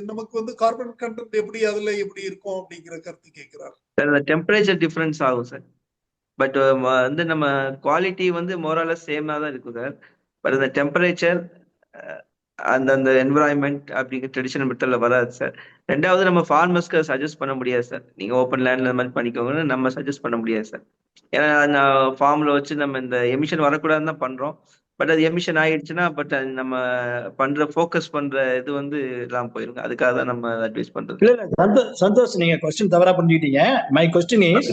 நமக்கு வந்து கார்பன் கண்டென்ட் எப்படி இருக்கும் அப்படிங்கிற கருத்து கேட்கிறார். டெம்பரேச்சர் டிஃபரன்ஸ் ஆகும் சார், பட் வந்து நம்ம குவாலிட்டி வந்து மோரலஸ் சேமா தான் இருக்கும் சார். பட் இந்த டெம்பரேச்சர் அந்த என்விரான்மெண்ட் அப்படிங்கிற ட்ரெடிஷனல் மெத்தட்ல வராது சார். ரெண்டாவது நம்ம ஃபார்மர்ஸ்க்கு சஜஸ்ட் பண்ண முடியாது சார், நீங்க ஓப்பன் லேண்ட்ல இந்த மாதிரி பண்ணிக்கோங்கன்னு நம்ம சஜஸ்ட் பண்ண முடியாது சார். ஏன்னா ஃபார்ம்ல வச்சு நம்ம இந்த எமிஷன் வரக்கூடாதுன்னு தான் பண்றோம். பட் அது எமிஷன் ஆயிடுச்சுன்னா பட் நம்ம பண்ற ஃபோக்கஸ் பண்ற இது வந்து எல்லாம் போயிருங்க. அதுக்காக தான் நம்ம அட்வைஸ் பண்றது. சந்தோஷ், நீங்க கொஸ்டின் தவறா பண்ணிட்டீங்க. மை கொஸ்டின் இஸ்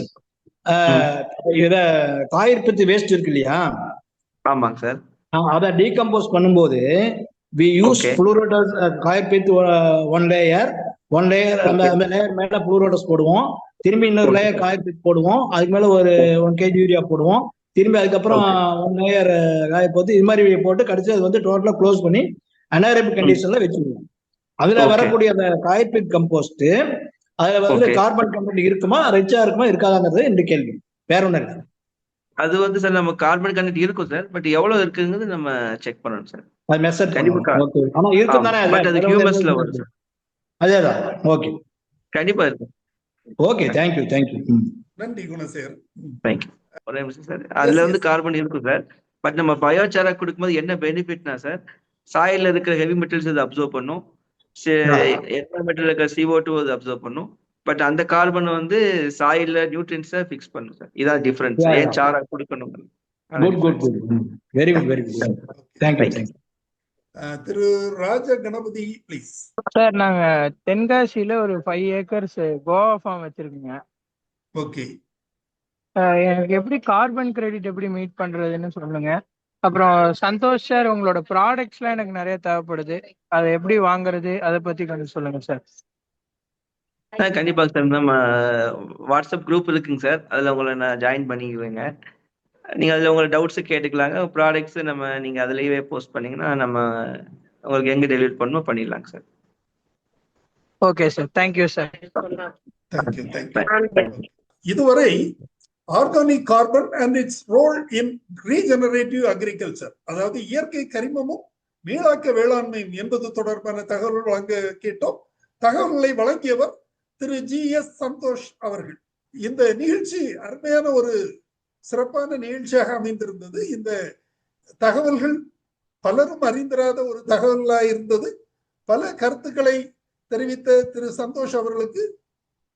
காயிற்பத்தி வேஸ்ட் இருக்கு இல்லையா? ஆமாங்க சார். அதை டீகம்போஸ் பண்ணும்போது we use fluorotus காயிற்பத்தி ஒன் லேயர் அந்த லேயர் மேல fluorotus போடுவோம், திரும்பி இன்னொரு லேயர் காயிற்பத்தி போடுவோம், அதுக்கு மேல ஒரு 1 kg யூரியா போடுவோம், திரும்பி அதுக்கப்புறம் 1 லேயர் காயப்போத்து இது மாதிரி போட்டு கடைசி அது வந்து டோட்டலா க்ளோஸ் பண்ணி அனாரபிக் கண்டிஷன்ல வச்சுருவோம். அதுல வரக்கூடிய அந்த காயிற்பத்தி கம்போஸ்ட் அதுல வந்து கார்பன் கண்டென்ட் இருக்குமா, ரிச்சா இருக்குமா இருக்காதாங்கிறது இந்த கேள்வி, வேற ஒண்ணும் இல்லை. அது வந்து சார் நம்ம கார்பன் கண்டென்ட் இருக்கும் சார், பட் எவ்வளவு இருக்குங்கிறது நம்ம செக் பண்ணணும் சார். அது மெஷர் கண்டிப்பா ஆனா இருக்கும் தானே, பட் அது ஹியூமஸ்ல வரும் சார். அதேதான். ஓகே, கண்டிப்பா இருக்கு. ஓகே, थैंक यू நன்றி குணசேகர். Thank you. ஒரே நிமிஷம் சார், அதுல வந்து கார்பன் இருக்கும் சார், பட் நம்ம பயோசாரா கொடுக்கும்போது என்ன பெனிஃபிட்னா சார், சாயில்ல இருக்கிற ஹெவி மெட்டல்ஸ் அதை அப்சர்வ் பண்ணும், என்வரன்மெண்ட்ல இருக்கிற CO2 அதை அப்சர்வ் பண்ணும், பட் அந்த கார்பன் வந்து சாயில்ல நியூட்ரியன்ஸை ஃபிக்ஸ் பண்ணும் சார். இதான் டிஃபரன்ஸ். ஏன் சாரா கொடுக்கணும். Good very good. Thank you. திரு ராஜ கணபதி ப்ளீஸ். சார், நாங்க தென்காசியில ஒரு 5 ஏக்கர்ஸ் கோவா ஃபார்ம் வச்சிருக்கோங்க. ஓகே, எனக்கு எப்படி கார்பன் கிரெடிட் எப்படி மீட் பண்றதுன்னு சொல்லுங்க. அப்புறம் சந்தோஷ் சார், உங்களோட ப்ராடக்ட்ஸ்லாம் எனக்கு நிறைய தேவைப்படுது, அதை எப்படி வாங்குறது அதை பத்தி கொஞ்சம் சொல்லுங்க சார். கண்டிப்பா சார், நம்ம வாட்ஸ்அப் குரூப் இருக்குங்க சார், அதுல உங்களை நான் ஜாயின் பண்ணிக்குவேங்க. நீங்க அதுல உங்களோட டவுட்ஸ் கேட்டுக்கலாங்க. ப்ராடக்ட்ஸ் நீங்க அதுலயே போஸ்ட் பண்ணீங்கன்னா நம்ம உங்களுக்கு எங்க டெலிவரி பண்ணணும் பண்ணிடலாங்க sir. Okay sir, thank you sir. இதுவரை organic carbon and its role in regenerative agriculture, அதாவது இயற்கை கரிமமும் மீளாக்க வேளாண்மையும் என்பது தொடர்பான தகவல்கள் வழங்க கேட்டோம். தகவல்களை வழங்கியவர் திரு GS சந்தோஷ் அவர்கள். இந்த நிகழ்ச்சி அருமையான ஒரு சிறப்பான நிகழ்ச்சியாக அமைந்திருந்தது. இந்த தகவல்கள் பலரும் அறிந்திராத ஒரு தகவலாக இருந்தது. பல கருத்துக்களை தெரிவித்த திரு சந்தோஷ் அவர்களுக்கு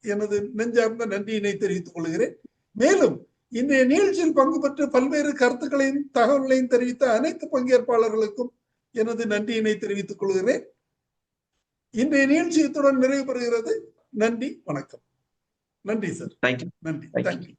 எனது நெஞ்சார்ந்த நன்றியினை தெரிவித்துக் கொள்கிறேன். மேலும் இந்த நிகழ்ச்சியில் பங்கு பெற்று பல்வேறு கருத்துக்களையும் தகவல்களையும் தெரிவித்த அனைத்து பங்கேற்பாளர்களுக்கும் எனது நன்றியினை தெரிவித்துக் கொள்கிறேன். இன்றைய நிகழ்ச்சி இத்துடன் நிறைவு பெறுகிறது. நன்றி, வணக்கம். நன்றி சார். தேங்க்யூ. நன்றி. தேங்க்யூ.